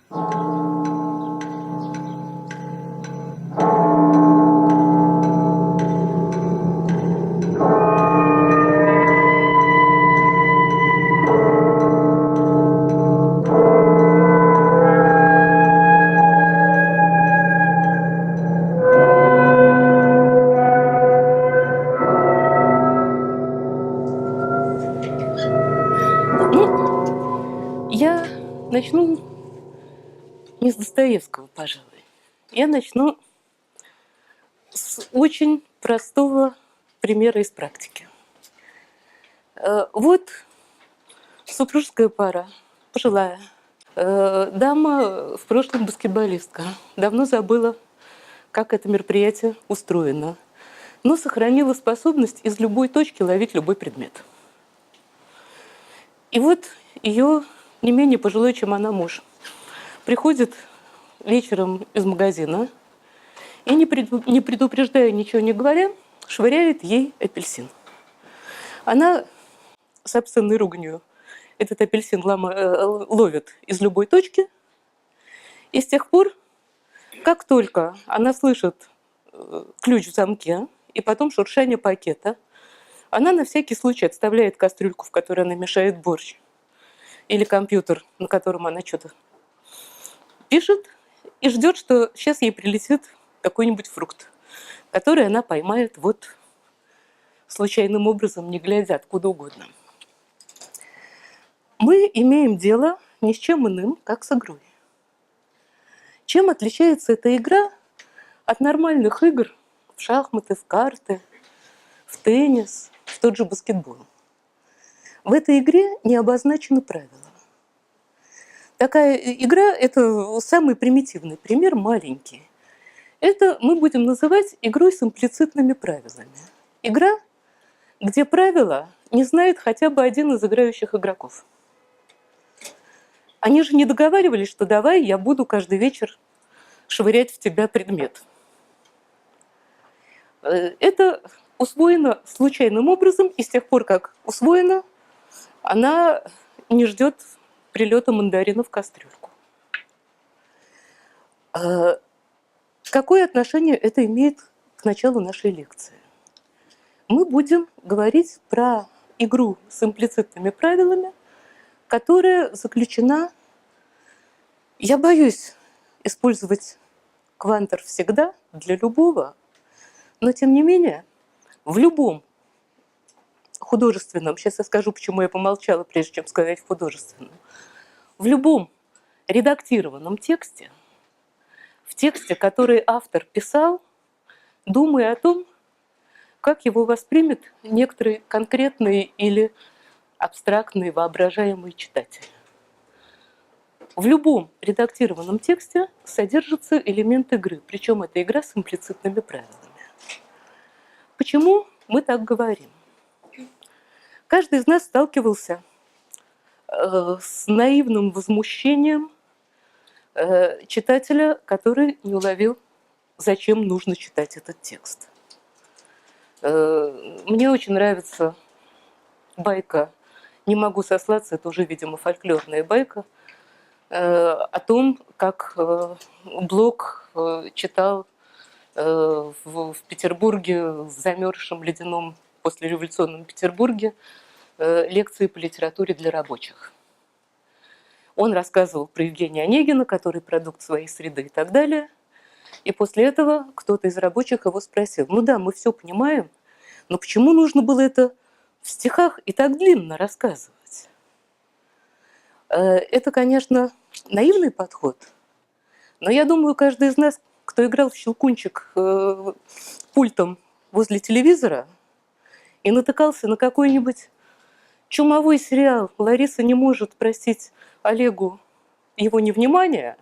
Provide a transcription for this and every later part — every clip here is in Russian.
Я начну не с Достоевского, пожалуй. Я начну с очень простого примера из практики. Вот супружеская пара, пожилая. Дама в прошлом баскетболистка. Давно забыла, как это мероприятие устроено, но сохранила способность из любой точки ловить любой предмет. И вот ее не менее пожилой, чем она, муж, приходит вечером из магазина и, не предупреждая, ничего не говоря, швыряет ей апельсин. Она собственной руганью этот апельсин ловит из любой точки, и с тех пор, как только она слышит ключ в замке и потом шуршание пакета, она на всякий случай отставляет кастрюльку, в которой она мешает борщ, или компьютер, на котором она что-то пишет, и ждет, что сейчас ей прилетит какой-нибудь фрукт, который она поймает вот случайным образом, не глядя откуда угодно. Мы имеем дело ни с чем иным, как с игрой. Чем отличается эта игра от нормальных игр в шахматы, в карты, в теннис, в тот же баскетбол? В этой игре не обозначены правила. Такая игра – это самый примитивный пример, маленький. Это мы будем называть игрой с имплицитными правилами. Игра, где правила не знает хотя бы один из играющих игроков. Они же не договаривались, что давай я буду каждый вечер швырять в тебя предмет. Это усвоено случайным образом, и с тех пор, как усвоено, она не ждет прилета мандарина в кастрюльку. Какое отношение это имеет к началу нашей лекции? Мы будем говорить про игру с имплицитными правилами, которая заключена, я боюсь использовать квантор всегда для любого, но тем не менее в любом художественном, сейчас я скажу, почему я помолчала, прежде чем сказать в художественном, в любом редактированном тексте, в тексте, который автор писал, думая о том, как его воспримет некоторый конкретный или абстрактный воображаемый читатель. В любом редактированном тексте содержится элемент игры, причем это игра с имплицитными правилами. Почему мы так говорим? Каждый из нас сталкивался с наивным возмущением читателя, который не уловил, зачем нужно читать этот текст. Мне очень нравится байка, не могу сослаться, это уже, видимо, фольклорная байка, о том, как Блок читал в Петербурге, в замерзшем ледяном послереволюционном Петербурге, лекции по литературе для рабочих. Он рассказывал про Евгения Онегина, который продукт своей среды и так далее. И после этого кто-то из рабочих его спросил: ну да, мы все понимаем, но почему нужно было это в стихах и так длинно рассказывать? Это, конечно, наивный подход, но я думаю, каждый из нас, кто играл в щелкунчик пультом возле телевизора и натыкался на какой-нибудь чумовой сериал «Лариса не может простить Олегу его невнимание»,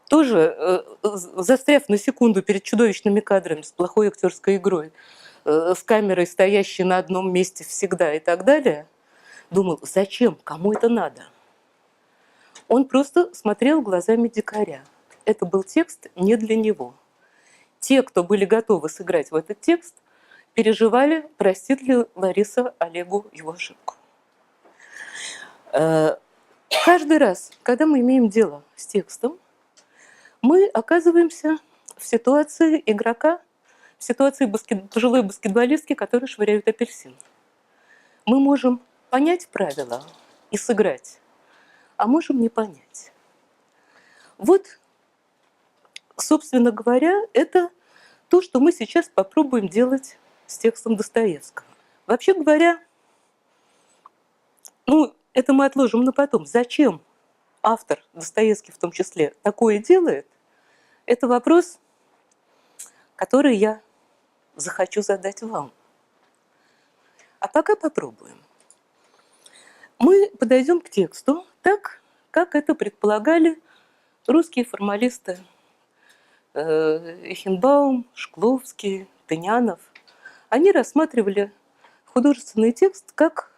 тоже застряв на секунду перед чудовищными кадрами с плохой актерской игрой, с камерой, стоящей на одном месте всегда и так далее, думал, зачем, кому это надо? Он просто смотрел глазами дикаря. Это был текст не для него. Те, кто были готовы сыграть в этот текст, переживали, простит ли Лариса Олегу его ошибку. Каждый каждый раз, когда мы имеем дело с текстом, мы оказываемся в ситуации игрока, в ситуации пожилой баскетболистки, которые швыряют апельсин. Мы можем понять правила и сыграть, а можем не понять. Вот, собственно говоря, это то, что мы сейчас попробуем делать с текстом Достоевского. Вообще говоря, это мы отложим на потом. Зачем автор, Достоевский в том числе, такое делает, это вопрос, который я захочу задать вам. А пока попробуем. Мы подойдем к тексту так, как это предполагали русские формалисты Эйхенбаум, Шкловский, Тынянов. Они рассматривали художественный текст как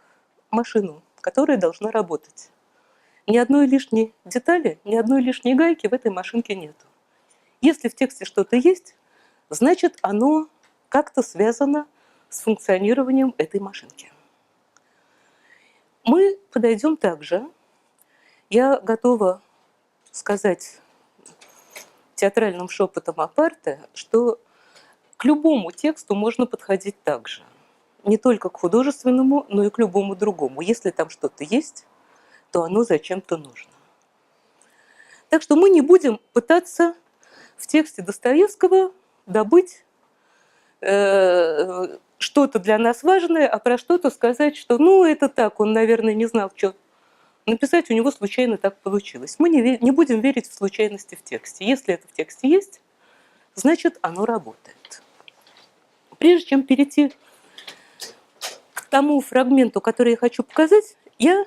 машину, которая должна работать. Ни одной лишней детали, ни одной лишней гайки в этой машинке нету. Если в тексте что-то есть, значит, оно как-то связано с функционированием этой машинки. Мы подойдем также. Я готова сказать театральным шепотом апарте, что к любому тексту можно подходить так же. Не только к художественному, но и к любому другому. Если там что-то есть, то оно зачем-то нужно. Так что мы не будем пытаться в тексте Достоевского добыть что-то для нас важное, а про что-то сказать, что это так, он, наверное, не знал, что написать, у него случайно так получилось. Мы не будем верить в случайности в тексте. Если это в тексте есть, значит, оно работает. Прежде чем перейти к тому фрагменту, который я хочу показать, я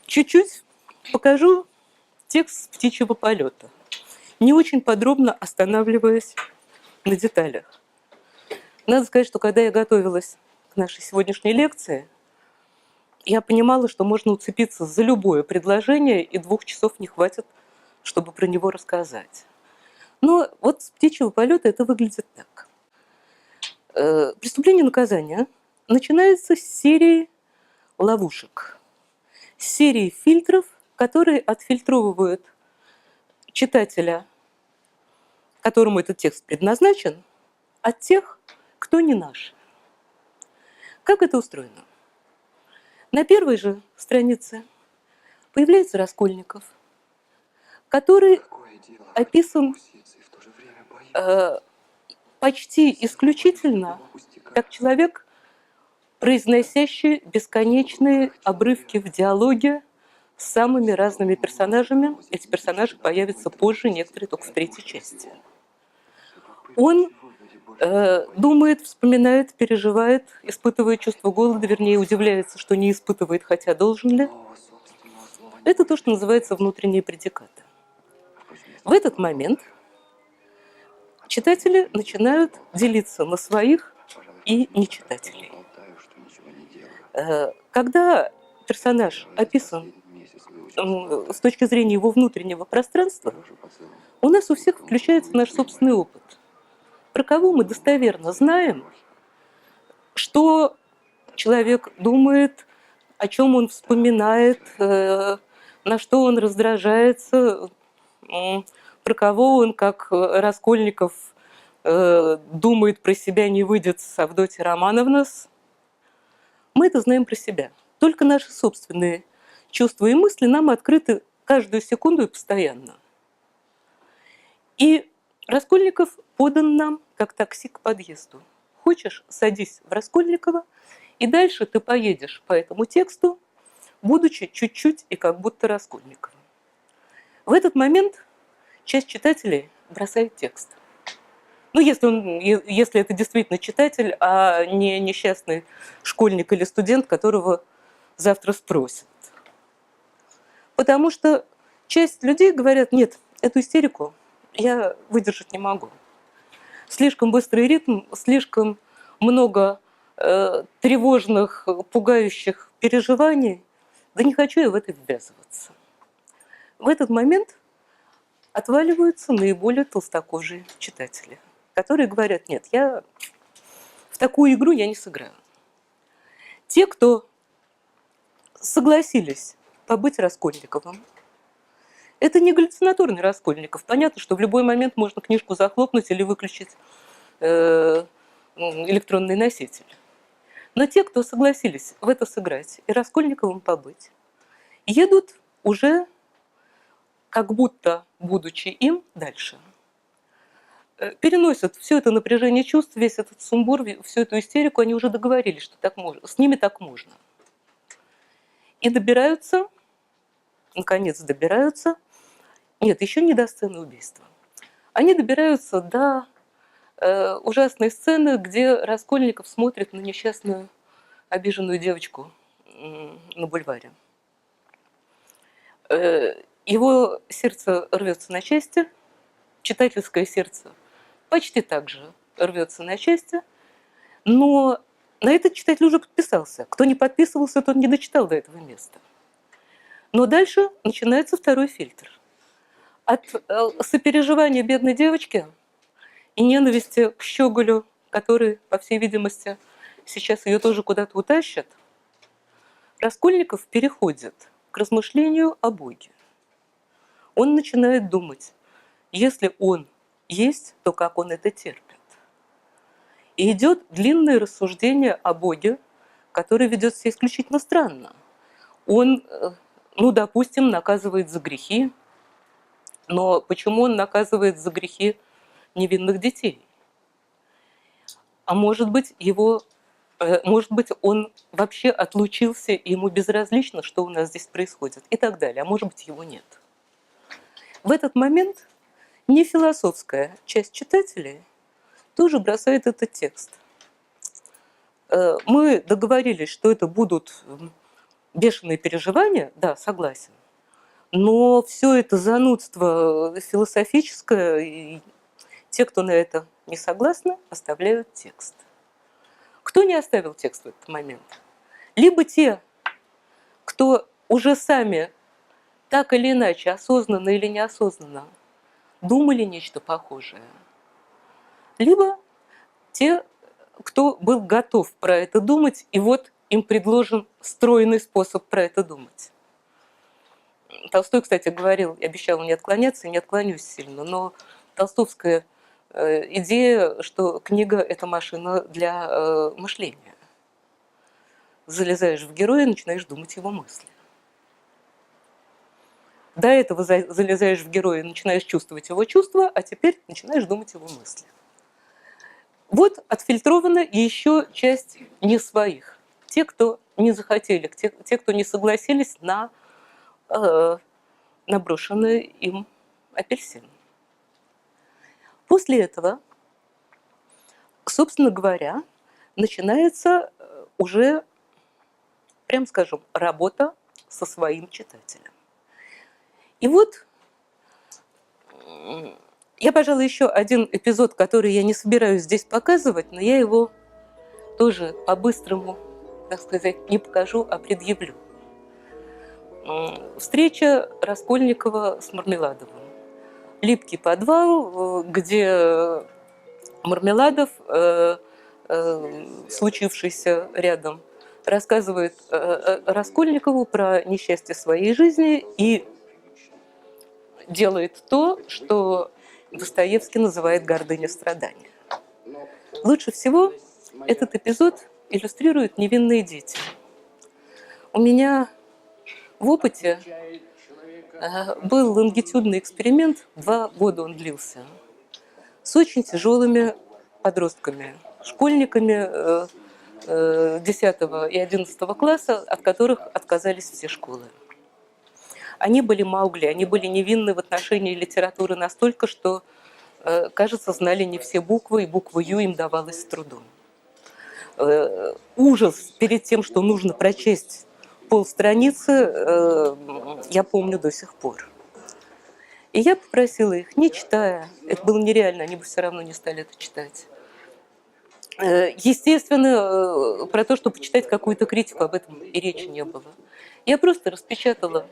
чуть-чуть покажу текст «Птичьего полета», не очень подробно останавливаясь на деталях. Надо сказать, что когда я готовилась к нашей сегодняшней лекции, я понимала, что можно уцепиться за любое предложение, и 2 часов не хватит, чтобы про него рассказать. Но вот с «Птичьего полета» это выглядит так. «Преступление и наказание» начинается с серии ловушек, с серии фильтров, которые отфильтровывают читателя, которому этот текст предназначен, от тех, кто не наш. Как это устроено? На первой же странице появляется Раскольников, который описан почти исключительно как человек, произносящий бесконечные обрывки в диалоге с самыми разными персонажами. Эти персонажи появятся позже, некоторые только в 3-й части. Он думает, вспоминает, переживает, испытывает чувство голода, вернее, удивляется, что не испытывает, хотя должен ли. Это то, что называется внутренние предикаты. В этот момент читатели начинают делиться на своих и нечитателей. Когда персонаж описан с точки зрения его внутреннего пространства, у нас у всех включается наш собственный опыт. Про кого мы достоверно знаем, что человек думает, о чем он вспоминает, на что он раздражается, про кого он, как Раскольников, думает про себя, не выйдет с Авдотьей Романовной. Мы это знаем про себя. Только наши собственные чувства и мысли нам открыты каждую секунду и постоянно. И Раскольников подан нам как такси к подъезду. Хочешь, садись в Раскольникова, и дальше ты поедешь по этому тексту, будучи чуть-чуть и как будто Раскольниковым. В этот момент часть читателей бросает текст. Если это действительно читатель, а не несчастный школьник или студент, которого завтра спросят. Потому что часть людей говорят: нет, эту истерику я выдержать не могу. Слишком быстрый ритм, слишком много тревожных, пугающих переживаний. Да не хочу я в это ввязываться. В этот момент отваливаются наиболее толстокожие читатели, которые говорят: нет, я в такую игру я не сыграю. Те, кто согласились побыть Раскольниковым. Это не галлюцинаторный Раскольников. Понятно, что в любой момент можно книжку захлопнуть или выключить электронный носитель. Но те, кто согласились в это сыграть и Раскольниковым побыть, едут уже как будто будучи им дальше. Переносят все это напряжение чувств, весь этот сумбур, всю эту истерику, они уже договорились, что так можно, с ними так можно. И добираются, наконец добираются, нет, еще не до сцены убийства. Они добираются до ужасной сцены, где Раскольников смотрит на несчастную обиженную девочку на бульваре. Его сердце рвется на части, читательское сердце почти так же рвется на части, но на этот читатель уже подписался. Кто не подписывался, тот не дочитал до этого места. Но дальше начинается второй фильтр. От сопереживания бедной девочки и ненависти к Щеголю, который, по всей видимости, сейчас ее тоже куда-то утащит, Раскольников переходит к размышлению о Боге. Он начинает думать, если он есть, то как он это терпит. И идет длинное рассуждение о Боге, которое ведет себя исключительно странно. Он, допустим, наказывает за грехи, но почему он наказывает за грехи невинных детей? А может быть, он вообще отлучился, и ему безразлично, что у нас здесь происходит, и так далее. А может быть, его нет. В этот момент нефилософская часть читателей тоже бросает этот текст. Мы договорились, что это будут бешеные переживания, да, согласен. Но все это занудство философическое, и те, кто на это не согласны, оставляют текст. Кто не оставил текст в этот момент? Либо те, кто уже сами так или иначе, осознанно или неосознанно, думали нечто похожее, либо те, кто был готов про это думать, и вот им предложен стройный способ про это думать. Толстой, кстати, говорил, обещал не отклоняться, и не отклонюсь сильно, но толстовская идея, что книга – это машина для мышления. Залезаешь в героя, начинаешь думать его мысли. До этого залезаешь в героя, начинаешь чувствовать его чувства, а теперь начинаешь думать его мысли. Вот отфильтрована еще часть не своих. Те, кто не захотели, те, кто не согласились на наброшенный им апельсин. После этого, собственно говоря, начинается уже, прям скажем, работа со своим читателем. И вот я, пожалуй, еще один эпизод, который я не собираюсь здесь показывать, но я его тоже по-быстрому, так сказать, не покажу, а предъявлю. Встреча Раскольникова с Мармеладовым. Липкий подвал, где Мармеладов, случившийся рядом, рассказывает Раскольникову про несчастье своей жизни и делает то, что Достоевский называет гордыня страдания. Лучше всего этот эпизод иллюстрирует невинные дети. У меня в опыте был лонгитюдный эксперимент, 2 года он длился, с очень тяжелыми подростками, школьниками 10 и 11 класса, от которых отказались все школы. Они были Маугли, они были невинны в отношении литературы настолько, что, кажется, знали не все буквы, и буква Ю им давалась с трудом. Ужас перед тем, что нужно прочесть полстраницы, я помню до сих пор. И я попросила их, не читая, это было нереально, они бы все равно не стали это читать. Естественно, про то, чтобы почитать какую-то критику, об этом и речи не было. Я просто распечатала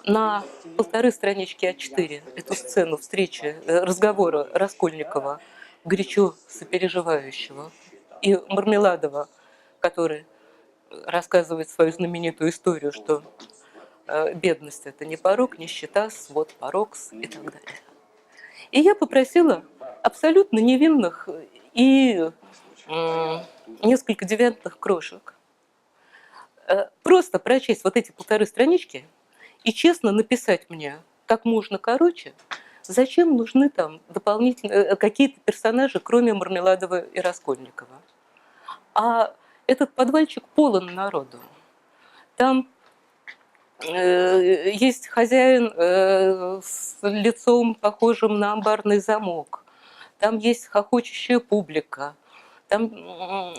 на 1,5 странички А4 эту сцену встречи, разговора Раскольникова, горячо сопереживающего, и Мармеладова, который рассказывает свою знаменитую историю, что бедность – это не порок, нищета, свод, порок и так далее. И я попросила абсолютно невинных и несколько девиантных крошек просто прочесть вот эти 1,5 странички и честно написать мне как можно короче, зачем нужны там дополнительные какие-то персонажи, кроме Мармеладова и Раскольникова. А этот подвальчик полон народу. Там есть хозяин с лицом, похожим на амбарный замок. Там есть хохочущая публика. Там,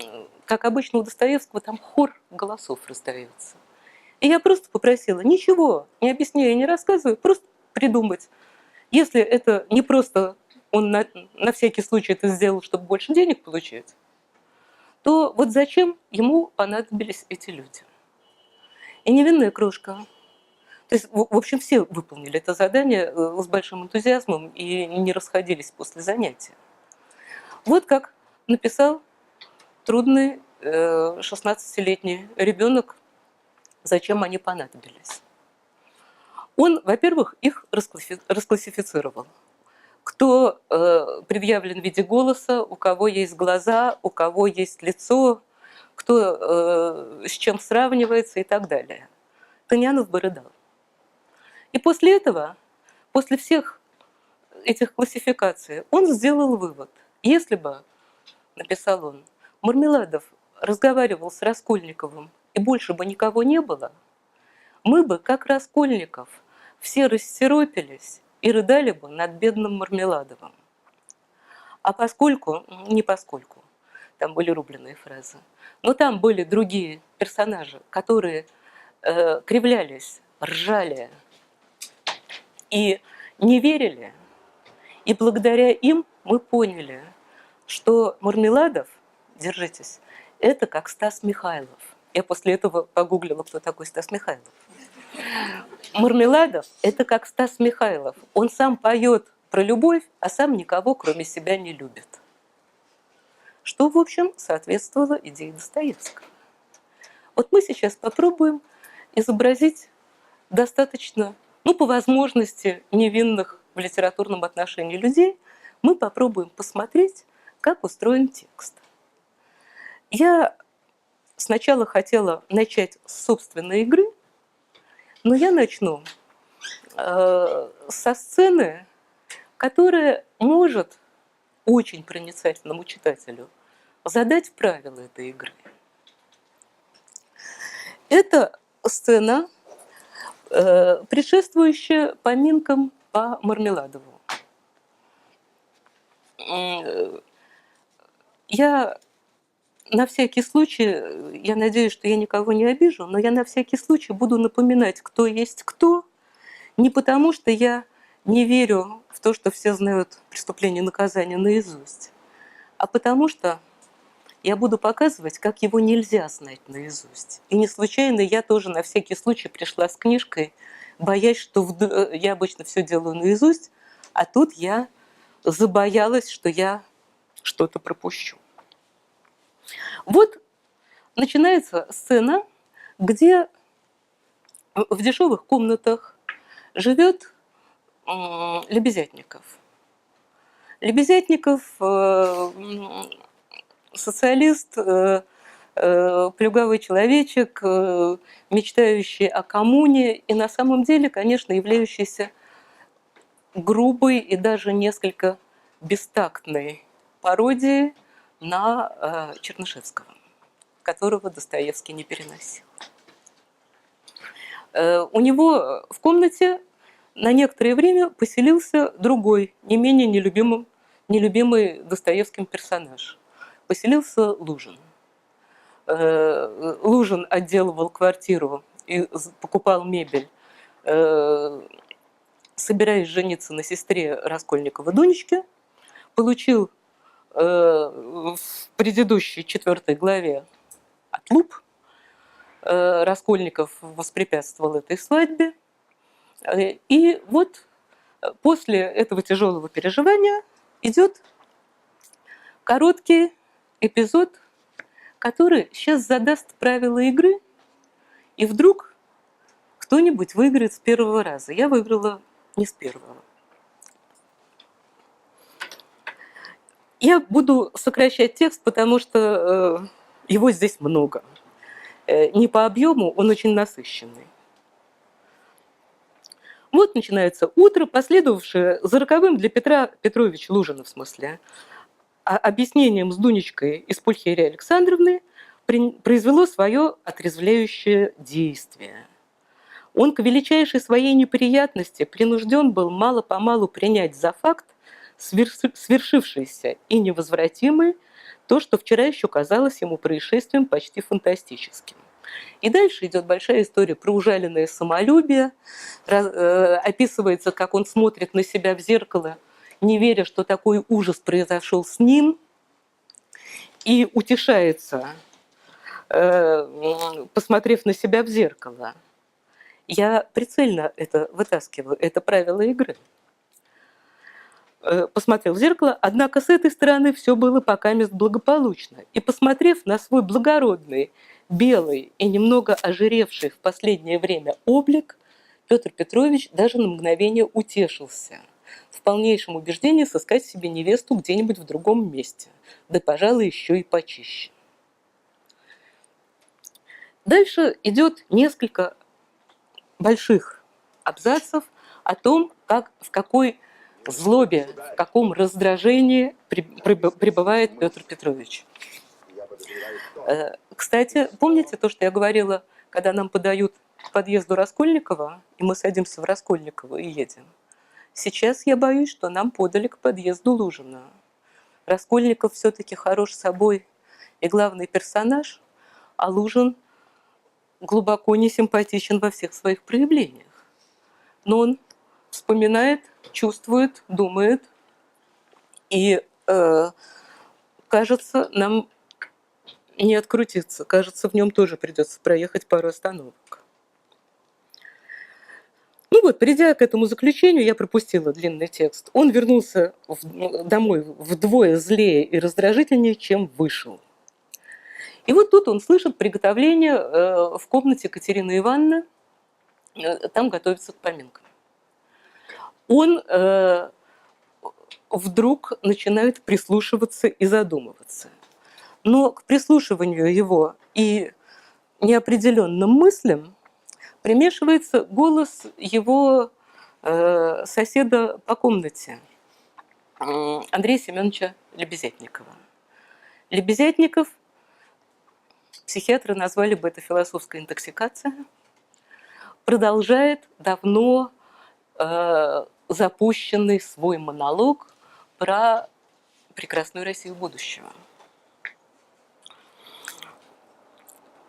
как обычно у Достоевского, там хор голосов раздается. И я просто попросила ничего, не объясняя, не рассказывая, просто придумать. Если это не просто он на всякий случай это сделал, чтобы больше денег получать, то вот зачем ему понадобились эти люди? И невинная крошка. То есть, в общем, все выполнили это задание с большим энтузиазмом и не расходились после занятия. Вот как написал трудный 16-летний ребенок, зачем они понадобились. Он, во-первых, их расклассифицировал. Кто предъявлен в виде голоса, у кого есть глаза, у кого есть лицо, кто с чем сравнивается и так далее. Тынянов бы рыдал. И после этого, после всех этих классификаций, он сделал вывод. Если бы, написал он, Мармеладов разговаривал с Раскольниковым и больше бы никого не было, мы бы, как Раскольников, все рассиропились и рыдали бы над бедным Мармеладовым. А не поскольку, там были рубленые фразы, но там были другие персонажи, которые кривлялись, ржали и не верили, и благодаря им мы поняли, что Мармеладов, держитесь, это как Стас Михайлов. Я после этого погуглила, кто такой Стас Михайлов. Мармеладов – это как Стас Михайлов. Он сам поет про любовь, а сам никого, кроме себя, не любит. Что, в общем, соответствовало идее Достоевского. Вот мы сейчас попробуем изобразить достаточно, по возможности, невинных в литературном отношении людей, мы попробуем посмотреть, как устроен текст. Я сначала хотела начать с собственной игры, но я начну со сцены, которая может очень проницательному читателю задать правила этой игры. Это сцена, предшествующая поминкам по Мармеладову. Я на всякий случай, я надеюсь, что я никого не обижу, но я на всякий случай буду напоминать, кто есть кто, не потому что я не верю в то, что все знают преступление и наказание наизусть, а потому что я буду показывать, как его нельзя знать наизусть. И не случайно я тоже на всякий случай пришла с книжкой, боясь, что я обычно все делаю наизусть, а тут я забоялась, что я что-то пропущу. Вот начинается сцена, где в дешевых комнатах живет Лебезятников. Лебезятников социалист, плюгавый человечек, мечтающий о коммуне и на самом деле, конечно, являющийся грубой и даже несколько бестактной пародией на Чернышевского, которого Достоевский не переносил. У него в комнате на некоторое время поселился другой, не менее нелюбимый Достоевским персонаж. Поселился Лужин. Лужин отделывал квартиру и покупал мебель, собираясь жениться на сестре Раскольникова Дунечки, получил в предыдущей 4 главе отлуп. Раскольников воспрепятствовал этой свадьбе. И вот после этого тяжелого переживания идет короткий эпизод, который сейчас задаст правила игры, и вдруг, к Кто-нибудь выиграет с первого раза. Я выиграла не с первого. Я буду сокращать текст, потому что его здесь много. Не по объему, он очень насыщенный. Вот начинается утро, последовавшее за роковым для Петра Петровича Лужина, в смысле, объяснением с Дунечкой из Пульхерии Александровны, произвело свое отрезвляющее действие. Он к величайшей своей неприятности принужден был мало-помалу принять за факт свершившееся и невозвратимое то, что вчера еще казалось ему происшествием почти фантастическим. И дальше идет большая история про ужаленное самолюбие, описывается, как он смотрит на себя в зеркало, не веря, что такой ужас произошел с ним, и утешается, посмотрев на себя в зеркало. Я прицельно это вытаскиваю, это правило игры. Посмотрел в зеркало, однако с этой стороны все было покамест благополучно. И, посмотрев на свой благородный, белый и немного ожиревший в последнее время облик, Петр Петрович даже на мгновение утешился, в полнейшем убеждении сыскать себе невесту где-нибудь в другом месте, да, пожалуй, еще и почище. Дальше идет несколько больших абзацев о том, как, в какой злобе, в каком раздражении пребывает Петр Петрович. Кстати, помните то, что я говорила, когда нам подают к подъезду Раскольникова, и мы садимся в Раскольниково и едем? Сейчас я боюсь, что нам подали к подъезду Лужина. Раскольников все-таки хорош собой и главный персонаж, а Лужин глубоко несимпатичен во всех своих проявлениях. Но он вспоминает, чувствует, думает, и кажется, нам не открутиться. Кажется, в нем тоже придется проехать пару остановок. Ну вот, придя к этому заключению, я пропустила длинный текст. Он вернулся домой вдвое злее и раздражительнее, чем вышел. И вот тут он слышит приготовление в комнате Катерины Ивановны, там готовится к поминкам. Он вдруг начинает прислушиваться и задумываться. Но к прислушиванию его и неопределенным мыслям примешивается голос его соседа по комнате, Андрея Семеновича Лебезятникова. Лебезятников, психиатры назвали бы это философская интоксикация, продолжает давно запущенный свой монолог про прекрасную Россию будущего.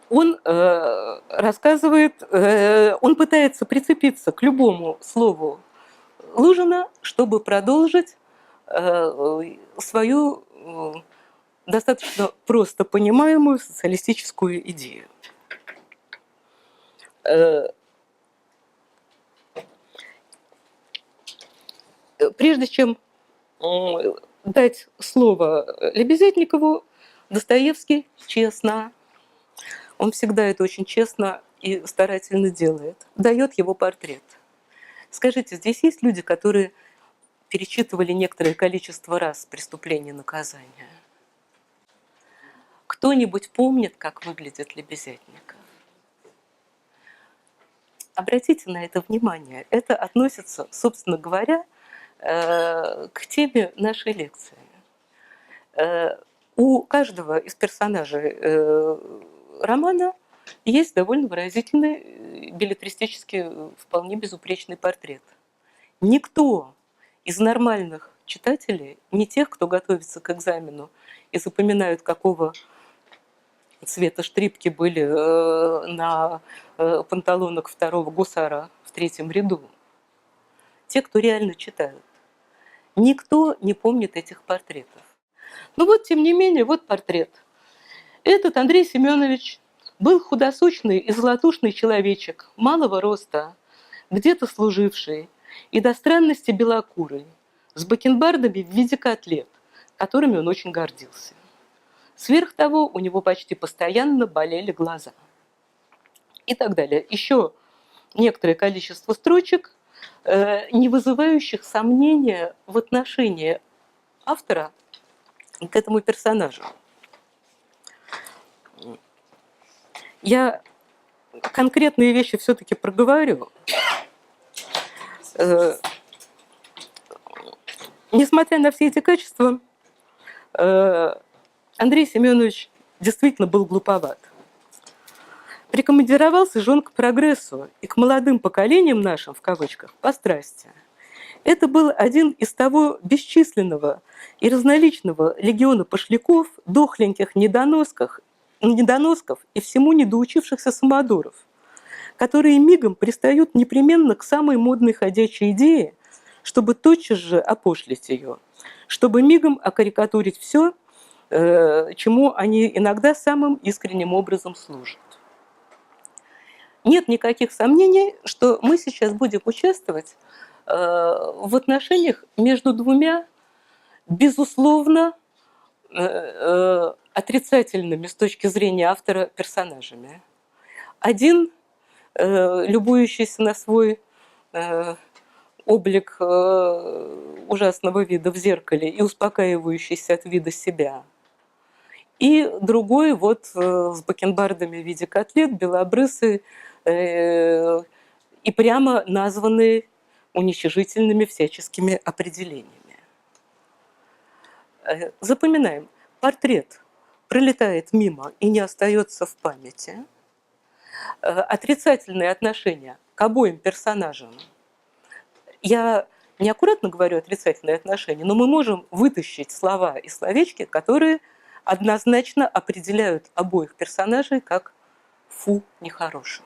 Он рассказывает, он пытается прицепиться к любому слову Лужина, чтобы продолжить свою достаточно просто понимаемую социалистическую идею. Прежде чем дать слово Лебезятникову, Достоевский честно, он всегда это очень честно и старательно делает, дает его портрет. Скажите, здесь есть люди, которые перечитывали некоторое количество раз «Преступление и наказание»? Кто-нибудь помнит, как выглядит Лебезятников? Обратите на это внимание. Это относится, собственно говоря, к теме нашей лекции. У каждого из персонажей романа есть довольно выразительный, беллетристически вполне безупречный портрет. Никто из нормальных читателей, не тех, кто готовится к экзамену и запоминают, какого цвета штрипки были на панталонах второго гусара в третьем ряду, те, кто реально читают, никто не помнит этих портретов. Но вот, тем не менее, вот портрет. Этот Андрей Семенович был худосочный и золотушный человечек, малого роста, где-то служивший, и до странности белокурый, с бакенбардами в виде котлет, которыми он очень гордился. Сверх того, у него почти постоянно болели глаза. И так далее. Еще некоторое количество строчек, не вызывающих сомнения в отношении автора к этому персонажу. Я конкретные вещи все-таки проговорю. Несмотря на все эти качества, Андрей Семенович действительно был глуповат. Прикомандировался же он к прогрессу и к молодым поколениям нашим, в кавычках, по страсти. Это был один из того бесчисленного и разноличного легиона пошляков, дохленьких недоносков и всему недоучившихся самодуров, которые мигом пристают непременно к самой модной ходячей идее, чтобы тотчас же опошлить ее, чтобы мигом окарикатурить все, чему они иногда самым искренним образом служат. Нет никаких сомнений, что мы сейчас будем участвовать в отношениях между двумя, безусловно, отрицательными с точки зрения автора персонажами. Один, любующийся на свой облик ужасного вида в зеркале и успокаивающийся от вида себя. И другой вот с бакенбардами в виде котлет, белобрысый и прямо названный уничижительными всяческими определениями. Запоминаем, портрет пролетает мимо и не остается в памяти. Отрицательные отношения к обоим персонажам. Я неаккуратно говорю отрицательные отношения, но мы можем вытащить слова и словечки, которые однозначно определяют обоих персонажей как фу, нехороших.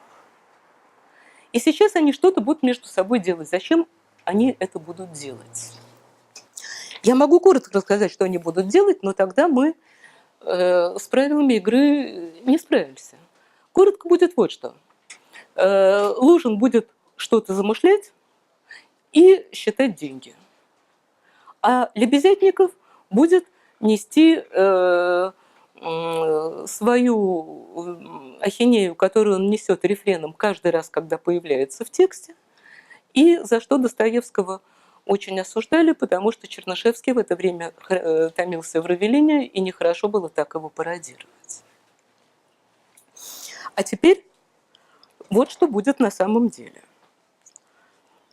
И сейчас они что-то будут между собой делать. Зачем они это будут делать? Я могу коротко рассказать, что они будут делать, но тогда мы с правилами игры не справимся. Коротко будет вот что. Лужин будет что-то замышлять и считать деньги. А Лебезятников будет нести свою ахинею, которую он несет рефреном каждый раз, когда появляется в тексте, и за что Достоевского очень осуждали, потому что Чернышевский в это время томился в Равелине, и нехорошо было так его пародировать. А теперь вот что будет на самом деле.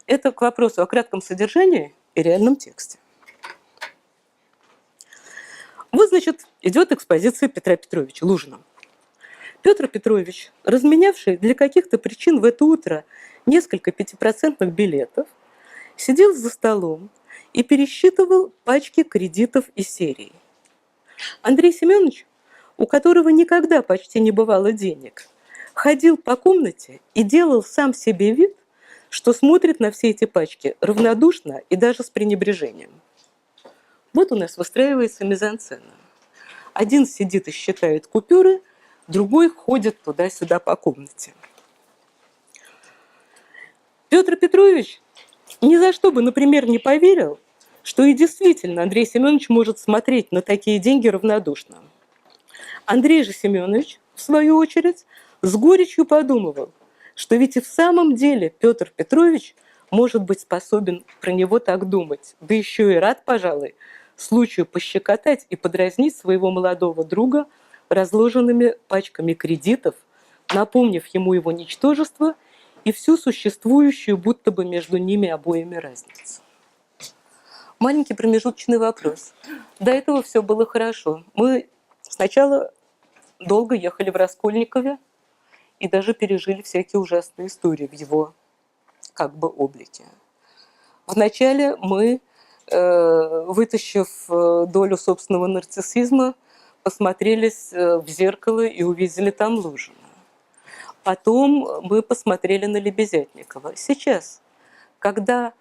Это к вопросу о кратком содержании и реальном тексте. Вот, значит, идет экспозиция Петра Петровича Лужина. Петр Петрович, разменявший для каких-то причин в это утро несколько 5% билетов, сидел за столом и пересчитывал пачки кредитов и серий. Андрей Семенович, у которого никогда почти не бывало денег, ходил по комнате и делал сам себе вид, что смотрит на все эти пачки равнодушно и даже с пренебрежением. Вот у нас выстраивается мизансцена. Один сидит и считает купюры, другой ходит туда-сюда по комнате. Петр Петрович ни за что бы, например, не поверил, что и действительно Андрей Семенович может смотреть на такие деньги равнодушно. Андрей же Семенович, в свою очередь, с горечью подумывал, что ведь и в самом деле Петр Петрович может быть способен про него так думать, да еще и рад, пожалуй, случаю пощекотать и подразнить своего молодого друга разложенными пачками кредитов, напомнив ему его ничтожество и всю существующую будто бы между ними обоими разницу. Маленький промежуточный вопрос. До этого все было хорошо. Мы сначала долго ехали в Раскольникове и даже пережили всякие ужасные истории в его как бы облике. Вначале мы, вытащив долю собственного нарциссизма, посмотрелись в зеркало и увидели там Лужина. Потом мы посмотрели на Лебезятникова. Сейчас, когда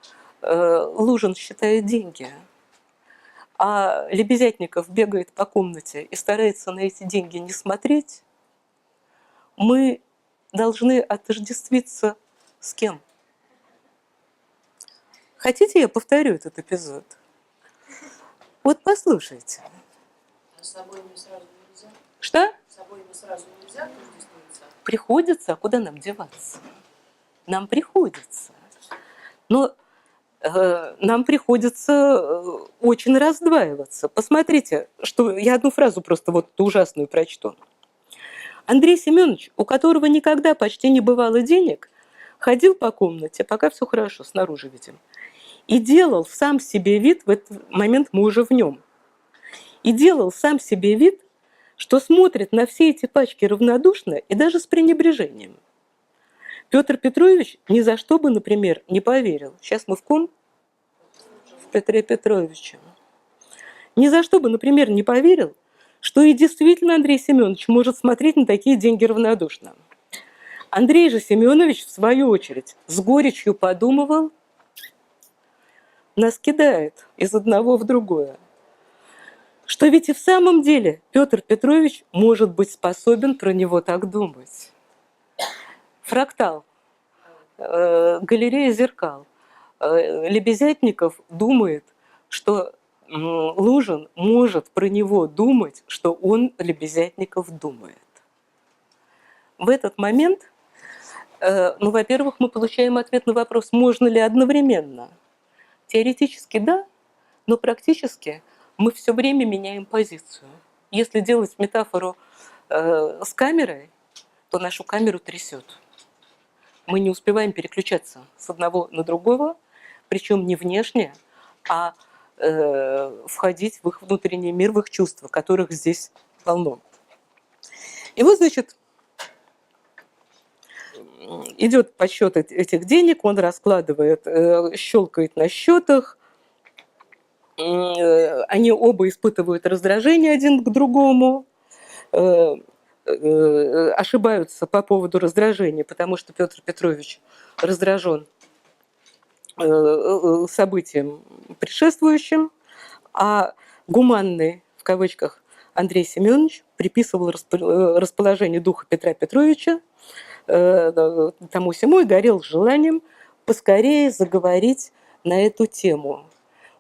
Лужин считает деньги, а Лебезятников бегает по комнате и старается на эти деньги не смотреть, мы должны отождествиться с кем? Хотите, я повторю этот эпизод? Вот послушайте. А с собой мы сразу нельзя? Что? С собой мы сразу нельзя отождествиться? Приходится, а куда нам деваться? Нам приходится. Но нам приходится очень раздваиваться. Посмотрите, что я одну фразу просто вот ужасную прочту. Андрей Семенович, у которого никогда почти не бывало денег, ходил по комнате, пока все хорошо, снаружи видим, и делал сам себе вид, в этот момент мы уже в нем, и делал сам себе вид, что смотрит на все эти пачки равнодушно и даже с пренебрежением. Петр Петрович ни за что бы, например, не поверил. Сейчас мы в ком? В Петре Петровиче. Ни за что бы, например, не поверил, что и действительно Андрей Семенович может смотреть на такие деньги равнодушно. Андрей же Семенович, в свою очередь, с горечью подумывал, нас кидает из одного в другое. Что ведь и в самом деле Петр Петрович может быть способен про него так думать. Фрактал, галерея зеркал. Лебезятников думает, что Лужин может про него думать, что он, Лебезятников, думает. В этот момент, ну, во-первых, мы получаем ответ на вопрос, можно ли одновременно. Теоретически да, но практически мы все время меняем позицию. Если делать метафору с камерой, то нашу камеру трясет. Мы не успеваем переключаться с одного на другого, причем не внешне, а входить в их внутренний мир, в их чувства, которых здесь полно. И вот, значит, идет подсчет этих денег, он раскладывает, щелкает на счетах, они оба испытывают раздражение один к другому, ошибаются по поводу раздражения, потому что Петр Петрович раздражен событием предшествующим, а гуманный, в кавычках, Андрей Семенович приписывал расположение духа Петра Петровича тому сему и горел желанием поскорее заговорить на эту тему.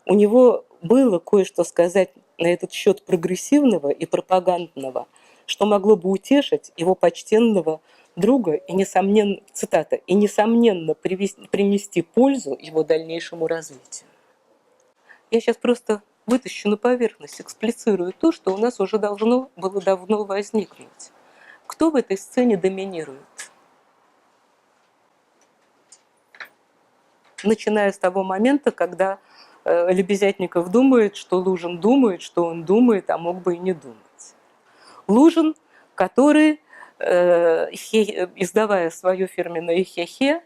У него было кое-что сказать на этот счет прогрессивного и пропагандного, что могло бы утешить его почтенного друга и, несомненно, цитата, и, несомненно, принести пользу его дальнейшему развитию. Я сейчас просто вытащу на поверхность, эксплицирую то, что у нас уже должно было давно возникнуть. Кто в этой сцене доминирует? Начиная с того момента, когда Лебезятников думает, что Лужин думает, что он думает, а мог бы и не думать. Лужин, который, издавая свое фирменное хе-хе,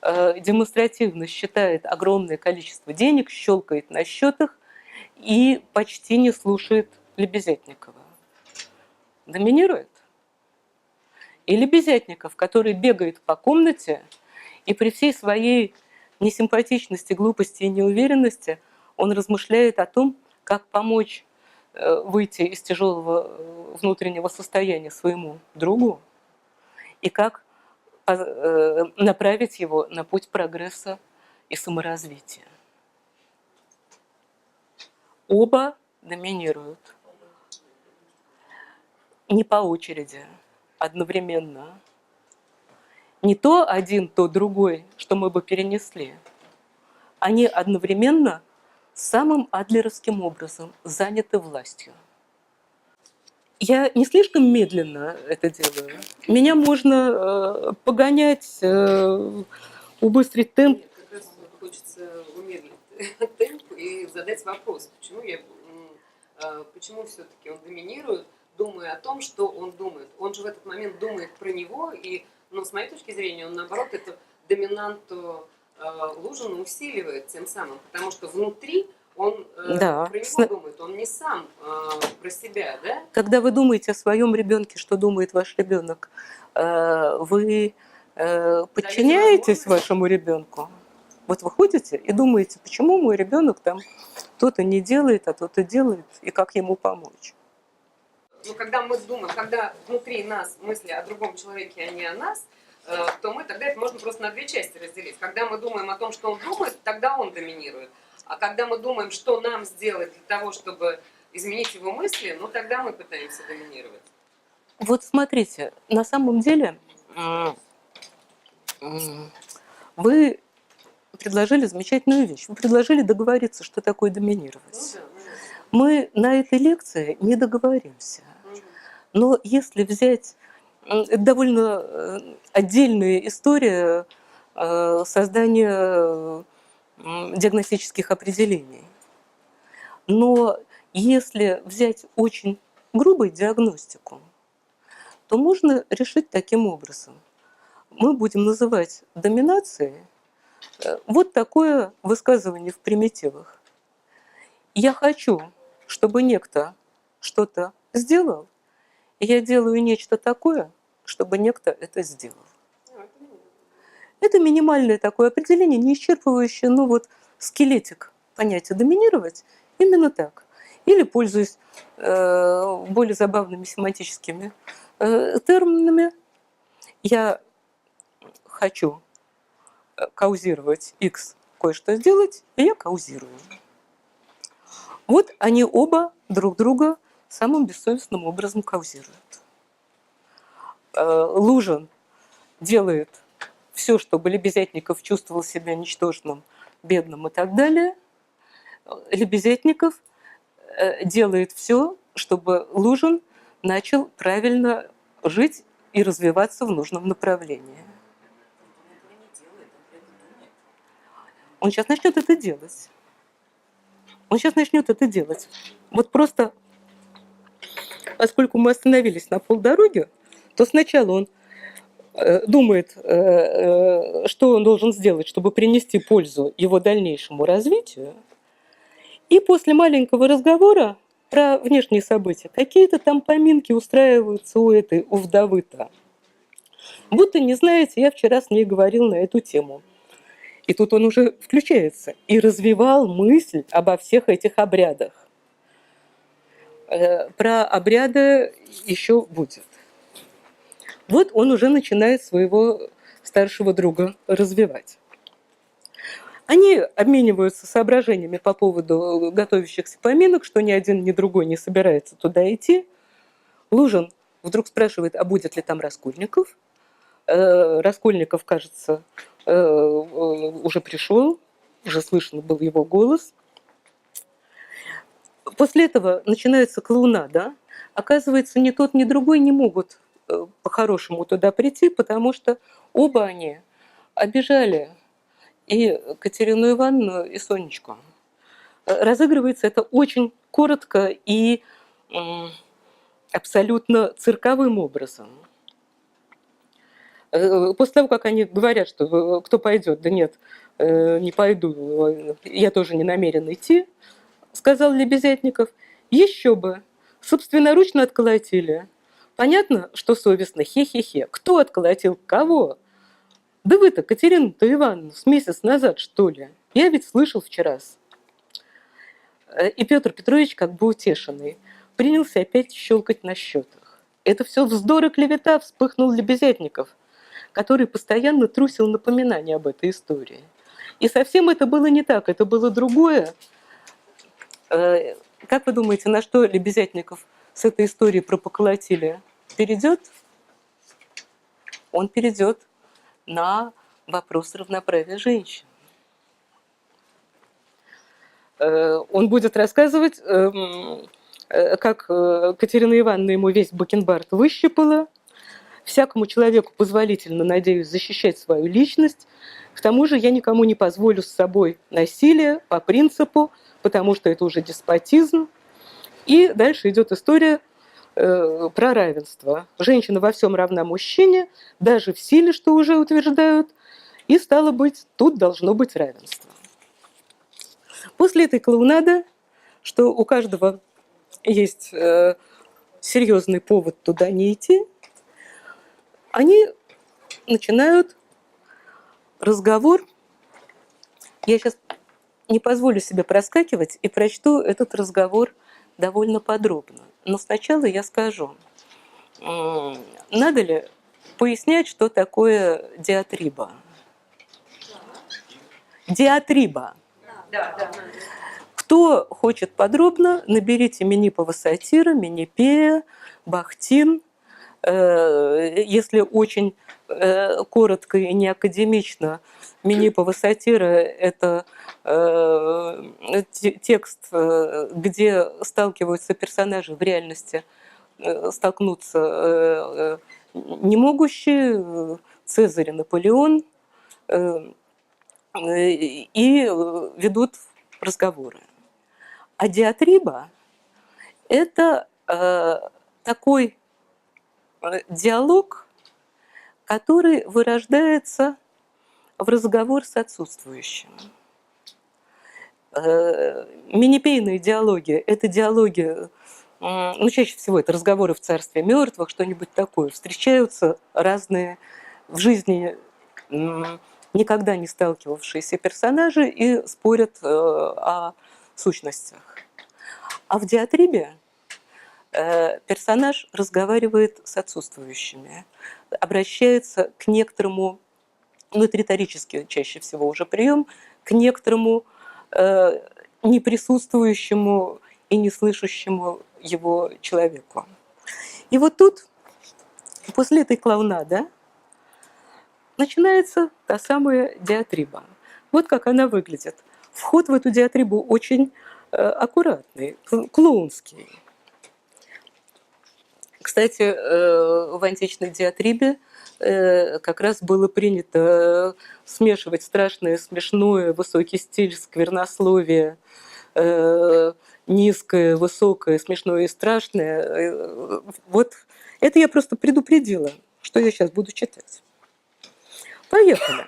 демонстративно считает огромное количество денег, щелкает на счетах и почти не слушает Лебезятникова. Доминирует. И Лебезятников, который бегает по комнате и при всей своей несимпатичности, глупости и неуверенности, он размышляет о том, как помочь выйти из тяжелого внутреннего состояния своему другу и как направить его на путь прогресса и саморазвития. Оба доминируют. Не по очереди, одновременно. Не то один, то другой, что мы бы перенесли. Они одновременно самым адлеровским образом заняты властью. Я не слишком медленно это делаю. Меня можно погонять, убыстрить темп. Нет, как раз хочется умерить темп и задать вопрос, почему все-таки он доминирует, думая о том, что он думает. Он же в этот момент думает про него, и, с моей точки зрения, он наоборот эту доминанту Лужина усиливает тем самым, потому что внутри он про него думает, он не сам про себя, да? Когда вы думаете о своем ребенке, что думает ваш ребенок, вы подчиняетесь вашему ребенку? Вот вы ходите и думаете, почему мой ребенок там то-то не делает, а то-то делает, и как ему помочь? Когда мы думаем, когда внутри нас мысли о другом человеке, а не о нас, то мы тогда это можно просто на две части разделить. Когда мы думаем о том, что он думает, тогда он доминирует. А когда мы думаем, что нам сделать для того, чтобы изменить его мысли, тогда мы пытаемся доминировать. Вот смотрите, на самом деле вы предложили замечательную вещь. Вы предложили договориться, что такое доминировать. Мы на этой лекции не договоримся. Но если взять... Это довольно отдельная история создания диагностических определений. Но если взять очень грубую диагностику, то можно решить таким образом. Мы будем называть доминацией вот такое высказывание в примитивах. Я хочу, чтобы некто что-то сделал, и я делаю нечто такое, чтобы некто это сделал. Это минимальное такое определение, не исчерпывающее, ну вот, скелетик понятия доминировать, именно так. Или, пользуясь более забавными семантическими терминами, я хочу каузировать X кое-что сделать, и я каузирую. Вот они оба друг друга самым бессовестным образом каузируют. Лужин делает все, чтобы Лебезятников чувствовал себя ничтожным, бедным и так далее. Лебезятников делает все, чтобы Лужин начал правильно жить и развиваться в нужном направлении. Он сейчас начнет это делать. Он сейчас начнет это делать. Вот просто, поскольку мы остановились на полдороги, то сначала он думает, что он должен сделать, чтобы принести пользу его дальнейшему развитию. И после маленького разговора про внешние события какие-то там поминки устраиваются у вдовы-то. Будто, не знаете, я вчера с ней говорил на эту тему. И тут он уже включается и развивал мысль обо всех этих обрядах. Про обряды еще будет. Вот он уже начинает своего старшего друга развивать. Они обмениваются соображениями по поводу готовящихся поминок, что ни один, ни другой не собирается туда идти. Лужин вдруг спрашивает, а будет ли там Раскольников. Раскольников, кажется, уже пришел, уже слышно был его голос. После этого начинается клоунада. Оказывается, ни тот, ни другой не могут по-хорошему туда прийти, потому что оба они обижали и Катерину Ивановну, и Сонечку. Разыгрывается это очень коротко и абсолютно цирковым образом. После того, как они говорят, что кто пойдет, да нет, не пойду, я тоже не намерен идти, сказал Лебезятников, еще бы, собственноручно отколотили. Понятно, что совестно, хе-хе-хе. Кто отколотил кого? Да вы-то, Катерину-то Ивановну, с месяц назад, что ли? Я ведь слышал вчера. И Петр Петрович, как бы утешенный, принялся опять щелкать на счетах. Это все вздор и клевета, вспыхнул Лебезятников, который постоянно трусил напоминания об этой истории. И совсем это было не так, это было другое. Как вы думаете, на что Лебезятников с этой историей про поколотили перейдет? Он перейдет на вопрос равноправия женщин. Он будет рассказывать, как Катерина Ивановна ему весь бакенбард выщипала. Всякому человеку позволительно, надеюсь, защищать свою личность. К тому же я никому не позволю с собой насилие по принципу, потому что это уже деспотизм. И дальше идет история про равенство. Женщина во всем равна мужчине, даже в силе, что уже утверждают, и стало быть, тут должно быть равенство. После этой клоунады, что у каждого есть серьезный повод туда не идти, они начинают разговор. Я сейчас не позволю себе проскакивать и прочту этот разговор довольно подробно. Но сначала я скажу, надо ли пояснять, что такое диатриба? Диатриба. Да. Кто хочет подробно, наберите Минипова сатира, Минипея, Бахтин. Если очень коротко и неакадемично, Минипова сатира – это текст, где сталкиваются персонажи в реальности, столкнуться не могущие, Цезарь и Наполеон, и ведут разговоры. А диатриба – это такой диалог, который вырождается в разговор с отсутствующим. Минипейные диалоги – это диалоги, ну, чаще всего это разговоры в царстве мертвых, что-нибудь такое. Встречаются разные в жизни никогда не сталкивавшиеся персонажи и спорят о сущностях. А в диатрибе персонаж разговаривает с отсутствующими, обращается к некоторому, ну это риторический чаще всего уже прием, к некоторому неприсутствующему и не слышащему его человеку. И вот тут, после этой клоунады, начинается та самая диатриба. Вот как она выглядит. Вход в эту диатрибу очень аккуратный, клоунский. Кстати, в античной диатрибе как раз было принято смешивать страшное, смешное, высокий стиль, сквернословие, низкое, высокое, смешное и страшное. Вот это я просто предупредила, что я сейчас буду читать. Поехали.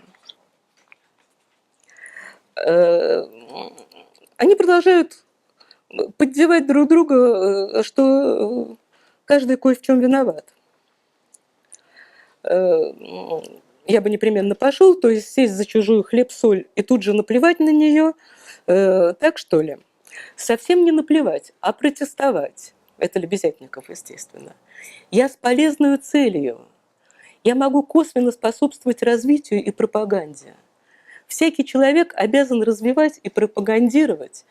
Они продолжают поддевать друг друга, что каждый кое в чем виноват. Я бы непременно пошел, то есть сесть за чужую хлеб-соль и тут же наплевать на нее. Так что ли? Совсем не наплевать, а протестовать. Это Лебезятников, естественно. Я с полезной целью. Я могу косвенно способствовать развитию и пропаганде. Всякий человек обязан развивать и пропагандировать,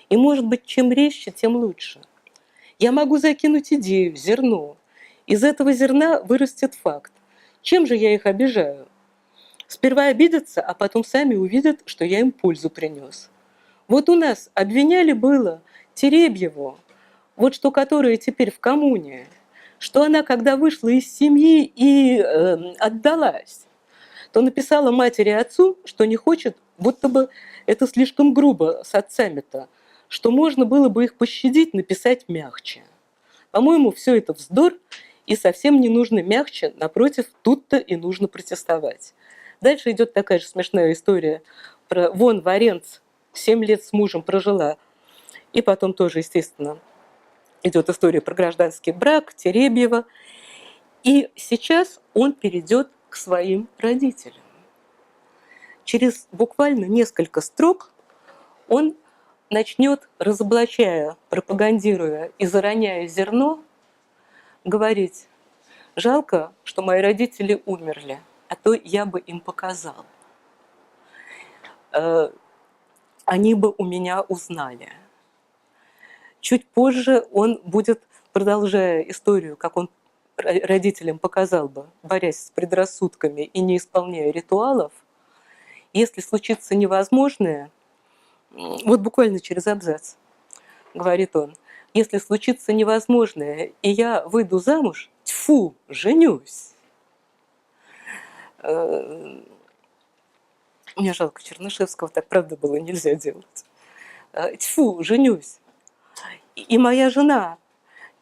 и, может быть, чем резче, тем лучше. Я могу закинуть идею, зерно. Из этого зерна вырастет факт. Чем же я их обижаю? Сперва обидятся, а потом сами увидят, что я им пользу принес. Вот у нас обвиняли было Теребьеву, вот что которая теперь в коммуне, что она, когда вышла из семьи и отдалась, то написала матери и отцу, что не хочет, будто бы это слишком грубо с отцами-то, что можно было бы их пощадить, написать мягче. По-моему, все это вздор, и совсем не нужно мягче, напротив, тут-то и нужно протестовать. Дальше идет такая же смешная история про Вон Варенц 7 лет с мужем прожила, и потом тоже, естественно, идет история про гражданский брак Теребьева. И сейчас он перейдет к своим родителям. Через буквально несколько строк он начнет, разоблачая, пропагандируя и зароняя зерно, говорить: жалко, что мои родители умерли, а то я бы им показал. Они бы у меня узнали. Чуть позже он будет, продолжая историю, как он родителям показал бы, борясь с предрассудками и не исполняя ритуалов, если случится невозможное, вот буквально через абзац, говорит он, если случится невозможное, и я выйду замуж, тьфу, женюсь. Мне жалко Чернышевского, так правда было нельзя делать. Тьфу, женюсь. И моя жена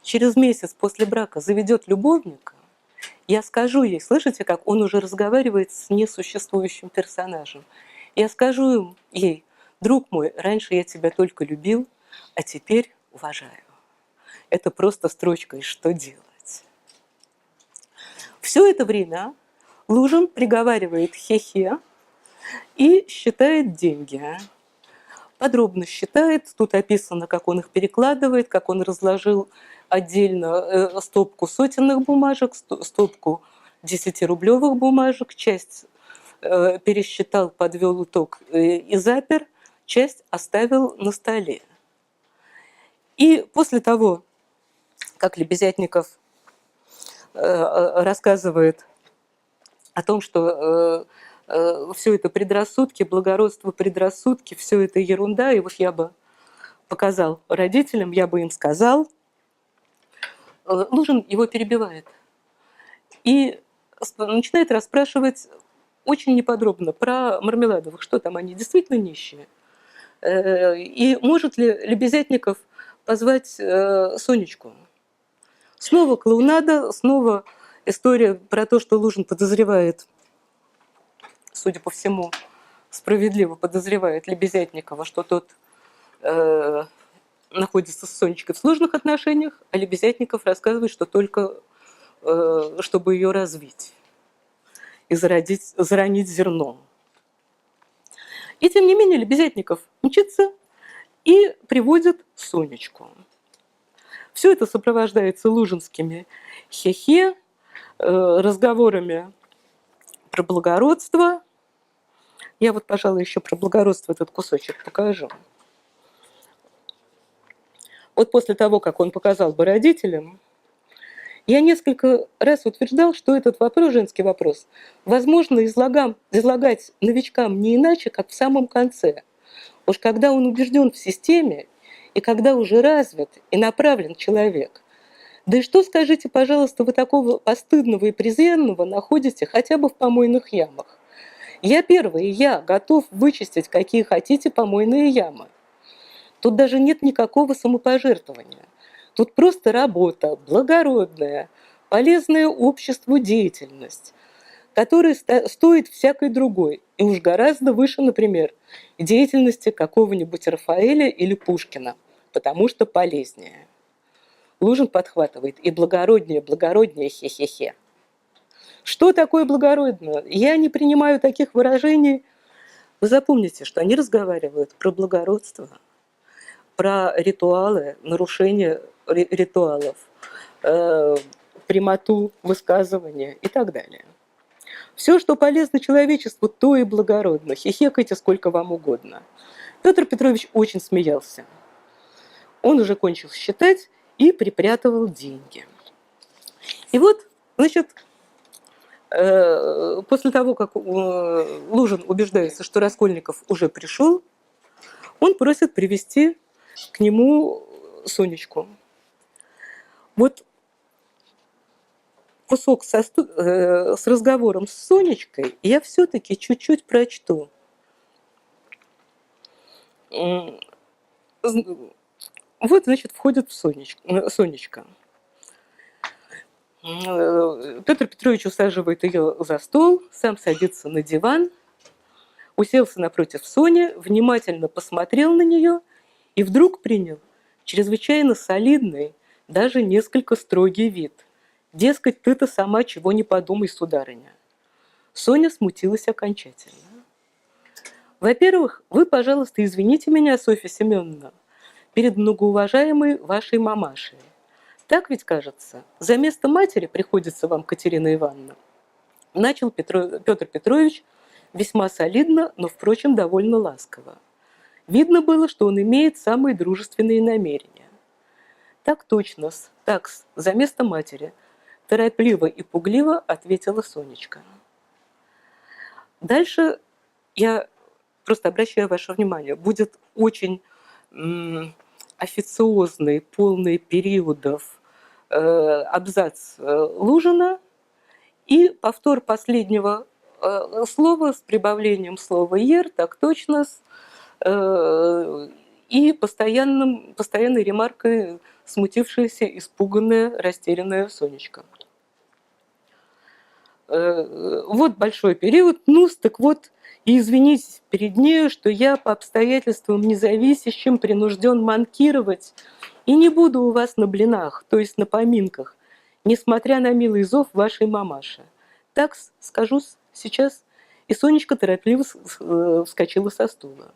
через месяц после брака заведет любовника, я скажу ей, слышите, как он уже разговаривает с несуществующим персонажем. Я скажу ей: друг мой, раньше я тебя только любил, а теперь уважаю. Это просто строчка, и что делать? Все это время Лужин приговаривает хе-хе и считает деньги. Подробно считает, тут описано, как он их перекладывает, как он разложил отдельно стопку сотенных бумажек, стопку 10-рублевых бумажек, часть пересчитал, подвел итог и запер, часть оставил на столе. И после того, как Лебезятников рассказывает о том, что все это предрассудки, благородство, предрассудки, все это ерунда, и вот я бы показал родителям, я бы им сказал, Лужин его перебивает и начинает расспрашивать очень неподробно про Мармеладовых, что там, они действительно нищие. И может ли Лебезятников позвать Сонечку? Снова клоунада, снова история про то, что Лужин подозревает, судя по всему, справедливо подозревает Лебезятникова, что тот находится с Сонечкой в сложных отношениях, а Лебезятников рассказывает, что только чтобы ее развить и заронить зерно. И тем не менее Лебезятников мчится и приводит Сонечку. Все это сопровождается лужинскими хе-хе, разговорами про благородство. Я вот, пожалуй, еще про благородство этот кусочек покажу. Вот после того, как он показал бы родителям, я несколько раз утверждал, что этот вопрос, женский вопрос, возможно излагать новичкам не иначе, как в самом конце. Уж когда он убежден в системе, и когда уже развит и направлен человек. Да и что, скажите, пожалуйста, вы такого постыдного и презренного находите хотя бы в помойных ямах? Я первый, я готов вычистить какие хотите помойные ямы. Тут даже нет никакого самопожертвования. Тут просто работа, благородная, полезная обществу деятельность, которая стоит всякой другой, и уж гораздо выше, например, деятельности какого-нибудь Рафаэля или Пушкина, потому что полезнее. Лужин подхватывает: и благороднее, благороднее, хе-хе-хе. Что такое благородное? Я не принимаю таких выражений. Вы запомните, что они разговаривают про благородство, про ритуалы, нарушение ритуалов, прямоту высказывания и так далее. Все, что полезно человечеству, то и благородно. Хихекайте сколько вам угодно. Петр Петрович очень смеялся. Он уже кончил считать и припрятывал деньги. И вот, значит, после того, как Лужин убеждается, что Раскольников уже пришел, он просит привести к нему Сонечку. Вот кусок с разговором с Сонечкой я все-таки чуть-чуть прочту. Вот, значит, входит Сонечка. Петр Петрович усаживает ее за стол, сам садится на диван, уселся напротив Сони, внимательно посмотрел на нее и вдруг принял чрезвычайно солидный, даже несколько строгий вид. Дескать, ты-то сама чего не подумай, сударыня. Соня смутилась окончательно. Во-первых, вы, пожалуйста, извините меня, Софья Семеновна, перед многоуважаемой вашей мамашей. Так ведь, кажется, за место матери приходится вам, Катерина Ивановна. Начал Петр Петрович весьма солидно, но, впрочем, довольно ласково. Видно было, что он имеет самые дружественные намерения. Так точно, такс, за место матери, торопливо и пугливо ответила Сонечка. Дальше я просто обращаю ваше внимание, будет очень официозный, полный периодов абзац Лужина и повтор последнего слова с прибавлением слова «ер», так точно, и постоянной ремаркой смутившаяся, испуганная, растерянная Сонечка. Вот большой период, так вот, и извинитесь перед нею, что я по обстоятельствам независящим принужден манкировать и не буду у вас на блинах, то есть на поминках, несмотря на милый зов вашей мамаши. Так скажу сейчас. И Сонечка торопливо вскочила со стула.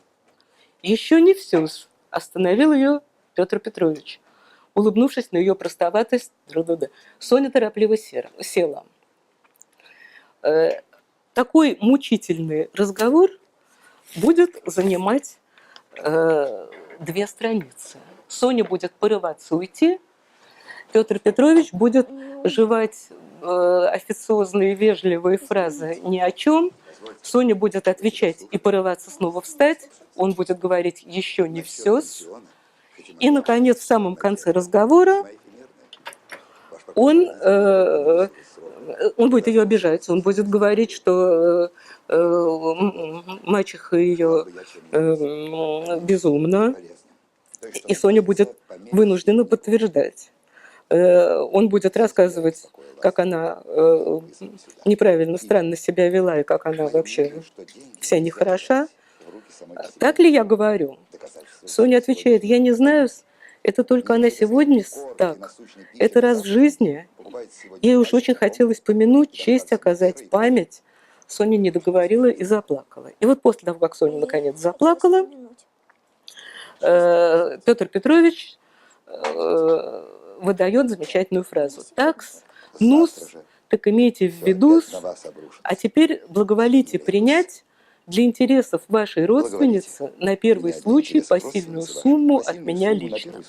Еще не все, остановил ее Петр Петрович, улыбнувшись на ее простоватость. Соня торопливо села. Такой мучительный разговор будет занимать 2 страницы. Соня будет порываться уйти, Петр Петрович будет жевать официозные, вежливые фразы ни о чем. Соня будет отвечать и порываться снова встать. Он будет говорить еще не все. И, наконец, в самом конце разговора он будет ее обижать, он будет говорить, что мачеха ее безумна, и Соня будет вынуждена подтверждать. Он будет рассказывать, как она неправильно, странно себя вела, и как она вообще вся нехороша. Так ли я говорю? Соня отвечает: я не знаю, это только она сегодня так. Это раз в жизни. Ей уж очень хотелось помянуть, честь оказать, память. Соня не договорила и заплакала. И вот после того, как Соня наконец заплакала, Петр Петрович выдает замечательную фразу. «Такс, нус, так имейте в виду, а теперь благоволите принять для интересов вашей родственницы на первый случай посильную сумму от меня лично.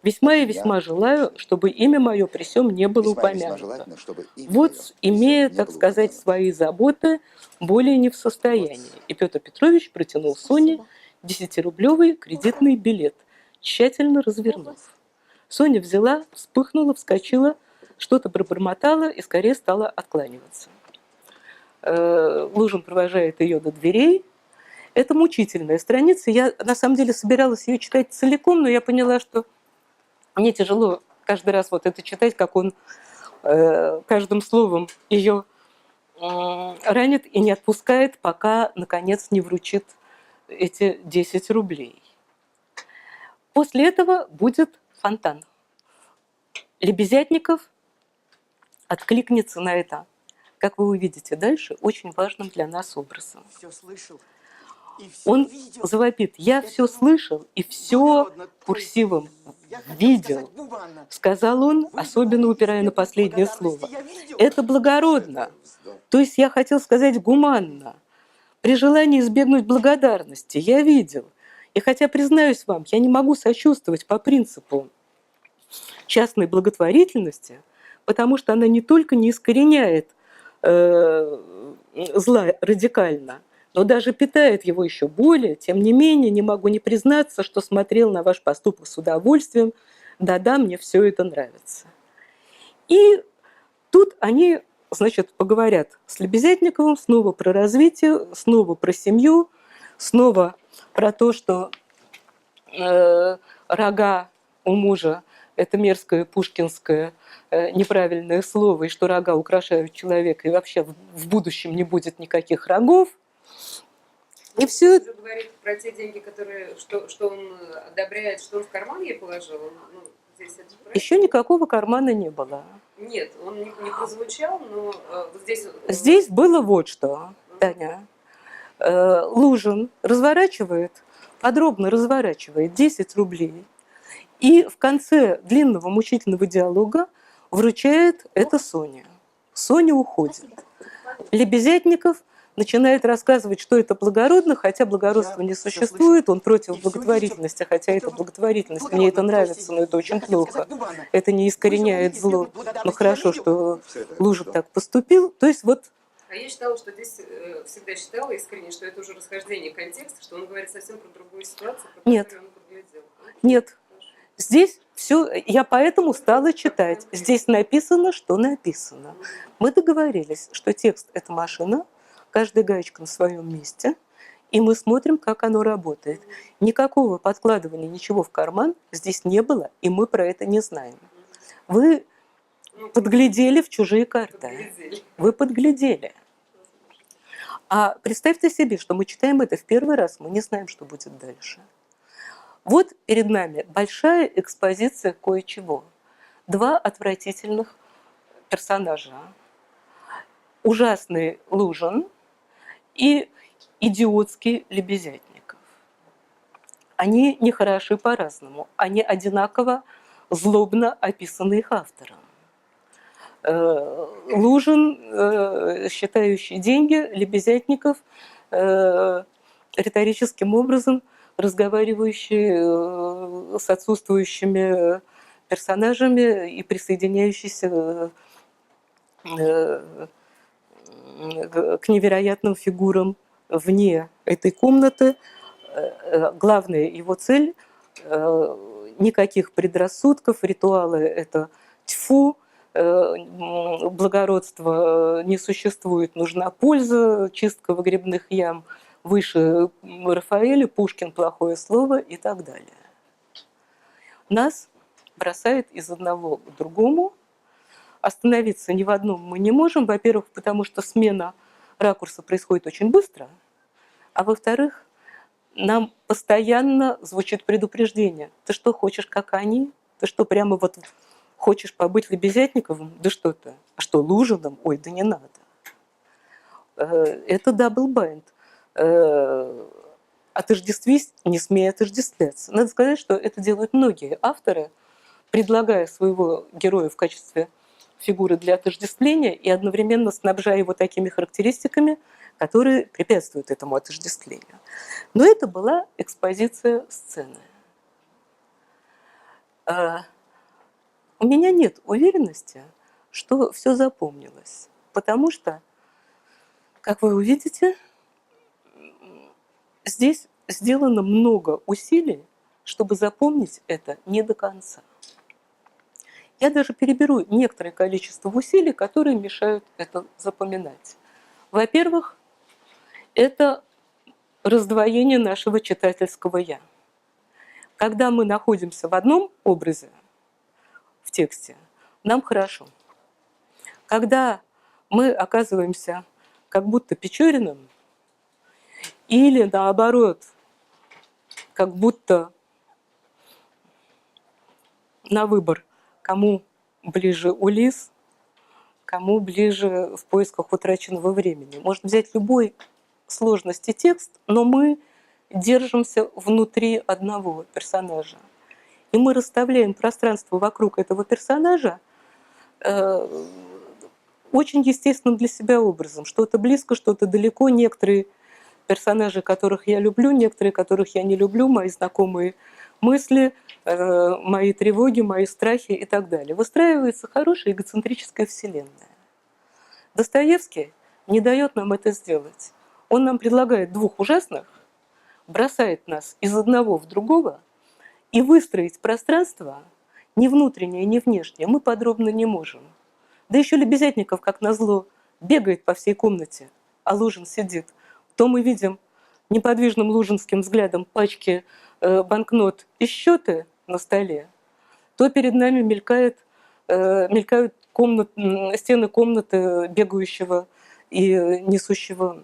Весьма и весьма желаю, чтобы имя мое при сём не было упомянуто. Вот, имея, так сказать, свои заботы, более не в состоянии». И Петр Петрович протянул Соне 10-рублевый кредитный билет, тщательно развернув. Соня взяла, вспыхнула, вскочила, что-то пробормотала и скорее стала откланиваться. Лужин провожает ее до дверей. Это мучительная страница. Я, на самом деле, собиралась ее читать целиком, но я поняла, что мне тяжело каждый раз вот это читать, как он каждым словом ее ранит и не отпускает, пока, наконец, не вручит эти 10 рублей. После этого будет фонтан. Лебезятников откликнется на это, как вы увидите дальше, очень важным для нас образом. Он завопит: я все слышал и все курсивом видел, сказал он, особенно упирая на последнее слово. Это благородно, то есть я хотел сказать гуманно. При желании избегнуть благодарности я видел. И хотя, признаюсь вам, я не могу сочувствовать по принципу частной благотворительности, потому что она не только не искореняет зла радикально, но даже питает его еще более. Тем не менее, не могу не признаться, что смотрел на ваш поступок с удовольствием. Да-да, мне все это нравится. И тут они, значит, поговорят с Лебезятниковым снова про развитие, снова про семью, снова про то, что рога у мужа – это мерзкое пушкинское неправильное слово, и что рога украшают человека, и вообще в будущем не будет никаких рогов. И все это говорит про те деньги, которые, что он одобряет, что он в карман ей положил. Ну, здесь это еще никакого кармана не было. Нет, он не прозвучал, но вот здесь... Здесь было вот что, Таня. Лужин разворачивает, подробно разворачивает 10 рублей, и в конце длинного мучительного диалога вручает это Соне. Соня уходит. Лебезятников начинает рассказывать, что это благородно, хотя благородства не существует, он против благотворительности, хотя это благотворительность, мне это нравится, но это очень плохо. Это не искореняет зло. Но хорошо, что Лужин так поступил. То есть вот... А я считала, что здесь всегда считала искренне, что это уже расхождение контекста, что он говорит совсем про другую ситуацию, про которую он подглядел. Нет. Здесь все, я поэтому стала читать. Здесь написано, что написано. Мы договорились, что текст – это машина, каждая гаечка на своем месте, и мы смотрим, как оно работает. Никакого подкладывания ничего в карман здесь не было, и мы про это не знаем. Вы подглядели в чужие карты. Вы подглядели. А представьте себе, что мы читаем это в первый раз, мы не знаем, что будет дальше. Вот перед нами большая экспозиция кое-чего. 2 отвратительных персонажа. Ужасный Лужин и идиотский Лебезятников. Они не хороши по-разному. Они одинаково злобно описаны их автором. Лужин, считающий деньги, Лебезятников, риторическим образом разговаривающий с отсутствующими персонажами и присоединяющийся к невероятным фигурам вне этой комнаты. Главная его цель – никаких предрассудков, ритуалы – это тьфу, благородство не существует, нужна польза, чистка выгребных ям выше Рафаэля, Пушкин – плохое слово и так далее. Нас бросает из одного к другому. Остановиться ни в одном мы не можем. Во-первых, потому что смена ракурса происходит очень быстро. А во-вторых, нам постоянно звучит предупреждение. Ты что, хочешь, как они? Ты что, прямо вот хочешь побыть Лебезятниковым? Да что ты? А что, Лужиным? Ой, да не надо. Это даблбайнд. Отождествись, не смей отождествляться. Надо сказать, что это делают многие авторы, предлагая своего героя в качестве фигуры для отождествления и одновременно снабжая его такими характеристиками, которые препятствуют этому отождествлению. Но это была экспозиция сцены. У меня нет уверенности, что все запомнилось, потому что, как вы увидите, здесь сделано много усилий, чтобы запомнить это не до конца. Я даже переберу некоторое количество усилий, которые мешают это запоминать. Во-первых, это раздвоение нашего читательского «я». Когда мы находимся в одном образе, в тексте, нам хорошо. Когда мы оказываемся как будто Печориным, или наоборот, как будто на выбор, кому ближе Улисс, кому ближе в поисках утраченного времени. Можно взять любой сложности текст, но мы держимся внутри одного персонажа. И мы расставляем пространство вокруг этого персонажа очень естественным для себя образом. Что-то близко, что-то далеко. Некоторые персонажи, которых я люблю, некоторые, которых я не люблю, мои знакомые мысли, мои тревоги, мои страхи и так далее. Выстраивается хорошая эгоцентрическая вселенная. Достоевский не дает нам это сделать. Он нам предлагает двух ужасных, бросает нас из одного в другого, и выстроить пространство ни внутреннее, ни внешнее мы подробно не можем. Да еще Лебезятников, как назло, бегает по всей комнате, а Лужин сидит. То мы видим неподвижным лужинским взглядом пачки банкнот и счеты на столе, то перед нами мелькают стены комнаты бегающего и несущего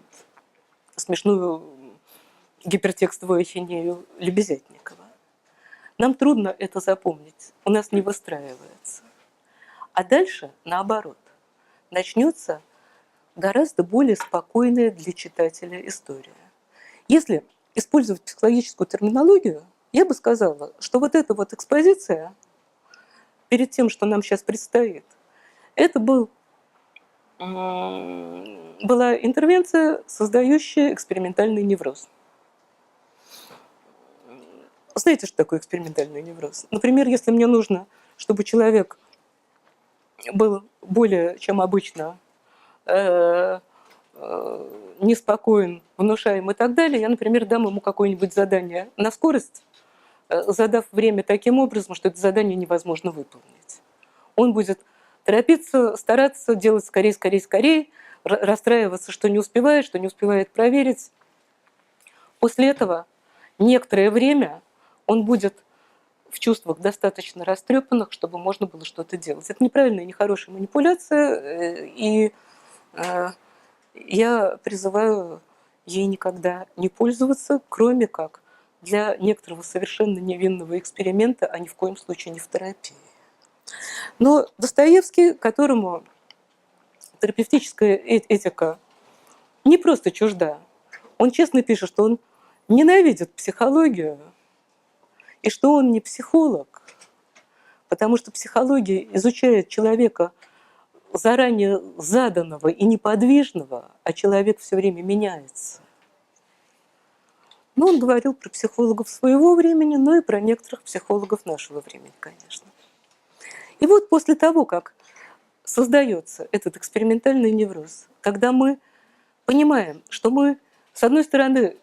смешную гипертекстовую ахинею Лебезятникова. Нам трудно это запомнить, у нас не выстраивается. А дальше, наоборот, начнется гораздо более спокойная для читателя история. Если использовать психологическую терминологию, я бы сказала, что вот эта вот экспозиция перед тем, что нам сейчас предстоит, это была интервенция, создающая экспериментальный невроз. Знаете, что такое экспериментальный невроз? Например, если мне нужно, чтобы человек был более, чем обычно, неспокоен, внушаем и так далее, я, например, дам ему какое-нибудь задание на скорость, задав время таким образом, что это задание невозможно выполнить. Он будет торопиться, стараться делать скорее, скорее, скорее, расстраиваться, что не успевает проверить. После этого некоторое время он будет в чувствах достаточно растрепанных, чтобы можно было что-то делать. Это неправильная, нехорошая манипуляция, и я призываю ей никогда не пользоваться, кроме как для некоторого совершенно невинного эксперимента, а ни в коем случае не в терапии. Но Достоевский, которому терапевтическая этика не просто чужда, он честно пишет, что он ненавидит психологию, и что он не психолог, потому что психология изучает человека заранее заданного и неподвижного, а человек все время меняется. Но он говорил про психологов своего времени, но и про некоторых психологов нашего времени, конечно. И вот после того, как создается этот экспериментальный невроз, когда мы понимаем, что мы, с одной стороны,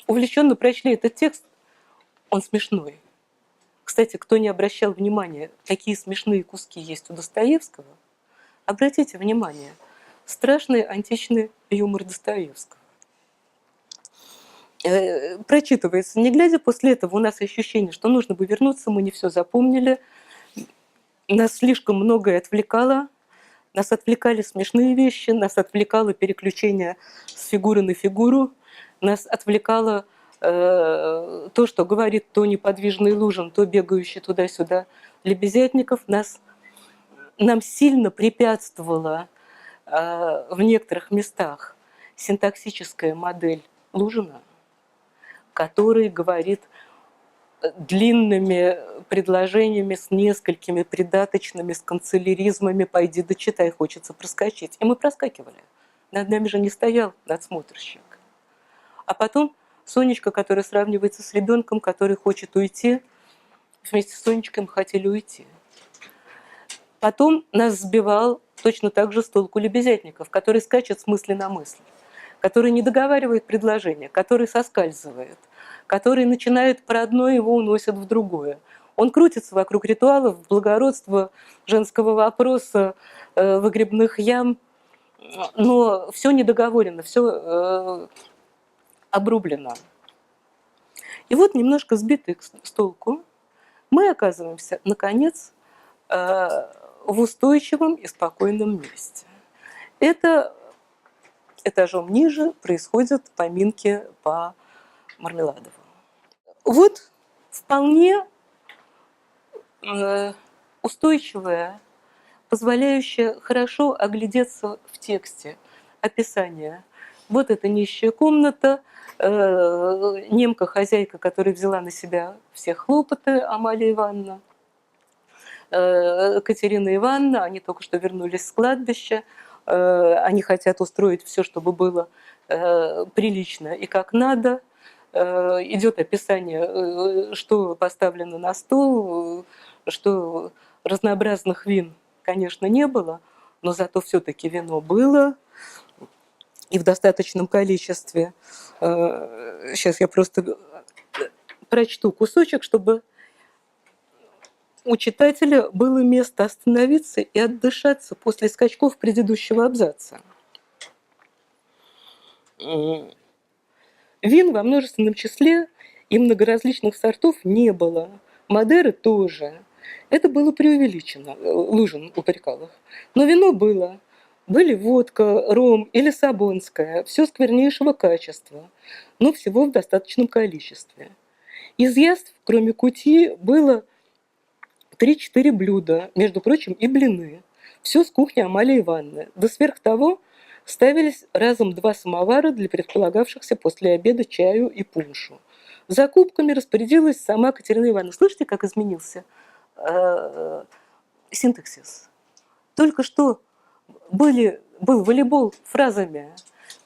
увлеченно прочли этот текст, он смешной. Кстати, кто не обращал внимания, какие смешные куски есть у Достоевского, обратите внимание, страшный античный юмор Достоевского. Прочитывается, не глядя, после этого у нас ощущение, что нужно бы вернуться, мы не все запомнили, нас слишком многое отвлекало, нас отвлекали смешные вещи, нас отвлекало переключение с фигуры на фигуру, нас отвлекало то, что говорит то неподвижный Лужин, то бегающий туда-сюда Лебезятников, нам сильно препятствовала в некоторых местах синтаксическая модель Лужина, который говорит длинными предложениями с несколькими придаточными, с канцеляризмами «пойди дочитай, хочется проскочить». И мы проскакивали. Над нами же не стоял надсмотрщик. А потом Сонечка, которая сравнивается с ребенком, который хочет уйти, вместе с Сонечкой мы хотели уйти. Потом нас сбивал точно так же с толку Лебезятников, который скачет с мысли на мысль, который не договаривает предложение, который соскальзывает, который начинает про одно, его уносят в другое. Он крутится вокруг ритуалов, благородства, женского вопроса, выгребных ям, но все недоговорено, все обрублено. И вот, немножко сбитые с толку, мы оказываемся, наконец, в устойчивом и спокойном месте. Это этажом ниже происходят поминки по Мармеладову. Вот вполне устойчивое, позволяющее хорошо оглядеться в тексте описание. Вот эта нищая комната, немка-хозяйка, которая взяла на себя все хлопоты, Амалия Ивановна, Катерина Ивановна, они только что вернулись с кладбища, они хотят устроить все, чтобы было прилично и как надо. Идет описание, что поставлено на стол, что разнообразных вин, конечно, не было, но зато все-таки вино было и в достаточном количестве. Сейчас я просто прочту кусочек, чтобы у читателя было место остановиться и отдышаться после скачков предыдущего абзаца. Вин во множественном числе и многоразличных сортов не было. Мадеры тоже. Это было преувеличено, Лужин упрекал их. Но вино было. Были водка, ром и лиссабонское, все сквернейшего качества, но всего в достаточном количестве. Из яств, кроме кутьи, было 3-4 блюда, между прочим, и блины. Все с кухни Амалии Ивановны. Да сверх того ставились разом 2 самовара для предполагавшихся после обеда чаю и пуншу. Закупками распорядилась сама Катерина Ивановна. Слышите, как изменился синтаксис? Только что был волейбол фразами,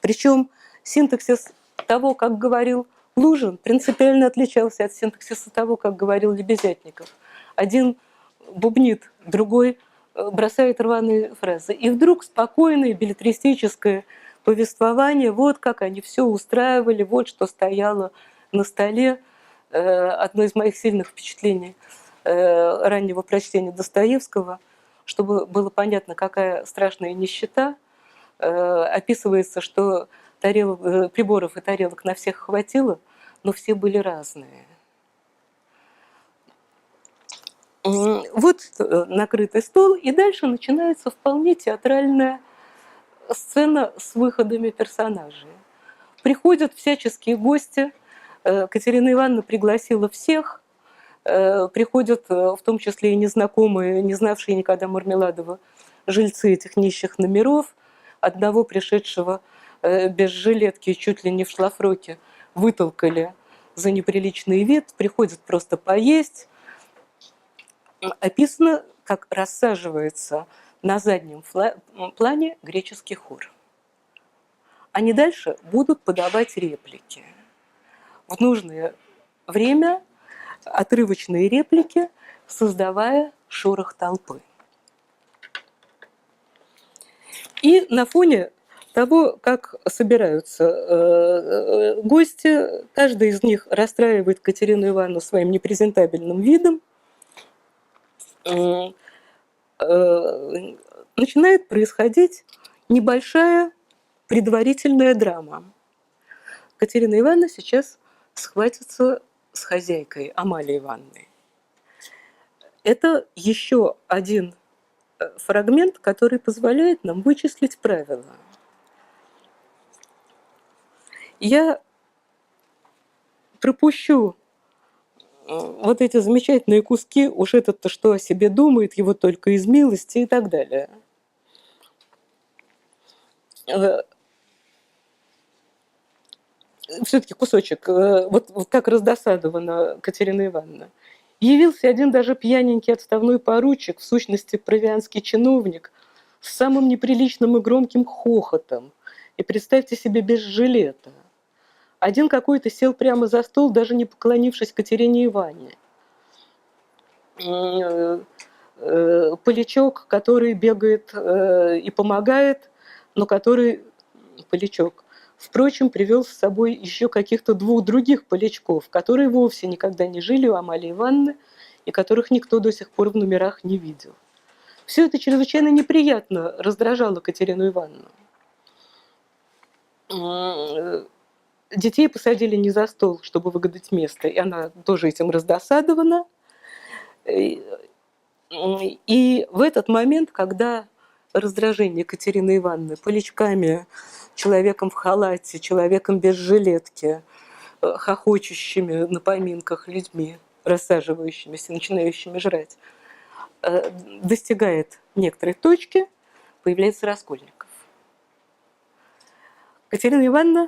причем синтаксис того, как говорил Лужин, принципиально отличался от синтаксиса того, как говорил Лебезятников. Один бубнит, другой бросает рваные фразы. И вдруг спокойное беллетристическое повествование, вот как они все устраивали, вот что стояло на столе. Одно из моих сильных впечатлений раннего прочтения Достоевского, чтобы было понятно, какая страшная нищета. Описывается, что приборов и тарелок на всех хватило, но все были разные. Вот накрытый стол, и дальше начинается вполне театральная сцена с выходами персонажей. Приходят всяческие гости, Катерина Ивановна пригласила всех, приходят в том числе и незнакомые, не знавшие никогда Мармеладова, жильцы этих нищих номеров, одного пришедшего без жилетки, чуть ли не в шлафроке, вытолкали за неприличный вид, приходят просто поесть. Описано, как рассаживается на заднем плане греческий хор. Они дальше будут подавать реплики. В нужное время отрывочные реплики, создавая шорох толпы. И на фоне того, как собираются гости, каждый из них расстраивает Катерину Ивановну своим непрезентабельным видом, начинает происходить небольшая предварительная драма. Катерина Ивановна сейчас схватится с хозяйкой Амалией Ивановной. Это еще один фрагмент, который позволяет нам вычислить правила. Я пропущу вот эти замечательные куски, уж этот-то что о себе думает, его только из милости и так далее. Все-таки кусочек. Вот как раздосадована Катерина Ивановна. Явился один даже пьяненький отставной поручик, в сущности провианский чиновник, с самым неприличным и громким хохотом. И представьте себе, без жилета. Один какой-то сел прямо за стол, даже не поклонившись Катерине Ивановне. Полячок, который бегает и помогает, но который... Полячок. Впрочем, привел с собой еще каких-то 2 других полячков, которые вовсе никогда не жили у Амалии Ивановны и которых никто до сих пор в номерах не видел. Все это чрезвычайно неприятно раздражало Катерину Ивановну. Детей посадили не за стол, чтобы выгадать место, и она тоже этим раздосадована. И в этот момент, когда раздражение Катерины Ивановны полячками, человеком в халате, человеком без жилетки, хохочущими на поминках людьми, рассаживающимися, начинающими жрать, достигает некоторой точки, появляется Раскольников. Катерина Ивановна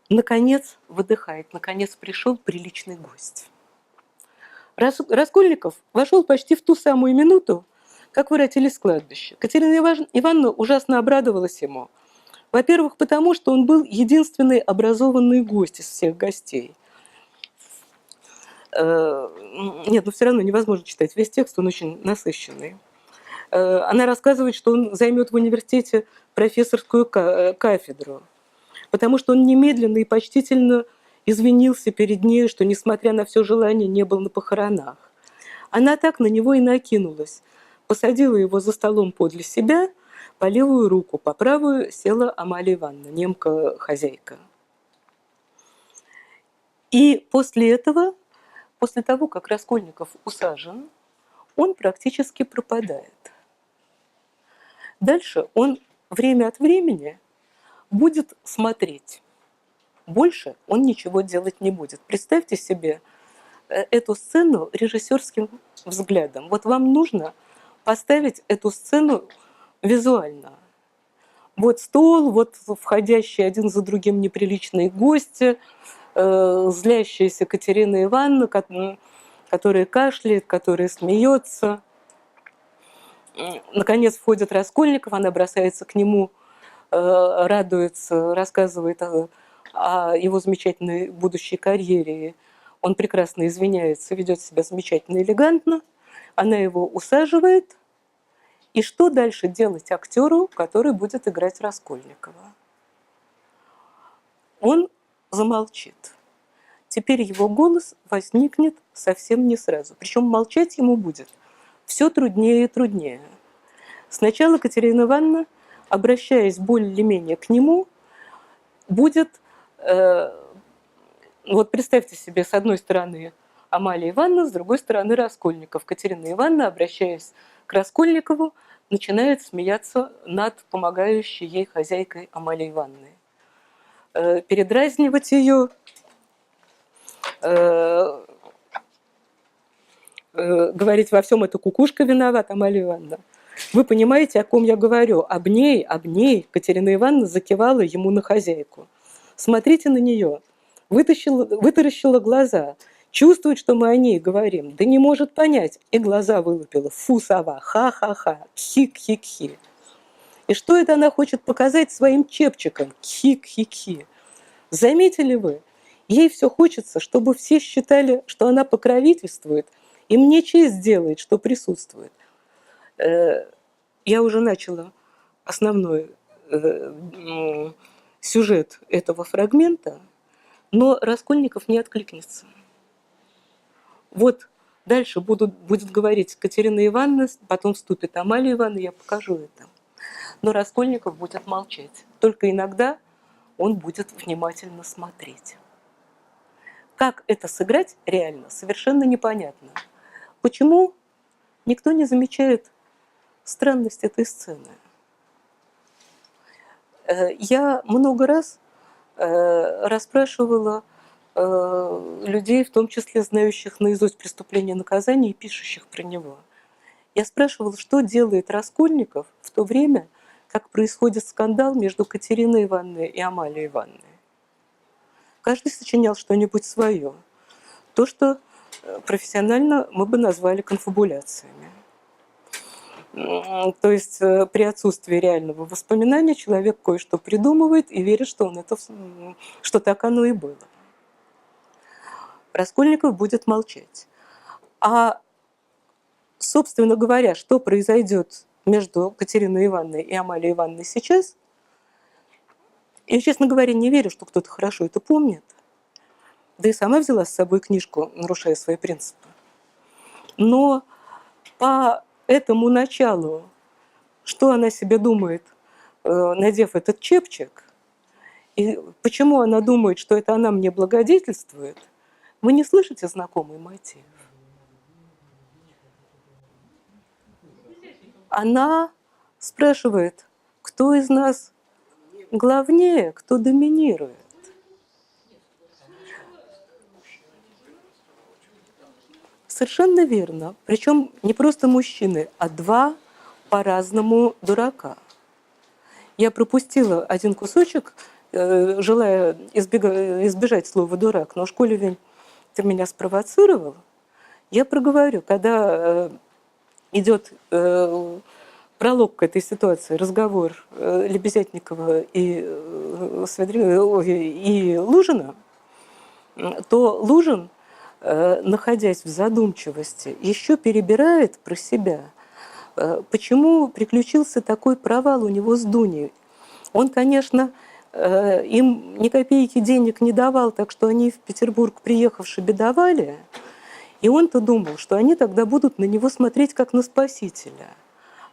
наконец выдыхает, наконец пришел приличный гость. Раскольников вошел почти в ту самую минуту, как воротились с кладбища. Катерина Ивановна ужасно обрадовалась ему. Во-первых, потому что он был единственный образованный гость из всех гостей. Нет, но все равно невозможно читать весь текст, он очень насыщенный. Она рассказывает, что он займет в университете профессорскую кафедру, потому что он немедленно и почтительно извинился перед ней, что, несмотря на все желание, не был на похоронах. Она так на него и накинулась, посадила его за столом подле себя, по левую руку, по правую села Амалия Ивановна, немка-хозяйка. И после этого, после того, как Раскольников усажен, он практически пропадает. Дальше он время от времени будет смотреть. Больше он ничего делать не будет. Представьте себе эту сцену режиссерским взглядом. Вот вам нужно поставить эту сцену визуально. Вот стол, вот входящие один за другим неприличные гости, злящаяся Катерина Ивановна, которая кашляет, которая смеется. Наконец входит Раскольников, она бросается к нему, радуется, рассказывает о его замечательной будущей карьере. Он прекрасно извиняется, ведет себя замечательно элегантно. Она его усаживает. И что дальше делать актеру, который будет играть Раскольникова? Он замолчит. Теперь его голос возникнет совсем не сразу. Причем молчать ему будет все труднее и труднее. Сначала Катерина Ивановна, обращаясь более-менее к нему, будет... Вот представьте себе, с одной стороны Амалия Ивановна, с другой стороны Раскольников. Катерина Ивановна, обращаясь к Раскольникову, начинает смеяться над помогающей ей хозяйкой Амалией Ивановной. Передразнивать ее, говорить: во всем эта кукушка виновата, Амалия Ивановна. Вы понимаете, о ком я говорю? Об ней. Катерина Ивановна закивала ему на хозяйку. Смотрите на нее. Вытаращила глаза. Чувствует, что мы о ней говорим. Да не может понять. И глаза вылупила. Фу, сова, ха-ха-ха, кхи-кхи-кхи. И что это она хочет показать своим чепчиком? Кхи-кхи-кхи. Заметили вы? Ей все хочется, чтобы все считали, что она покровительствует, и мне честь делает, что присутствует. Я уже начала основной сюжет этого фрагмента, но Раскольников не откликнется. Вот дальше будет говорить Катерина Ивановна, потом вступит Амалия Ивановна, я покажу это. Но Раскольников будет молчать. Только иногда он будет внимательно смотреть. Как это сыграть реально, совершенно непонятно. Почему никто не замечает странность этой сцены? Я много раз расспрашивала людей, в том числе знающих наизусть «Преступление и наказание» и пишущих про него. Я спрашивала, что делает Раскольников в то время, как происходит скандал между Катериной Ивановной и Амалией Ивановной. Каждый сочинял что-нибудь свое. То, что профессионально мы бы назвали конфабуляциями. То есть при отсутствии реального воспоминания человек кое-что придумывает и верит, что так оно и было. Раскольников будет молчать. А, собственно говоря, что произойдет между Катериной Ивановной и Амалией Ивановной сейчас, я, честно говоря, не верю, что кто-то хорошо это помнит. Да и сама взяла с собой книжку, нарушая свои принципы. Но по этому началу, что она себе думает, надев этот чепчик, и почему она думает, что это она мне благодетельствует, вы не слышите знакомый мотив? Она спрашивает, кто из нас главнее, кто доминирует. Совершенно верно. Причем не просто мужчины, а два по-разному дурака. Я пропустила один кусочек, желая избежать слова «дурак», но в школе ты меня спровоцировал. Я проговорю, когда идет пролог к этой ситуации, разговор Лебезятникова и Лужина, то Лужин, находясь в задумчивости, еще перебирает про себя, почему приключился такой провал у него с Дуней. Он, конечно, им ни копейки денег не давал, так что они в Петербург, приехавши, бедовали. И он-то думал, что они тогда будут на него смотреть как на спасителя.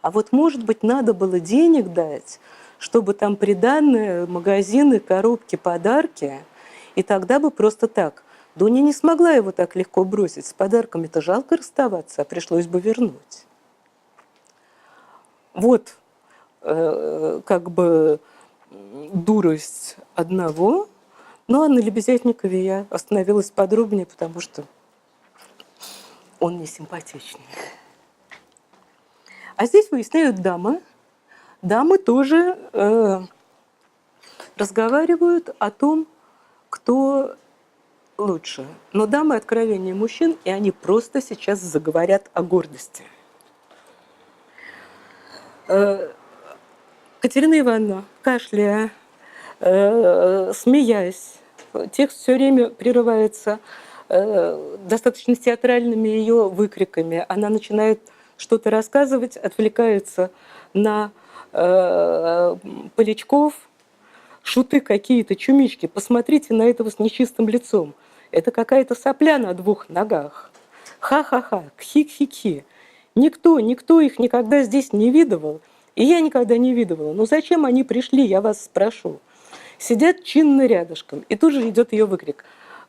А вот, может быть, надо было денег дать, чтобы там приданое, магазины, коробки, подарки, и тогда бы просто так. Дуня не смогла его так легко бросить. С подарками-то жалко расставаться, а пришлось бы вернуть. Вот как бы дурость одного. Но на Лебезятникове я остановилась подробнее, потому что он не симпатичный. А здесь выясняют дамы. Дамы тоже разговаривают о том, кто лучше. Но дамы откровеннее мужчин, и они просто сейчас заговорят о гордости. Катерина Ивановна, кашляя, смеясь, текст все время прерывается достаточно театральными ее выкриками. Она начинает что-то рассказывать, отвлекается на Полячков, шуты какие-то, чумички. Посмотрите на этого с нечистым лицом. Это какая-то сопля на двух ногах. Ха-ха-ха, кхи-кхи-кхи. Никто их никогда здесь не видывал, и я никогда не видывала. Ну зачем они пришли, я вас спрошу. Сидят чинно рядышком, и тут же идет ее выкрик.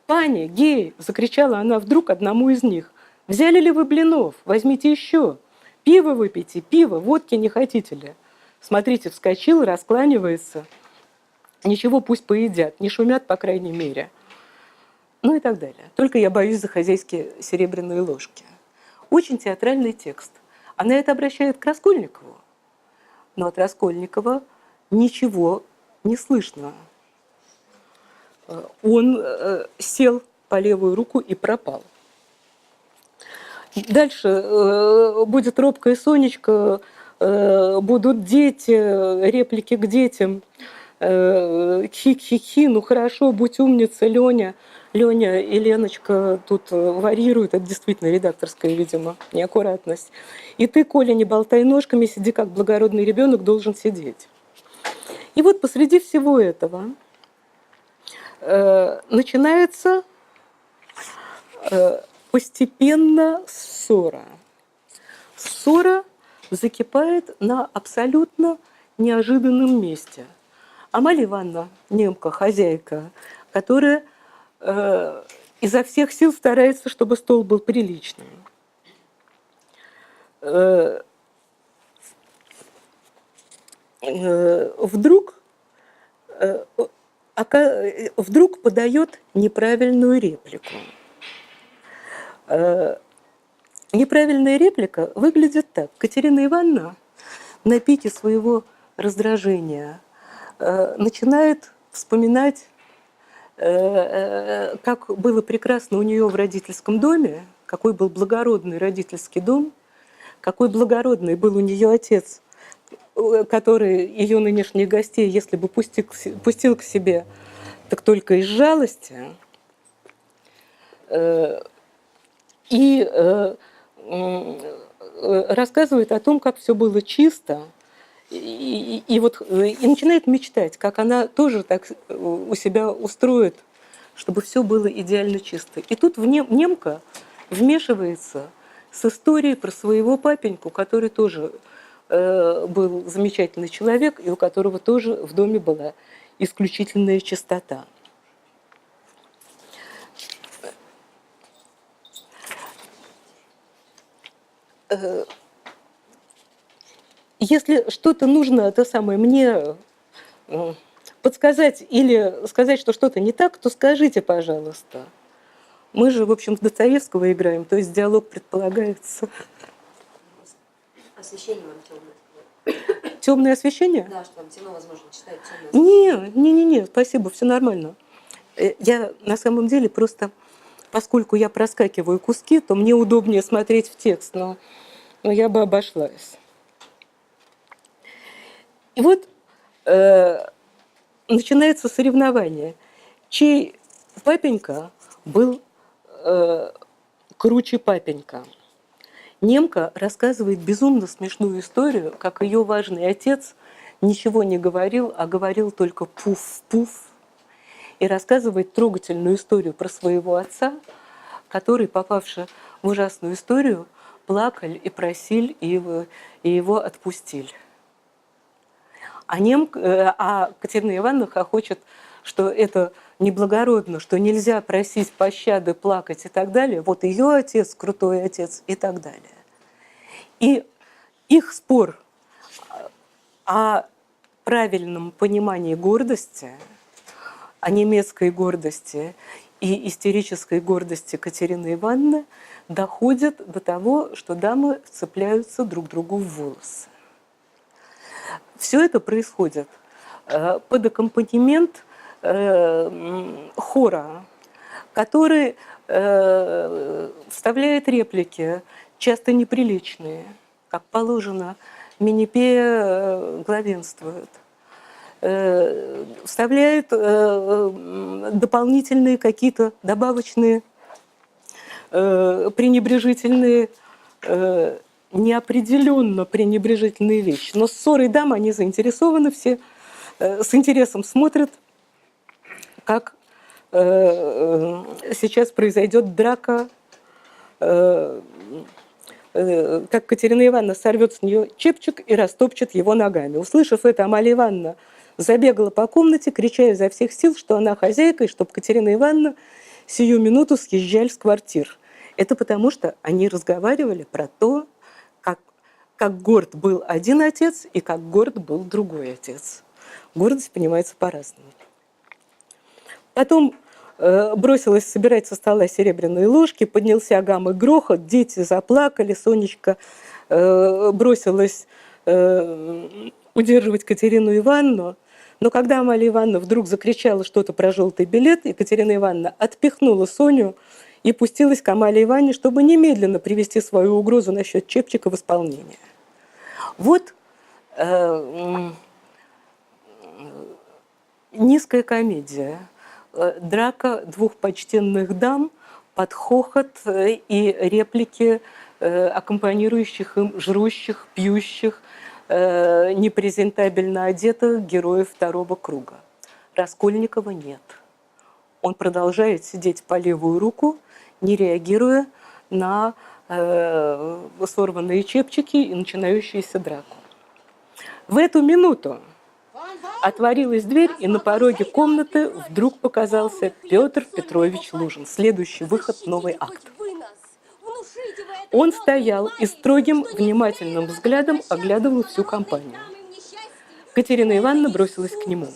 «Паня, гей!» – закричала она вдруг одному из них. «Взяли ли вы блинов? Возьмите еще. Пиво выпейте, пиво, водки не хотите ли?» Смотрите, вскочил, раскланивается. Ничего, пусть поедят, не шумят, по крайней мере. Ну и так далее. Только я боюсь за хозяйские серебряные ложки. Очень театральный текст. Она это обращает к Раскольникову. Но от Раскольникова ничего не слышно. Он сел по левую руку и пропал. Дальше будет робкая Сонечка, будут дети, реплики к детям. Хи-хи-хи, ну хорошо, будь умница, Леня. Леня и Леночка тут варьируют, это действительно редакторская, видимо, неаккуратность. И ты, Коля, не болтай ножками, сиди, как благородный ребенок должен сидеть. И вот посреди всего этого начинается постепенно ссора. Ссора закипает на абсолютно неожиданном месте. Амалия Ивановна, немка, хозяйка, которая изо всех сил старается, чтобы стол был приличным. Вдруг подает неправильную реплику. Неправильная реплика выглядит так. Катерина Ивановна на пике своего раздражения начинает вспоминать, как было прекрасно у нее в родительском доме, какой был благородный родительский дом, какой благородный был у нее отец, который ее нынешних гостей, если бы пустил к себе, так только из жалости. И рассказывает о том, как все было чисто, и начинает мечтать, как она тоже так у себя устроит, чтобы все было идеально чисто. И тут немка вмешивается с историей про своего папеньку, который тоже был замечательный человек, и у которого тоже в доме была исключительная чистота. Если что-то нужно, то самое, мне подсказать или сказать, что что-то не так, то скажите, пожалуйста. Мы же, в общем, с Достоевского играем, то есть диалог предполагается. Освещение вам темное. Темное освещение? Да, что вам темно, возможно, читать темное освещение. Не, спасибо, все нормально. Я на самом деле просто, поскольку я проскакиваю куски, то мне удобнее смотреть в текст, но я бы обошлась. И вот начинается соревнование. Чей папенька был круче папенька. Немка рассказывает безумно смешную историю, как ее важный отец ничего не говорил, а говорил только пуф-пуф. И рассказывает трогательную историю про своего отца, который, попавший в ужасную историю, плакал и просил, и его отпустили. А Катерина Ивановна хохочет, что это неблагородно, что нельзя просить пощады, плакать и так далее. Вот ее отец, крутой отец и так далее. И их спор о правильном понимании гордости, о немецкой гордости и истерической гордости Катерины Ивановны доходит до того, что дамы вцепляются друг другу в волосы. Все это происходит под аккомпанемент хора, который вставляет реплики, часто неприличные, как положено, Минипея главенствует. Вставляет дополнительные какие-то добавочные, пренебрежительные, неопределенно пренебрежительные вещи. Но ссоры дам, они заинтересованы все, с интересом смотрят, как сейчас произойдет драка, как Катерина Ивановна сорвет с нее чепчик и растопчет его ногами. Услышав это, Амалия Ивановна забегала по комнате, крича изо всех сил, что она хозяйка, и чтобы Катерина Ивановна сию минуту съезжали с квартир. Это потому, что они разговаривали про то, как горд был один отец и как горд был другой отец. Гордость понимается по-разному. Потом бросилась собирать со стола серебряные ложки, поднялся гам и грохот, дети заплакали, Сонечка бросилась удерживать Катерину Ивановну. Но когда Амалия Ивановна вдруг закричала что-то про желтый билет, Екатерина Ивановна отпихнула Соню и пустилась к Амалии Ивановне, чтобы немедленно привести свою угрозу насчет чепчика в исполнение. Вот низкая комедия, драка двух почтенных дам под хохот и реплики аккомпанирующих им жрущих, пьющих, непрезентабельно одетых героев второго круга. Раскольникова нет. Он продолжает сидеть по левую руку, не реагируя на сорванные чепчики и начинающуюся драку. В эту минуту отворилась дверь, и на пороге комнаты вдруг показался Петр Петрович Лужин. Следующий выход, новый акт. Он стоял и строгим, внимательным взглядом оглядывал всю компанию. Катерина Ивановна бросилась к нему.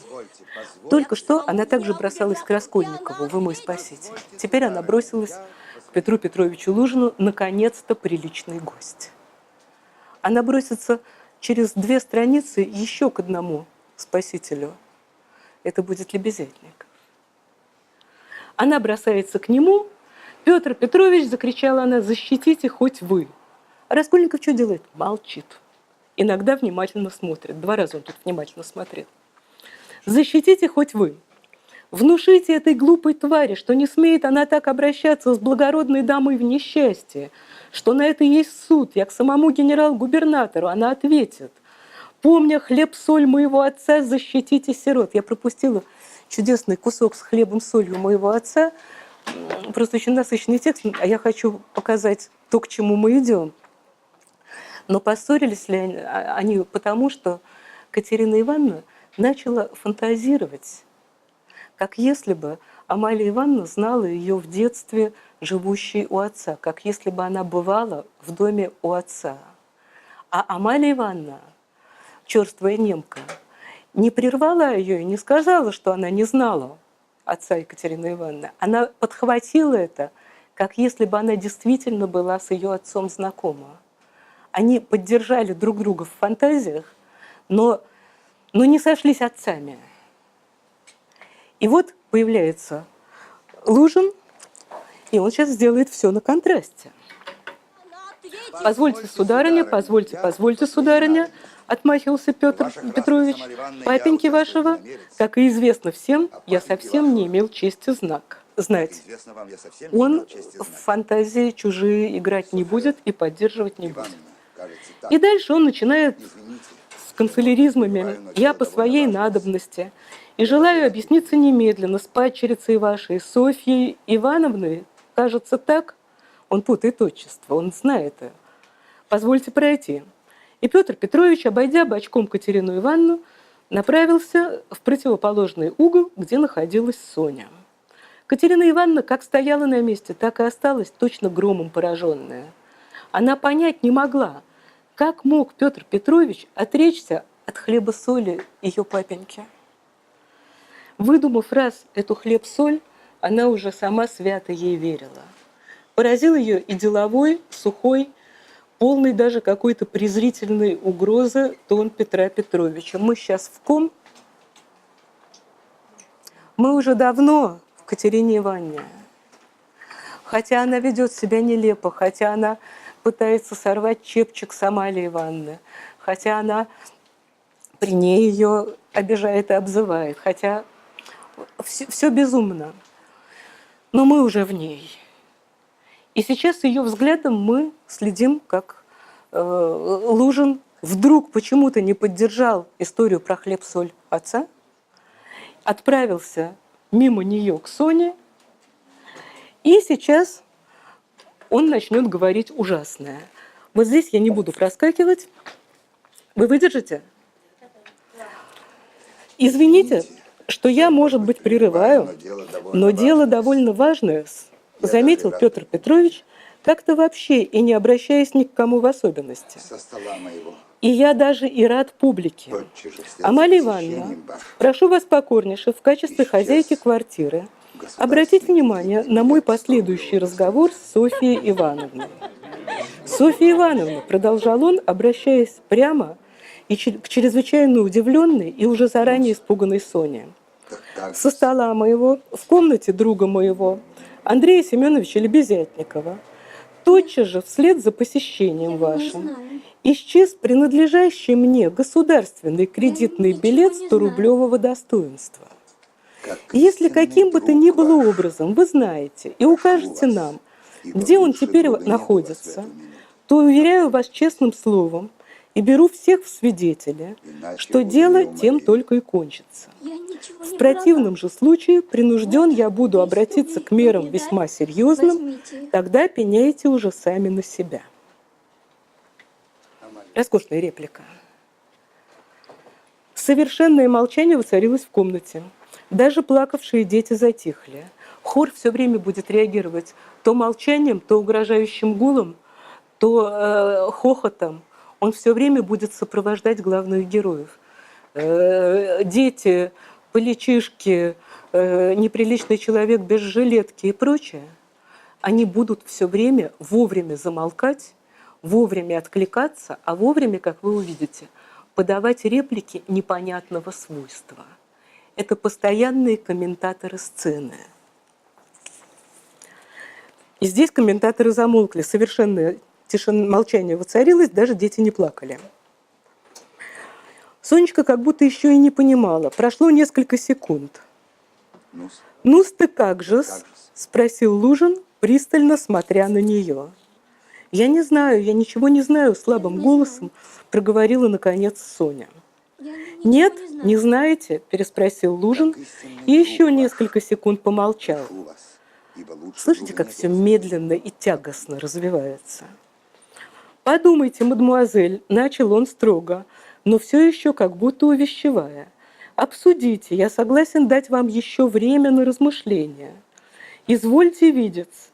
Только что она также бросалась к Раскольникову, вы мой спаситель. Теперь она бросилась к Петру Петровичу Лужину, наконец-то приличный гость. Она бросится через 2 страницы еще к одному спасителю. Это будет Лебезятник. Она бросается к нему. «Петр Петрович!» — закричала она, «защитите хоть вы!» А Раскольников что делает? Молчит. Иногда внимательно смотрит. 2 раза он тут внимательно смотрел. «Защитите хоть вы! Внушите этой глупой твари, что не смеет она так обращаться с благородной дамой в несчастье, что на это есть суд, я к самому генерал-губернатору, она ответит. Помня хлеб-соль моего отца, защитите сирот». Я пропустила чудесный кусок с хлебом-солью моего отца. Просто очень насыщенный текст, а я хочу показать то, к чему мы идем. Но поссорились ли они потому, что Катерина Ивановна начала фантазировать, как если бы Амалия Ивановна знала ее в детстве, живущей у отца, как если бы она бывала в доме у отца. А Амалия Ивановна, черствая немка, не прервала ее и не сказала, что она не знала отца Екатерины Ивановны. Она подхватила это, как если бы она действительно была с ее отцом знакома. Они поддержали друг друга в фантазиях, но не сошлись отцами. И вот появляется Лужин, и он сейчас сделает все на контрасте. «Позвольте, сударыня, позвольте, сударыня», отмахивался Петр Петрович, «папеньки вашего, как и известно всем, я совсем не имел чести знать. Он в фантазии чужие играть не будет и поддерживать не будет». И дальше он начинает с канцеляризмами «я по своей надобности и желаю объясниться немедленно с падчерицей вашей Софьей Ивановной, кажется так». Он путает отчество, он знает это. «Позвольте пройти». И Петр Петрович, обойдя бочком Катерину Ивановну, направился в противоположный угол, где находилась Соня. Катерина Ивановна как стояла на месте, так и осталась точно громом пораженная. Она понять не могла, как мог Петр Петрович отречься от хлеба-соли ее папеньки. Выдумав раз эту хлеб-соль, она уже сама свято ей верила. Поразил ее и деловой, сухой, полный даже какой-то презрительной угрозы тон Петра Петровича. Мы сейчас в ком? Мы уже давно в Катерине Ивановне. Хотя она ведет себя нелепо, хотя она пытается сорвать чепчик с Амалии Ивановны, хотя она при ней ее обижает и обзывает, хотя все безумно. Но мы уже в ней. И сейчас ее взглядом мы следим, как Лужин вдруг почему-то не поддержал историю про хлеб-соль отца, отправился мимо нее к Соне, и сейчас он начнет говорить ужасное. Вот здесь я не буду проскакивать. Вы выдержите? Извините, что я, может быть, прерываю, но дело довольно важное, заметил Петр Петрович, как-то вообще и не обращаясь ни к кому в особенности. И я даже и рад публике. Амалия Ивановна, прошу вас покорнейше в качестве хозяйки квартиры обратить внимание на мой последующий разговор с Софьей Ивановной. Софья Ивановна, продолжал он, обращаясь прямо и к чрезвычайно удивленной и уже заранее испуганной Соне. Со стола моего, в комнате друга моего, Андрея Семеновича Лебезятникова, тотчас же вслед за посещением вашим исчез принадлежащий мне государственный кредитный билет 100-рублевого достоинства. Если каким бы то ни было образом вы знаете и укажете нам, где он теперь находится, то уверяю вас честным словом и беру всех в свидетели, что дело тем только и кончится. В противном же случае принужден я буду обратиться к мерам весьма серьезным, тогда пеняйте уже сами на себя. Роскошная реплика. Совершенное молчание воцарилось в комнате. Даже плакавшие дети затихли. Хор все время будет реагировать то молчанием, то угрожающим гулом, то хохотом. Он все время будет сопровождать главных героев. Дети, поличишки, неприличный человек без жилетки и прочее, они будут все время вовремя замолкать, вовремя откликаться, а вовремя, как вы увидите, подавать реплики непонятного свойства. Это постоянные комментаторы сцены. И здесь комментаторы замолкли, совершенное молчание воцарилось, даже дети не плакали. Сонечка как будто еще и не понимала. Прошло несколько секунд. «Ну-с ты как же-с?» – спросил Лужин, пристально смотря на нее. «Я не знаю, я ничего не знаю», – слабым голосом проговорила, наконец, Соня. «Нет, не знаете?» – переспросил Лужин и еще несколько секунд помолчал. Слышите, как все медленно и тягостно развивается? «Подумайте, мадемуазель», – начал он строго, но все еще как будто увещевая. «Обсудите, я согласен дать вам еще время на размышления. Извольте видеть,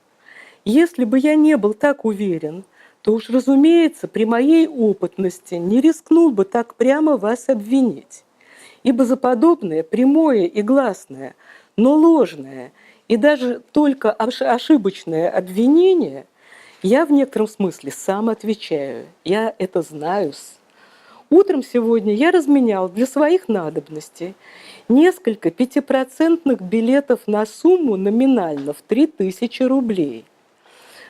если бы я не был так уверен, то уж, разумеется, при моей опытности не рискнул бы так прямо вас обвинить, ибо за подобное прямое и гласное, но ложное и даже только ошибочное обвинение я в некотором смысле сам отвечаю, я это знаю. Утром сегодня я разменял для своих надобностей несколько 5% билетов на сумму номинально в 3000 рублей.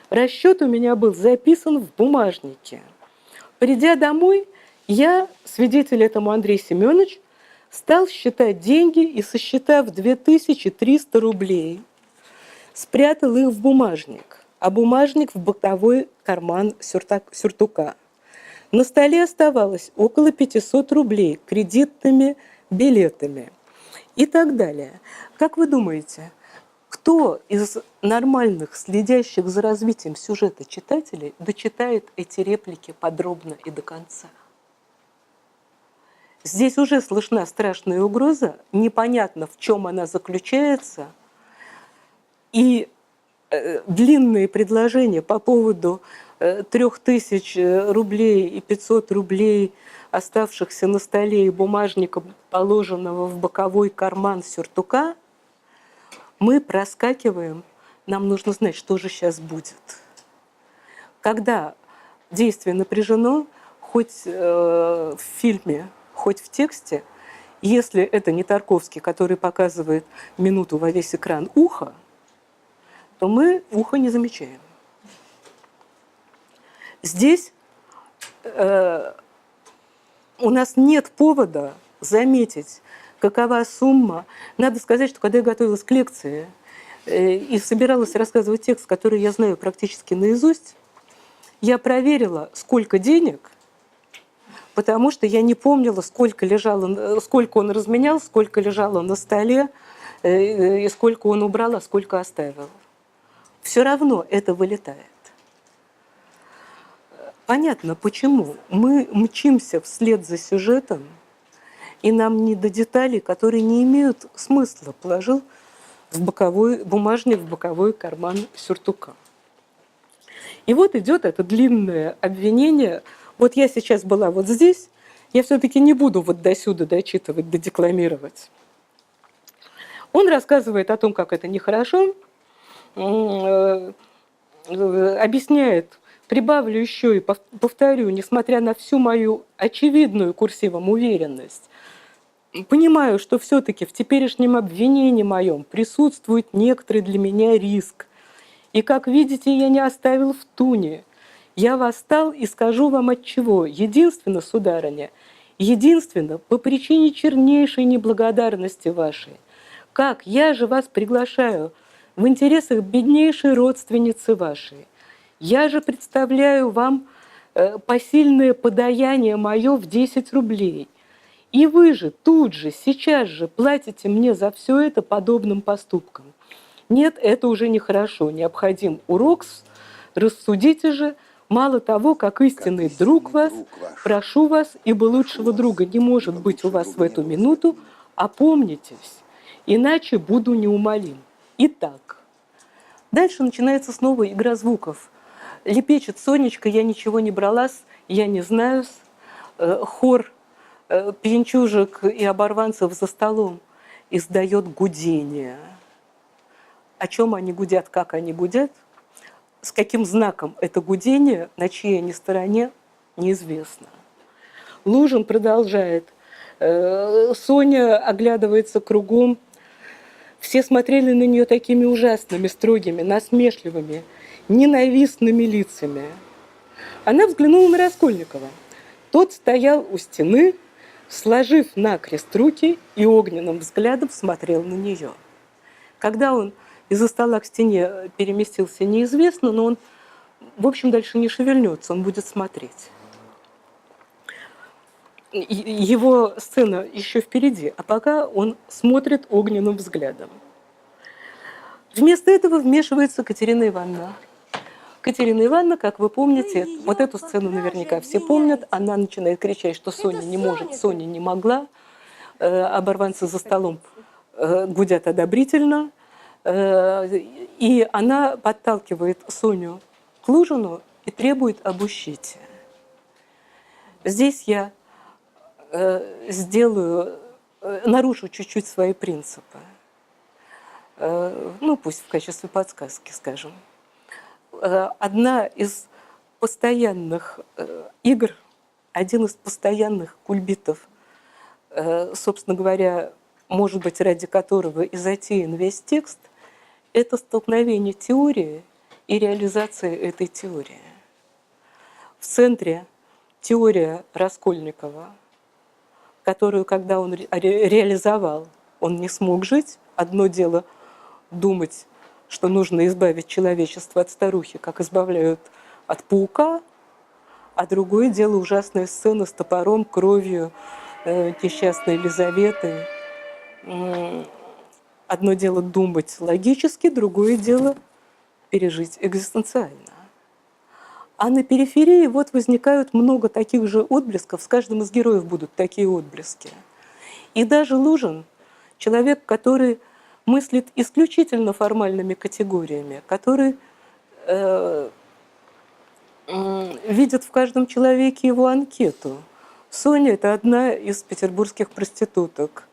Расчет у меня был записан в бумажнике. Придя домой, я, свидетель этому Андрей Семенович, стал считать деньги и, сосчитав 2300 рублей, спрятал их в бумажник, а бумажник в боковой карман сюртука. На столе оставалось около 500 рублей кредитными билетами и так далее. Как вы думаете, кто из нормальных, следящих за развитием сюжета читателей дочитает эти реплики подробно и до конца? Здесь уже слышна страшная угроза, непонятно, в чем она заключается, и длинные предложения по поводу 3000 рублей и 500 рублей, оставшихся на столе, и бумажника, положенного в боковой карман сюртука, мы проскакиваем, нам нужно знать, что же сейчас будет. Когда действие напряжено, хоть в фильме, хоть в тексте, если это не Тарковский, который показывает минуту во весь экран ухо, то мы ухо не замечаем. Здесь у нас нет повода заметить, какова сумма. Надо сказать, что когда я готовилась к лекции и собиралась рассказывать текст, который я знаю практически наизусть, я проверила, сколько денег, потому что я не помнила, сколько он разменял, сколько лежало на столе, и сколько он убрал, а сколько оставил. Все равно это вылетает. Понятно, почему. Мы мчимся вслед за сюжетом, и нам не до деталей, которые не имеют смысла, положил в боковой бумажник, в боковой карман сюртука. И вот идет это длинное обвинение. Вот я сейчас была вот здесь, я все-таки не буду вот досюда дочитывать, додекламировать. Он рассказывает о том, как это нехорошо, объясняет, прибавлю еще и повторю, несмотря на всю мою очевидную курсивом уверенность, понимаю, что все-таки в теперешнем обвинении моем присутствует некоторый для меня риск. И, как видите, я не оставил в туне. Я восстал и скажу вам отчего. Единственно, сударыня, единственно по причине чернейшей неблагодарности вашей. Как? Я же вас приглашаю в интересах беднейшей родственницы вашей. Я же представляю вам посильное подаяние мое в 10 рублей. И вы же тут же, сейчас же платите мне за все это подобным поступком. Нет, это уже нехорошо. Необходим урок. Рассудите же, мало того, как истинный друг вас, прошу вас, ибо лучшего друга не может быть у вас в эту минуту, опомнитесь, иначе буду неумолим. Итак, дальше начинается снова игра звуков. Лепечет Сонечка, я ничего не бралась, я не знаю. Хор пьянчужек и оборванцев за столом издает гудение. О чем они гудят, как они гудят, с каким знаком это гудение, на чьей они стороне, неизвестно. Лужин продолжает. Соня оглядывается кругом. Все смотрели на нее такими ужасными, строгими, насмешливыми, ненавистными лицами. Она взглянула на Раскольникова. Тот стоял у стены, сложив накрест руки и огненным взглядом смотрел на нее. Когда он из-за стола к стене переместился, неизвестно, но он, в общем, дальше не шевельнется, он будет смотреть. Его сцена еще впереди, а пока он смотрит огненным взглядом. Вместо этого вмешивается Катерина Ивановна. Катерина Ивановна, как вы помните, вот эту сцену наверняка все помнят, она начинает кричать, что Соня не может, Соня не могла. Оборванцы за столом гудят одобрительно. И она подталкивает Соню к Лужину и требует об ущете. Здесь я нарушу чуть-чуть свои принципы. Ну, пусть в качестве подсказки, скажем. Одна из постоянных игр, один из постоянных кульбитов, собственно говоря, может быть, ради которого и затеян весь текст, это столкновение теории и реализации этой теории. В центре теория Раскольникова, которую, когда он реализовал, он не смог жить. Одно дело думать, что нужно избавить человечество от старухи, как избавляют от паука, а другое дело ужасная сцена с топором, кровью несчастной Елизаветы. Одно дело думать логически, другое дело пережить экзистенциально. А на периферии вот возникают много таких же отблесков, с каждым из героев будут такие отблески. И даже Лужин, человек, который мыслит исключительно формальными категориями, который видит в каждом человеке его анкету. Соня – это одна из петербургских проституток.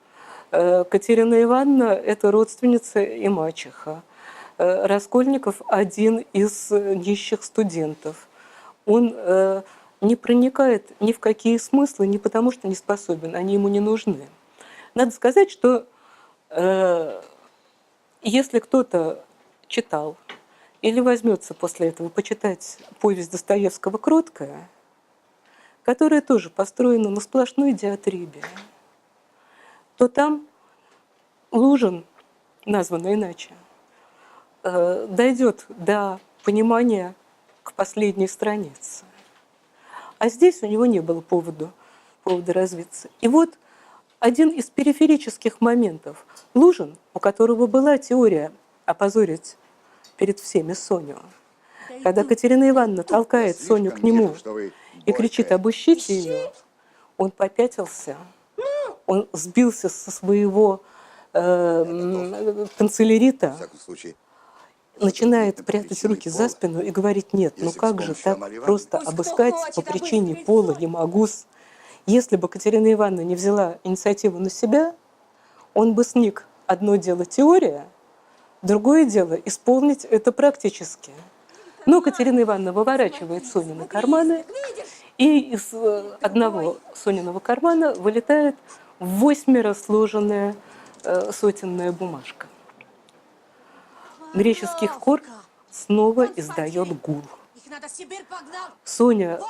Катерина Ивановна – это родственница и мачеха. Раскольников – один из нищих студентов. Он не проникает ни в какие смыслы, не потому что не способен, они ему не нужны. Надо сказать, что если кто-то читал или возьмется после этого почитать повесть Достоевского «Кроткая», которая тоже построена на сплошной диатрибе, то там Лужин, названо иначе, дойдет до понимания к последней странице. А здесь у него не было повода развиться. И вот один из периферических моментов. Лужин, у которого была теория опозорить перед всеми Соню, когда Катерина Ивановна толкает Соню к нему и кричит «обыщите ее», он попятился, он сбился со своего канцелярита, начинает прятать руки за спину и говорит: нет, ну как же так просто обыскать по причине пола не могу. Если бы Катерина Ивановна не взяла инициативу на себя, он бы сник. Одно дело теория, другое дело исполнить это практически. Но Катерина Ивановна выворачивает Сонины карманы, и из одного Сониного кармана вылетает 8 сложенная сотенная бумажка. Греческий хор снова издает гул. Соня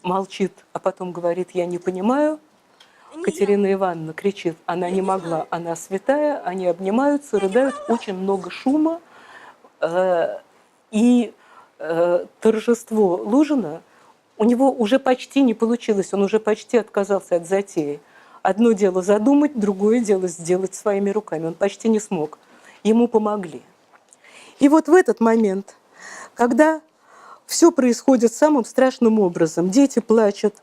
молчит, а потом говорит: я не понимаю. Катерина Ивановна кричит, она не могла, она святая, они обнимаются, рыдают, очень много шума. И торжество Лужина у него уже почти не получилось, он уже почти отказался от затеи. Одно дело задумать, другое дело сделать своими руками. Он почти не смог. Ему помогли. И вот в этот момент, когда все происходит самым страшным образом, дети плачут,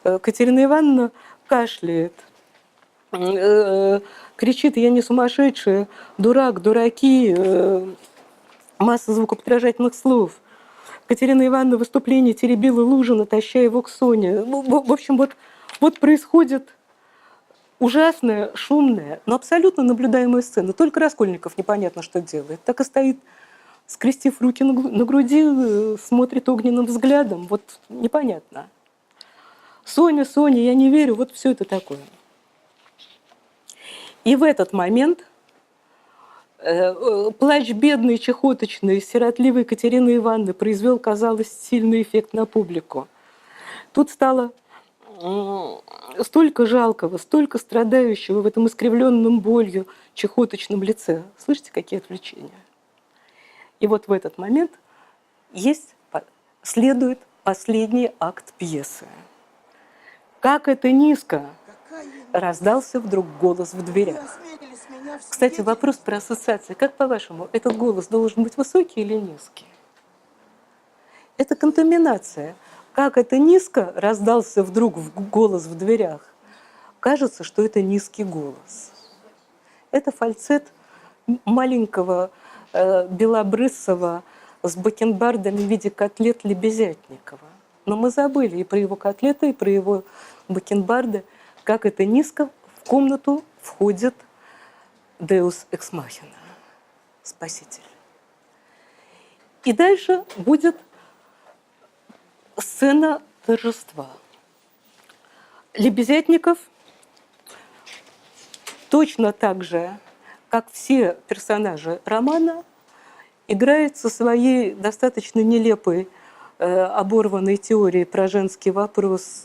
Катерина Ивановна кашляет, кричит: «Я не сумасшедшая, дурак, дураки», масса звукоподражательных слов. Катерина Ивановна в выступлении теребила Лужина, таща его к Соне. В общем, вот происходит ужасная, шумная, но абсолютно наблюдаемая сцена. Только Раскольников непонятно, что делает. Так и стоит, скрестив руки на груди, смотрит огненным взглядом. Вот непонятно. Соня, Соня, я не верю. Вот все это такое. И в этот момент плач бедной, чехоточной, сиротливой Катерины Ивановны произвел, казалось, сильный эффект на публику. Тут стало столько жалкого, столько страдающего в этом искривленном болью чехоточном лице. Слышите, какие отвлечения? И вот в этот момент следует последний акт пьесы. «Как это низко!» раздался вдруг голос в дверях. Кстати, вопрос про ассоциации. Как, по-вашему, этот голос должен быть высокий или низкий? Это контаминация. Как это низко раздался вдруг голос в дверях. Кажется, что это низкий голос. Это фальцет маленького белобрысого с бакенбардами в виде котлет Лебезятникова. Но мы забыли и про его котлеты, и про его бакенбарды. Как это низко в комнату входит Deus Ex Machina, Спаситель. И дальше будет сцена торжества. Лебезятников точно так же, как все персонажи романа, играет со своей достаточно нелепой оборванной теорией про женский вопрос,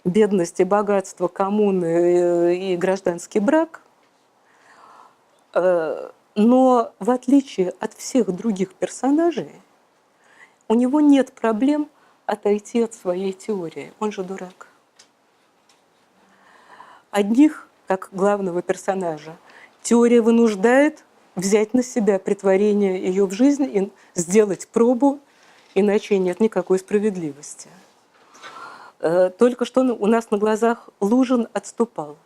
бедности, богатства, коммуны и гражданский брак. Но в отличие от всех других персонажей, у него нет проблем отойти от своей теории. Он же дурак. Одних, как главного персонажа, теория вынуждает взять на себя претворение ее в жизнь и сделать пробу, иначе нет никакой справедливости. Только что у нас на глазах Лужин отступал,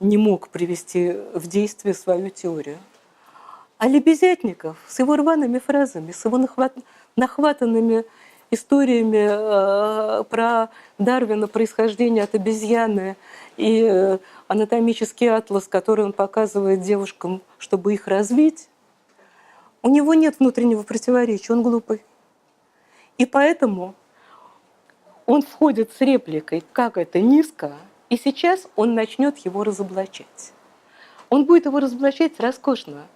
не мог привести в действие свою теорию. А Лебезятников с его рваными фразами, с его нахватанными историями про Дарвина, происхождение от обезьяны и анатомический атлас, который он показывает девушкам, чтобы их развить, у него нет внутреннего противоречия, он глупый. И поэтому он входит с репликой «как это низко», и сейчас он начнет его разоблачать. Он будет его разоблачать роскошно,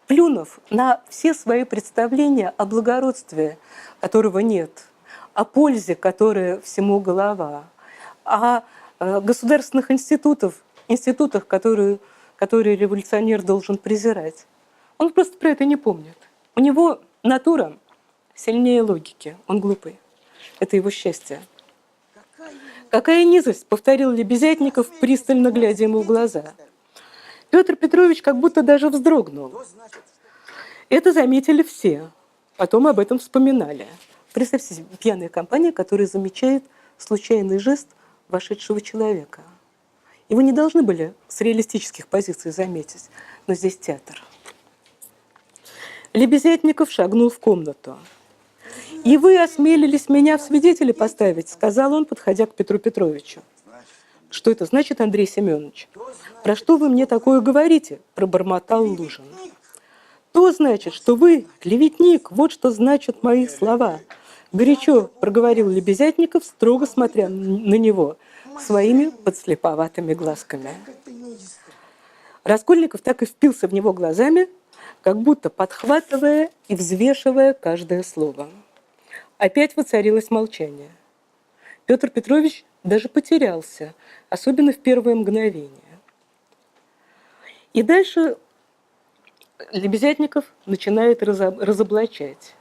плюнув на все свои представления о благородстве, которого нет, о пользе, которая всему голова, о государственных институтах, которые революционер должен презирать. Он просто про это не помнит. У него натура сильнее логики, он глупый. Это его счастье. «Какая низость!» — повторил Лебезятников, пристально глядя ему в глаза. Петр Петрович как будто даже вздрогнул. Это заметили все. Потом об этом вспоминали. Представьте себе, пьяная компания, которая замечает случайный жест вошедшего человека. Его не должны были с реалистических позиций заметить, но здесь театр. Лебезятников шагнул в комнату. «И вы осмелились меня в свидетели поставить», — сказал он, подходя к Петру Петровичу. «Что это значит, Андрей Семенович? Про что вы мне такое говорите?» — пробормотал Лужин. «То значит, что вы клеветник, вот что значат мои слова», — горячо проговорил Лебезятников, строго смотря на него своими подслеповатыми глазками. Раскольников так и впился в него глазами, как будто подхватывая и взвешивая каждое слово. Опять воцарилось молчание. Петр Петрович даже потерялся, особенно в первое мгновение. И дальше Лебезятников начинает разоблачать.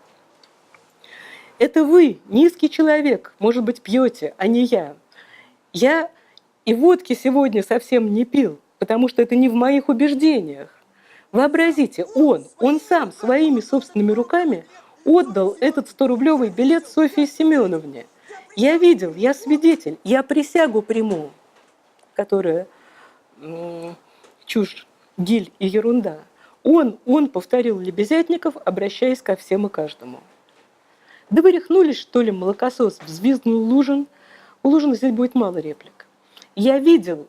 Это вы, низкий человек, может быть, пьете, а не я. Я и водки сегодня совсем не пил, потому что это не в моих убеждениях. Вообразите, он сам своими собственными руками отдал этот 100-рублевый билет Софье Семеновне. Я видел, я свидетель, я присягу приму, которая чушь, гиль и ерунда. Он повторил Лебезятников, обращаясь ко всем и каждому. Да вы рехнулись, что ли, молокосос, взвизгнул Лужин. У Лужина здесь будет мало реплик. Я видел.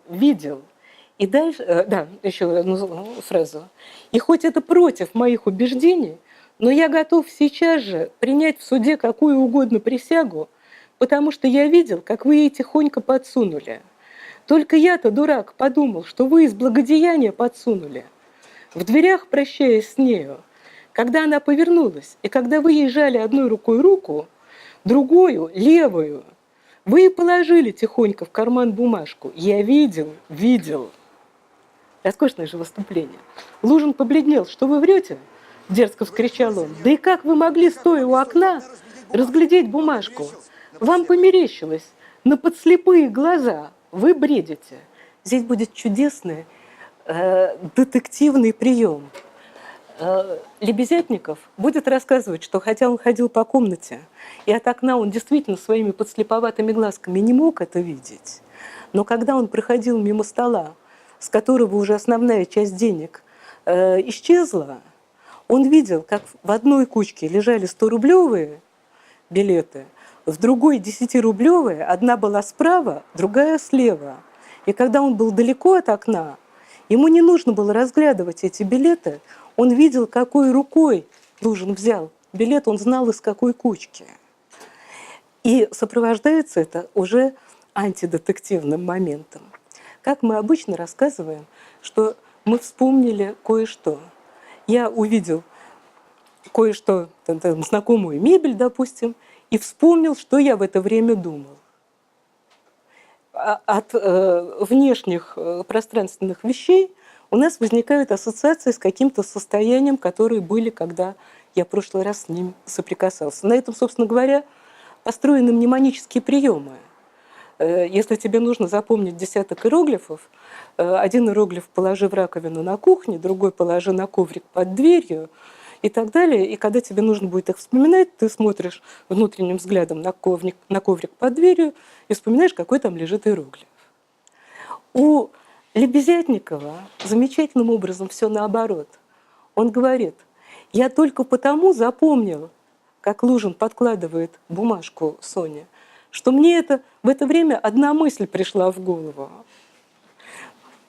И дальше, да, еще одну фразу. И хоть это против моих убеждений, но я готов сейчас же принять в суде какую угодно присягу, потому что я видел, как вы ей тихонько подсунули. Только я-то, дурак, подумал, что вы из благодеяния подсунули. В дверях, прощаясь с нею, когда она повернулась, и когда вы ей жали одной рукой руку, другую, левую, вы положили тихонько в карман бумажку. Я видел. Роскошное же выступление. Лужин побледнел. Что вы врете? Дерзко вскричал он. Да и как вы могли, стоя у окна, разглядеть бумажку? Вам померещилось. На подслепые глаза. Вы бредите. Здесь будет чудесный детективный прием. Лебезятников будет рассказывать, что хотя он ходил по комнате, и от окна он действительно своими подслеповатыми глазками не мог это видеть, но когда он проходил мимо стола, с которого уже основная часть денег исчезла, он видел, как в одной кучке лежали 100-рублевые билеты, в другой 10-рублевые, одна была справа, другая слева. И когда он был далеко от окна, ему не нужно было разглядывать эти билеты, он видел, какой рукой Лужин взял билет, он знал, из какой кучки. И сопровождается это уже антидетективным моментом. Как мы обычно рассказываем, что мы вспомнили кое-что. Я увидел кое-что, знакомую мебель, допустим, и вспомнил, что я в это время думал. От внешних пространственных вещей у нас возникают ассоциации с каким-то состоянием, которые были, когда я в прошлый раз с ним соприкасался. На этом, собственно говоря, построены мнемонические приемы. Если тебе нужно запомнить десяток иероглифов, один иероглиф положи в раковину на кухне, другой положи на коврик под дверью и так далее. И когда тебе нужно будет их вспоминать, ты смотришь внутренним взглядом на коврик под дверью и вспоминаешь, какой там лежит иероглиф. У Лебезятникова замечательным образом все наоборот. Он говорит, я только потому запомнил, как Лужин подкладывает бумажку Соне, что мне в это время одна мысль пришла в голову.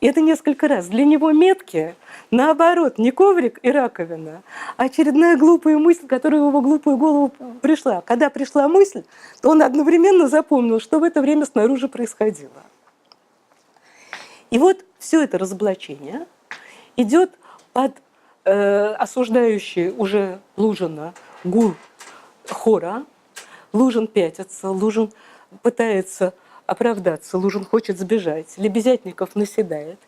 И это несколько раз. Для него метки, наоборот, не коврик и раковина, а очередная глупая мысль, которая в его глупую голову пришла. Когда пришла мысль, то он одновременно запомнил, что в это время снаружи происходило. И вот все это разоблачение идет под осуждающий уже Лужина гул хора. Лужин пятится, Лужин пытается оправдаться, Лужин хочет сбежать, Лебезятников наседает.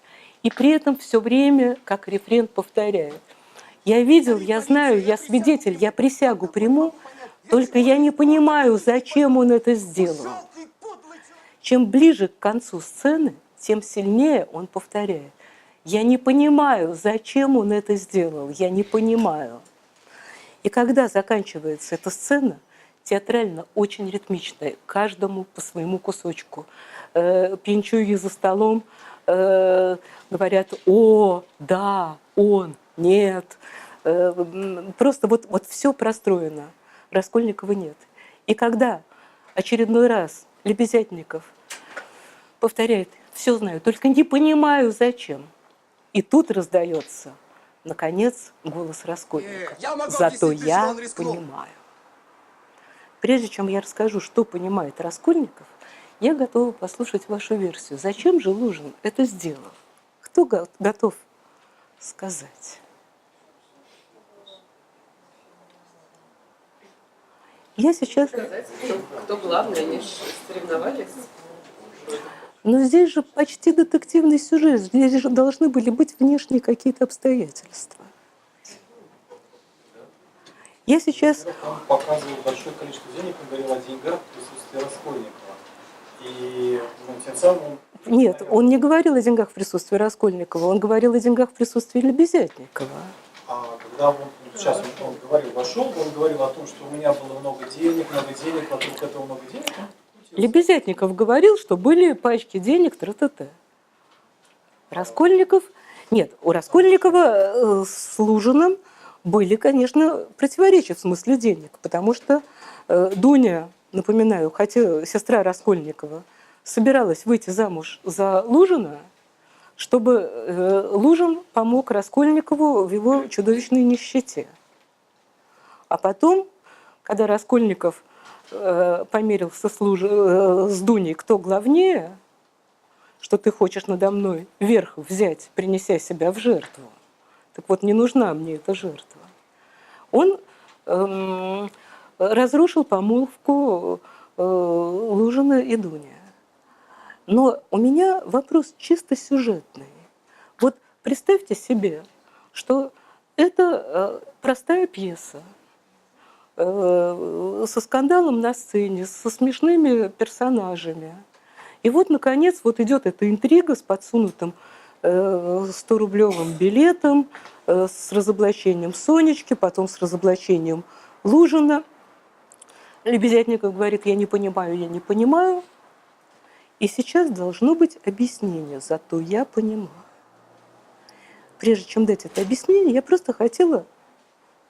И при этом все время, как рефрен, повторяет. Я видел, я знаю, я свидетель, я присягу приму, только я не понимаю, зачем он это сделал. Чем ближе к концу сцены, тем сильнее он повторяет. Я не понимаю, зачем он это сделал, я не понимаю. И когда заканчивается эта сцена, театрально очень ритмичная, каждому по своему кусочку. Пьянчуги за столом говорят «О, да, он, нет». Просто вот все простроено. Раскольникова нет. И когда очередной раз Лебезятников повторяет «Все знаю, только не понимаю, зачем». И тут раздается, наконец, голос Раскольникова. Зато я понимаю. Прежде чем я расскажу, что понимает Раскольников, я готова послушать вашу версию. Зачем же Лужин это сделал? Кто готов сказать? Я сейчас... Сказать, кто главный, они же соревновались. Но здесь же почти детективный сюжет. Здесь же должны были быть внешние какие-то обстоятельства. Я сейчас... Он показывал большое количество денег, он говорил о деньгах в присутствии Раскольникова. И тем самым он... Нет, он не говорил о деньгах в присутствии Раскольникова, он говорил о деньгах в присутствии Лебезятникова. А когда он, сейчас он говорил, вошел, он говорил о том, что у меня было много денег, вокруг этого много денег. Лебезятников говорил, что были пачки денег, тра-та-та. Раскольников... Нет, у Раскольникова с Лужиным были, конечно, противоречия в смысле денег, потому что Дуня, напоминаю, хотя сестра Раскольникова, собиралась выйти замуж за Лужина, чтобы Лужин помог Раскольникову в его чудовищной нищете. А потом, когда Раскольников померился с Дуней, кто главнее, что ты хочешь надо мной верх взять, принеся себя в жертву. Так вот, не нужна мне эта жертва. Он разрушил помолвку Лужина и Дуня. Но у меня вопрос чисто сюжетный. Вот представьте себе, что это простая пьеса со скандалом на сцене, со смешными персонажами. И вот, наконец, вот идет эта интрига с подсунутым 100-рублевым билетом, с разоблачением Сонечки, потом с разоблачением Лужина. Лебезятников говорит: я не понимаю. И сейчас должно быть объяснение, зато я понимаю. Прежде чем дать это объяснение, я просто хотела,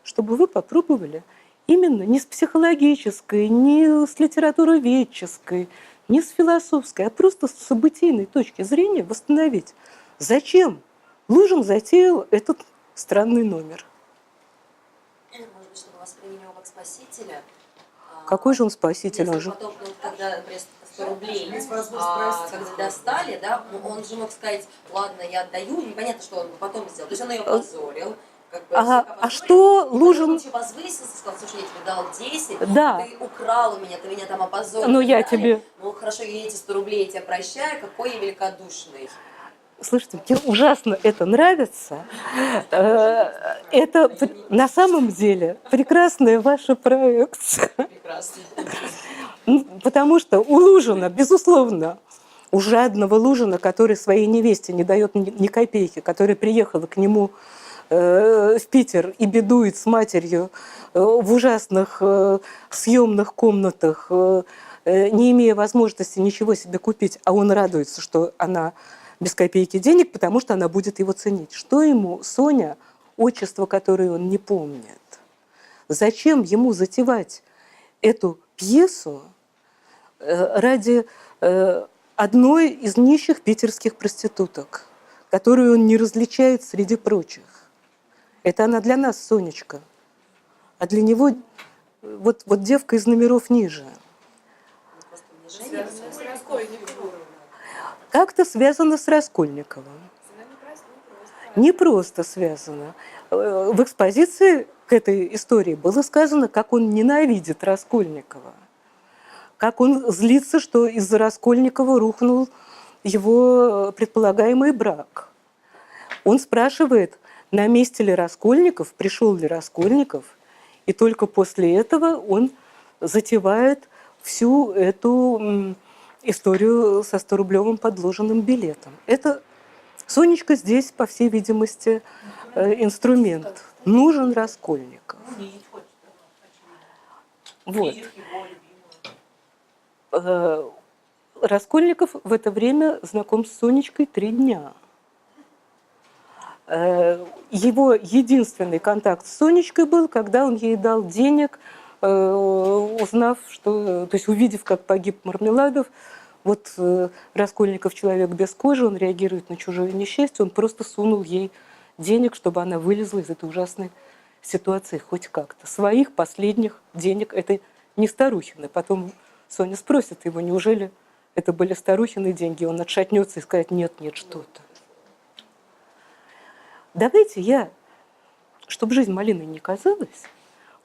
чтобы вы попробовали именно не с психологической, не с литературоведческой, не с философской, а просто с событийной точки зрения восстановить, зачем Лужин затеял этот странный номер. Может быть, чтобы восприняли его как спасителя. Какой же он спаситель? Он же... Потом, когда, например, 100 рублей, когда достали, да, он же мог сказать: ладно, я отдаю, непонятно, что он потом сделал. То есть он ее позорил. А что Лужин... Он еще возвысился, сказал: слушай, я тебе дал 10, да. Ты украл у меня, ты меня там опозорил. Но я тебе... Ну хорошо, я эти 100 рублей я тебя прощаю, какой я великодушный. Слушайте, мне ужасно это нравится. Это на самом деле прекрасная ваша проекция. Прекрасно. Потому что у Лужина, безусловно, у жадного Лужина, который своей невесте не дает ни копейки, которая приехала к нему в Питер и бедует с матерью в ужасных съемных комнатах, не имея возможности ничего себе купить, а он радуется, что она без копейки денег, потому что она будет его ценить. Что ему Соня, отчество, которое он не помнит? Зачем ему затевать эту пьесу ради одной из нищих питерских проституток, которую он не различает среди прочих? Это она для нас, Сонечка. А для него вот девка из номеров ниже. Как-то связано с Раскольниковым. Не просто связано. В экспозиции к этой истории было сказано, как он ненавидит Раскольникова. Как он злится, что из-за Раскольникова рухнул его предполагаемый брак. Он спрашивает, на месте ли Раскольников, пришел ли Раскольников, и только после этого он затевает всю эту историю со 100-рублевым подложенным билетом. Это Сонечка здесь, по всей видимости, инструмент. Нужен Раскольников. Вот. Раскольников в это время знаком с Сонечкой 3 дня. Его единственный контакт с Сонечкой был, когда он ей дал денег, узнав, что, то есть увидев, как погиб Мармеладов. Вот Раскольников человек без кожи, он реагирует на чужое несчастье, он просто сунул ей денег, чтобы она вылезла из этой ужасной ситуации хоть как-то. Своих последних денег, это не старухины. Потом Соня спросит его, неужели это были старухины деньги, он отшатнется и скажет: нет, что-то. Давайте я, чтобы жизнь малиной не казалась,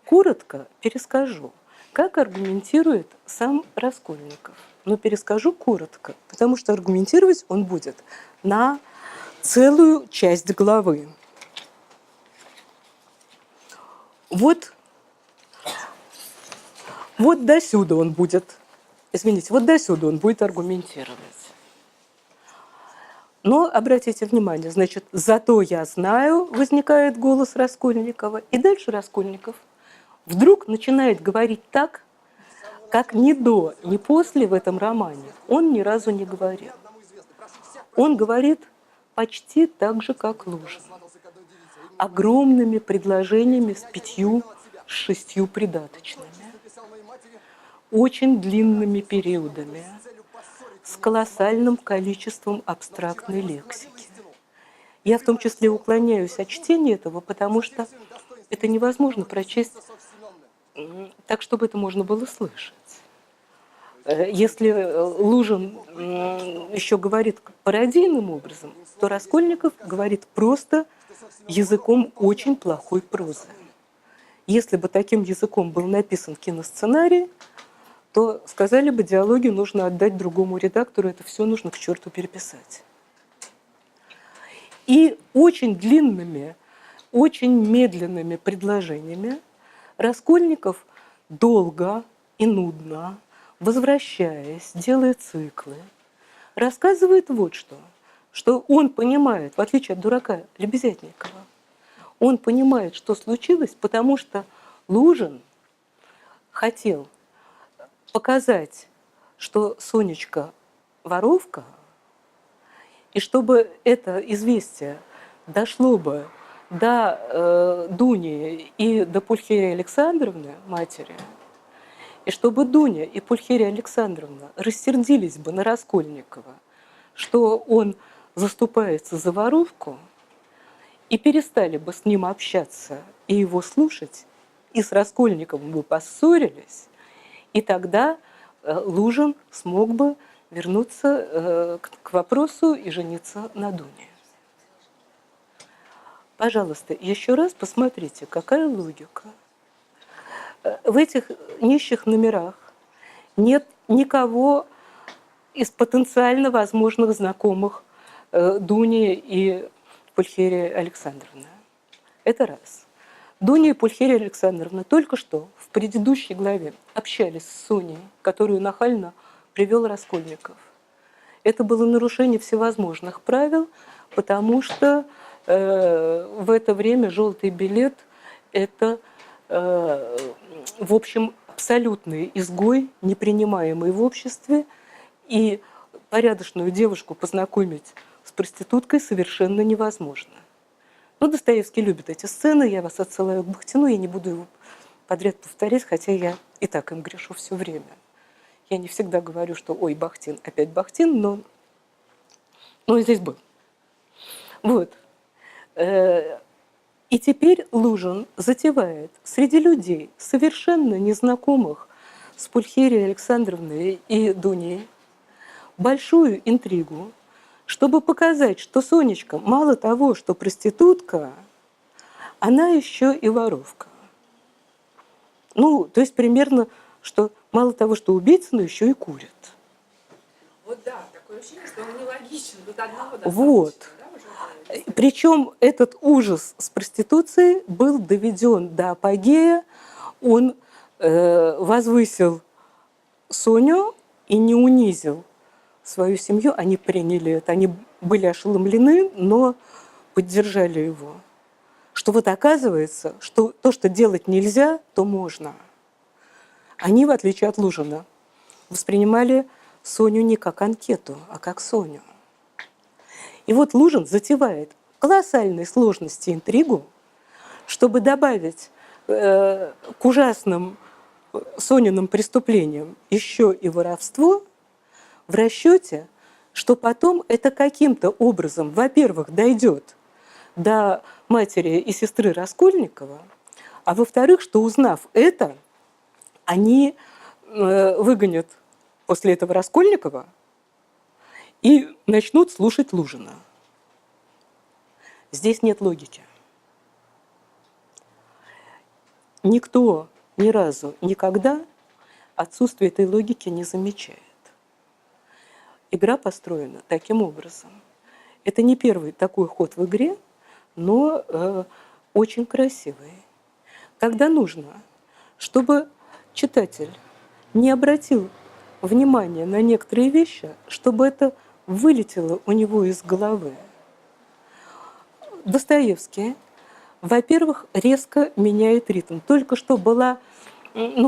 коротко перескажу, как аргументирует сам Раскольников. но перескажу коротко, потому что аргументировать он будет на целую часть главы. Вот досюда он будет, извините, вот досюда он будет аргументировать. Но обратите внимание, значит, зато я знаю, возникает голос Раскольникова, и дальше Раскольников вдруг начинает говорить так, как ни до, ни после в этом романе он ни разу не говорил. Он говорит почти так же, как Лужин. Огромными предложениями с 5-6 придаточными. Очень длинными периодами. С колоссальным количеством абстрактной лексики. Я в том числе уклоняюсь от чтения этого, потому что это невозможно прочесть так, чтобы это можно было слышать. Если Лужин еще говорит пародийным образом, то Раскольников говорит просто языком очень плохой прозы. Если бы таким языком был написан киносценарий, то сказали бы, диалоги нужно отдать другому редактору, это все нужно к черту переписать. И очень длинными, очень медленными предложениями Раскольников долго и нудно, возвращаясь, делая циклы, рассказывает вот что он понимает, в отличие от дурака Лебезятникова, он понимает, что случилось, потому что Лужин хотел показать, что Сонечка воровка, и чтобы это известие дошло бы до Дуни и до Пульхерии Александровны, матери, и чтобы Дуня и Пульхерия Александровна рассердились бы на Раскольникова, что он заступается за воровку, и перестали бы с ним общаться и его слушать, и с Раскольниковым бы поссорились, и тогда Лужин смог бы вернуться к вопросу и жениться на Дуне. Пожалуйста, еще раз посмотрите, какая логика. В этих нищих номерах нет никого из потенциально возможных знакомых Дуни и Пульхерии Александровны. Это раз. Дуня и Пульхерия Александровна только что в предыдущей главе общались с Соней, которую нахально привел Раскольников. Это было нарушение всевозможных правил, потому что в это время желтый билет – это, в общем, абсолютный изгой, непринимаемый в обществе, и порядочную девушку познакомить с проституткой совершенно невозможно. Но Достоевский любит эти сцены, я вас отсылаю к Бахтину, я не буду его подряд повторять, хотя я и так им грешу все время. Я не всегда говорю, что ой, Бахтин, опять Бахтин, но и здесь был. Вот. И теперь Лужин затевает среди людей, совершенно незнакомых с Пульхерией Александровной и Дуней, большую интригу, чтобы показать, что Сонечка мало того, что проститутка, она еще и воровка. Ну, то есть примерно, что мало того, что убийца, но еще и курит. Вот да, такое ощущение, что он нелогичен. Тут одного достаточно. Вот. Причем этот ужас с проституцией был доведен до апогея. Он возвысил Соню и не унизил свою семью. Они приняли это, они были ошеломлены, но поддержали его. Что вот оказывается, что то, что делать нельзя, то можно. Они, в отличие от Лужина, воспринимали Соню не как анкету, а как Соню. И вот Лужин затевает колоссальной сложности интригу, чтобы добавить к ужасным Сониным преступлениям еще и воровство, в расчете, что потом это каким-то образом, во-первых, дойдет до матери и сестры Раскольникова, а во-вторых, что, узнав это, они выгонят после этого Раскольникова и начнут слушать Лужина. Здесь нет логики. Никто ни разу, никогда отсутствие этой логики не замечает. игра построена таким образом. Это не первый такой ход в игре, но очень красивый. Когда нужно, чтобы читатель не обратил внимания на некоторые вещи, чтобы это вылетело у него из головы. Достоевский, во-первых, резко меняет ритм. Только что была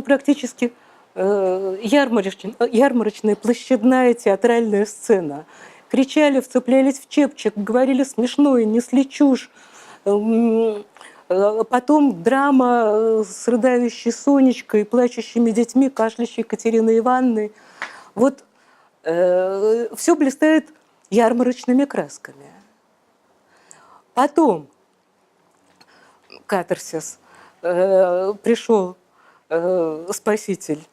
практически ярмарочная площадная театральная сцена. Кричали, вцеплялись в чепчик, говорили смешно и несли чушь. Потом драма с рыдающей Сонечкой, плачущими детьми, кашляющей Екатериной Ивановной. Вот все блистает ярмарочными красками. Потом катарсис. Пришел Спаситель,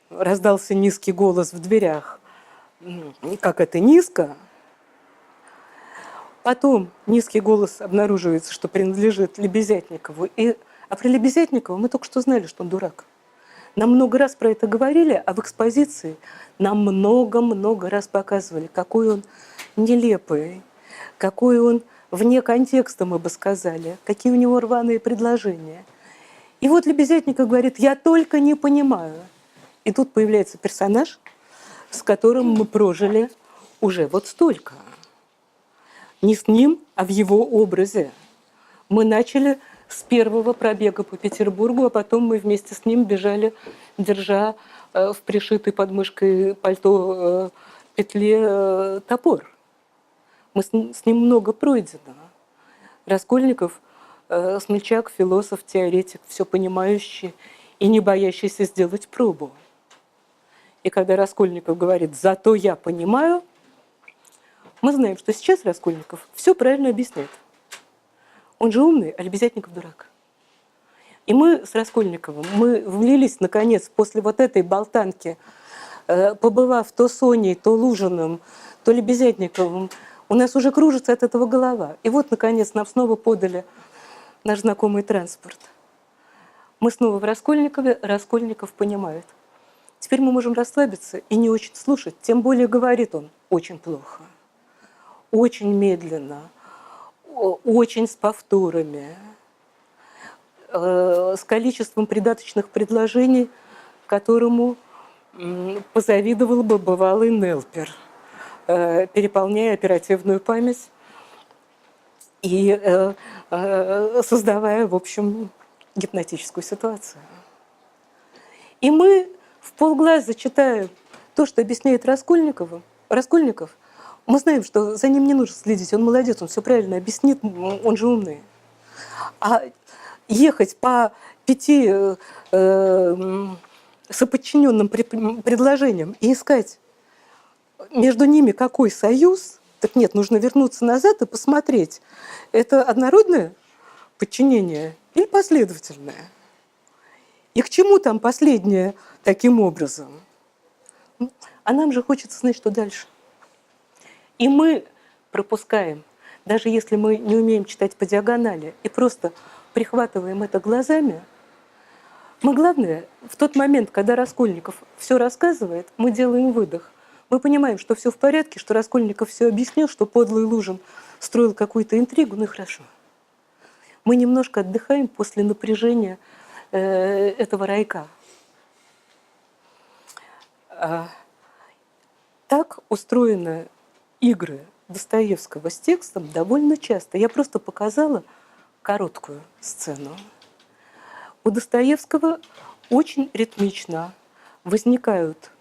раздался низкий голос в дверях. Как это низко? Потом низкий голос обнаруживается, что принадлежит Лебезятникову. А про Лебезятникова мы только что знали, что он дурак. Нам много раз про это говорили, а в экспозиции нам много-много раз показывали, какой он нелепый, какой он вне контекста, мы бы сказали, какие у него рваные предложения. И вот Лебезятников говорит: я только не понимаю. И тут появляется персонаж, с которым мы прожили уже вот столько. Не с ним, а в его образе. Мы начали с первого пробега по Петербургу, а потом мы вместе с ним бежали, держа в пришитой под мышкой пальто петле топор. Мы с ним много пройдено. Раскольников смельчак, философ, теоретик, все понимающий и не боящийся сделать пробу. И когда Раскольников говорит: «Зато я понимаю», мы знаем, что сейчас Раскольников все правильно объясняет. Он же умный, а Лебезятников дурак. И мы с Раскольниковым, мы влились, наконец, после вот этой болтанки, побывав то Соней, то Лужиным, то Лебезятниковым, у нас уже кружится от этого голова. И вот, наконец, нам снова подали наш знакомый транспорт. Мы снова в Раскольникове, Раскольников понимает. Теперь мы можем расслабиться и не очень слушать, тем более говорит он очень плохо, очень медленно, очень с повторами, с количеством придаточных предложений, которому позавидовал бы бывалый Нелпер, переполняя оперативную память и создавая, в общем, гипнотическую ситуацию. И мы вполглаза читаем то, что объясняет Раскольников. Мы знаем, что за ним не нужно следить, он молодец, он все правильно объяснит, он же умный. А ехать по 5 соподчиненным предложениям и искать между ними какой союз, так нет, нужно вернуться назад и посмотреть, это однородное подчинение или последовательное. И к чему там последнее таким образом? А нам же хочется знать, что дальше. И мы пропускаем, даже если мы не умеем читать по диагонали и просто прихватываем это глазами, мы, главное, в тот момент, когда Раскольников все рассказывает, мы делаем выдох. Мы понимаем, что все в порядке, что Раскольников все объяснил, что подлый Лужин строил какую-то интригу, ну и хорошо. Мы немножко отдыхаем после напряжения этого райка. Так устроены игры Достоевского с текстом довольно часто. Я просто показала короткую сцену. У Достоевского очень ритмично возникают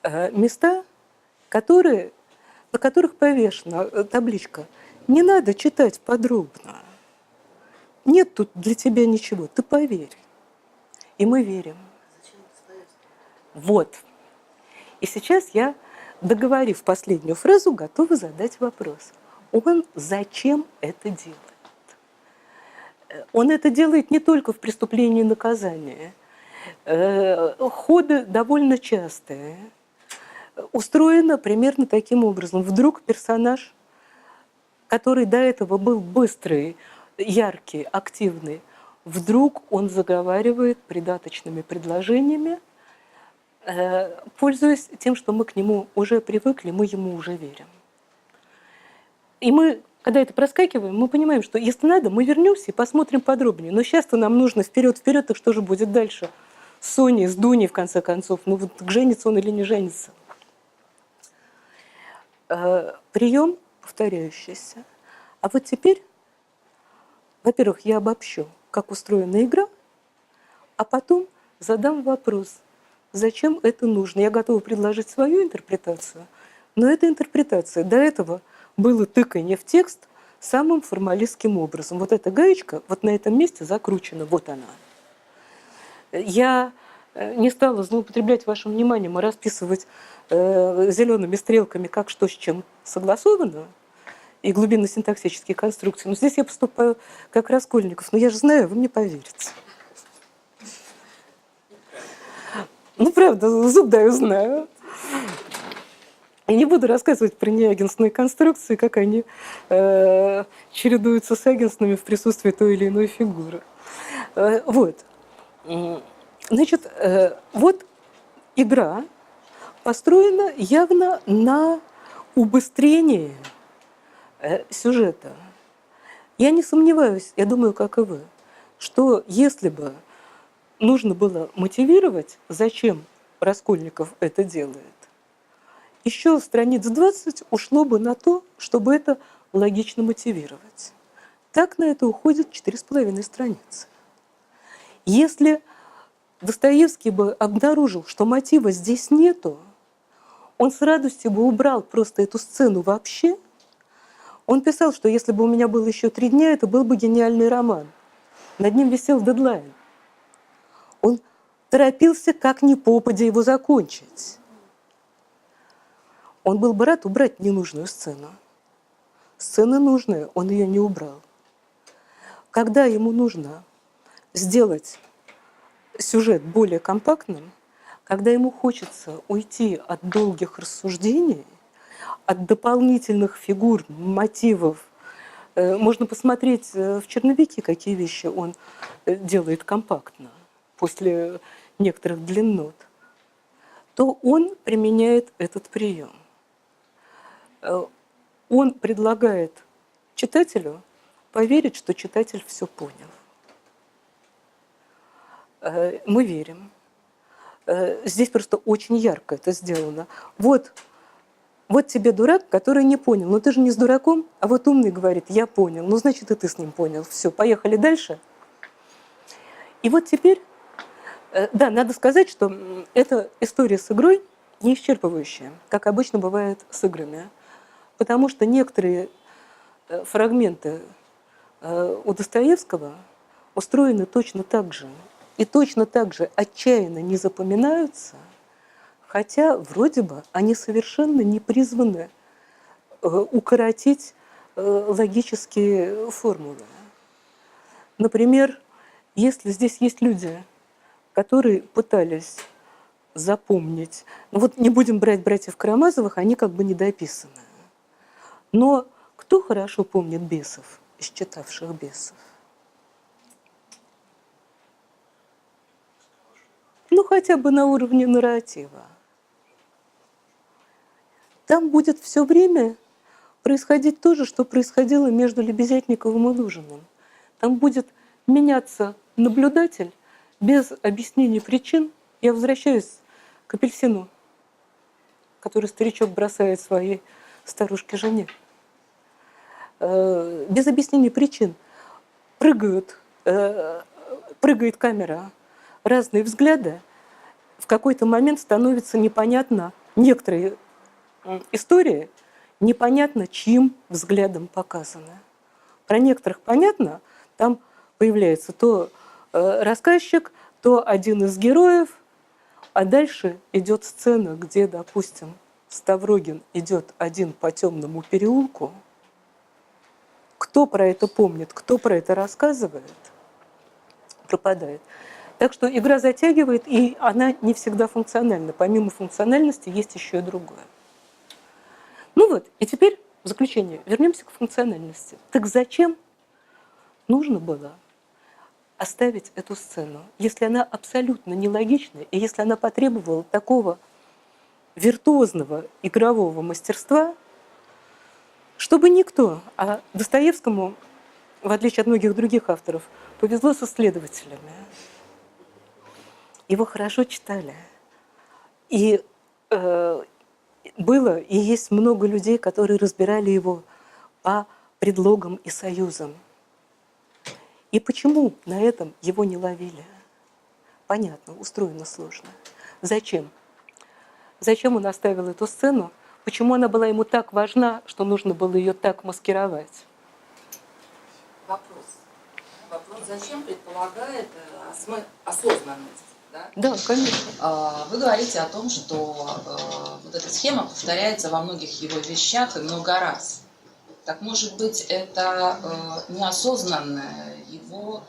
места, на которых повешена табличка «Не надо читать подробно. Нет тут для тебя ничего, ты поверь». И мы верим. Вот. И сейчас я, договорив последнюю фразу, готова задать вопрос. Он зачем это делает? Он это делает не только в «Преступлении и наказании». Ходы довольно частые. Устроено примерно таким образом. Вдруг персонаж, который до этого был быстрый, яркий, активный, вдруг он заговаривает придаточными предложениями, пользуясь тем, что мы к нему уже привыкли, мы ему уже верим. И мы, когда это проскакиваем, мы понимаем, что если надо, мы вернемся и посмотрим подробнее. Но сейчас-то нам нужно вперед, так что же будет дальше? С Соней, с Дуней, в конце концов. Ну вот женится он или не женится? Прием повторяющийся. А вот теперь, во-первых, я обобщу, как устроена игра, а потом задам вопрос, зачем это нужно. Я готова предложить свою интерпретацию, но эта интерпретация до этого было тыканье в текст самым формалистским образом. Вот эта гаечка вот на этом месте закручена, вот она. Я не стала злоупотреблять вашим вниманием и расписывать зелеными стрелками, как что с чем согласовано, и глубинно-синтаксические конструкции. Но здесь я поступаю как Раскольников. Но я же знаю, вы мне поверите. Ну, правда, зуб даю, знаю. И не буду рассказывать про неагентсные конструкции, как они чередуются с агентсными в присутствии той или иной фигуры. Вот. Значит, вот игра построена явно на убыстрении сюжета. Я не сомневаюсь, я думаю, как и вы, что если бы нужно было мотивировать, зачем Раскольников это делает, еще страниц 20 ушло бы на то, чтобы это логично мотивировать. Так на это уходит 4,5 страницы. Если Достоевский бы обнаружил, что мотива здесь нету, он с радостью бы убрал просто эту сцену вообще. Он писал, что если бы у меня было еще 3 дня, это был бы гениальный роман. Над ним висел дедлайн. Он торопился как ни попадя его закончить. Он был бы рад убрать ненужную сцену. Сцена нужная, он ее не убрал. Когда ему нужно сделать сюжет более компактным, когда ему хочется уйти от долгих рассуждений, от дополнительных фигур, мотивов, можно посмотреть в черновике, какие вещи он делает компактно после некоторых длиннот, то он применяет этот прием. Он предлагает читателю поверить, что читатель все понял. Мы верим. Здесь просто очень ярко это сделано. Вот тебе дурак, который не понял. Но ты же не с дураком, а вот умный говорит, я понял. Ну, значит, и ты с ним понял. Все, поехали дальше. И вот теперь, да, надо сказать, что эта история с игрой не исчерпывающая, как обычно бывает с играми. Потому что некоторые фрагменты у Достоевского устроены точно так же. И точно так же отчаянно не запоминаются, хотя вроде бы они совершенно не призваны укоротить логические формулы. Например, если здесь есть люди, которые пытались запомнить, ну вот не будем брать братьев Карамазовых, они как бы недописаны. Но кто хорошо помнит бесов, из читавших бесов? Ну, хотя бы на уровне нарратива. Там будет все время происходить то же, что происходило между Лебезятниковым и Лужиным. Там будет меняться наблюдатель без объяснения причин. Я возвращаюсь к апельсину, который старичок бросает своей старушке-жене. Без объяснения причин прыгает камера, разные взгляды, в какой-то момент становится непонятно, некоторые истории непонятно, чьим взглядом показаны. Про некоторых понятно, там появляется то рассказчик, то один из героев, а дальше идет сцена, где, допустим, Ставрогин идет один по темному переулку. Кто про это помнит, кто про это рассказывает, пропадает. Так что игра затягивает, и она не всегда функциональна. Помимо функциональности есть еще и другое. Ну вот, и теперь в заключение вернемся к функциональности. Так зачем нужно было оставить эту сцену, если она абсолютно нелогична, и если она потребовала такого виртуозного игрового мастерства, чтобы никто, а Достоевскому, в отличие от многих других авторов, повезло с исследователями. Его хорошо читали. И было и есть много людей, которые разбирали его по предлогам и союзам. И почему на этом его не ловили? Понятно, устроено сложно. Зачем? Зачем он оставил эту сцену? Почему она была ему так важна, что нужно было ее так маскировать? Вопрос, зачем предполагает осознанность? Да? Да, конечно. Вы говорите о том, что вот эта схема повторяется во многих его вещах и много раз. Так может быть, это неосознанное его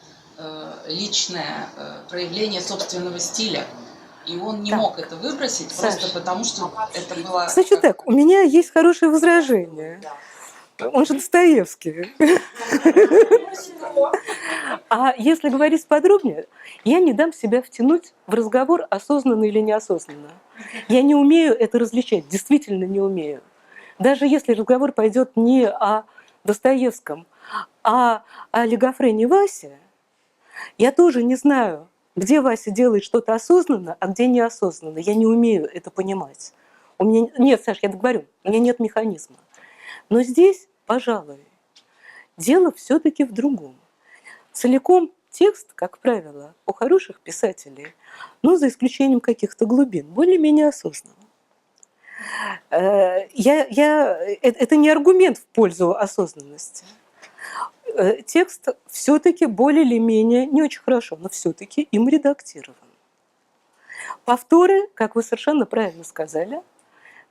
личное проявление собственного стиля, и он не мог это выбросить, Саша, просто потому, что это было... Значит так, у меня есть хорошее возражение. Он же Достоевский. А если говорить подробнее, я не дам себя втянуть в разговор осознанно или неосознанно. Я не умею это различать, действительно не умею. Даже если разговор пойдет не о Достоевском, а о Олигофрене Васе, я тоже не знаю, где Вася делает что-то осознанно, а где неосознанно. Я не умею это понимать. У меня... Нет, Саш, я говорю, у меня нет механизма. Но здесь, пожалуй, дело все-таки в другом. Целиком текст, как правило, у хороших писателей, ну, за исключением каких-то глубин, более-менее осознанно. Это не аргумент в пользу осознанности. Текст все-таки более или менее, не очень хорошо, но все-таки им редактирован. Повторы, как вы совершенно правильно сказали,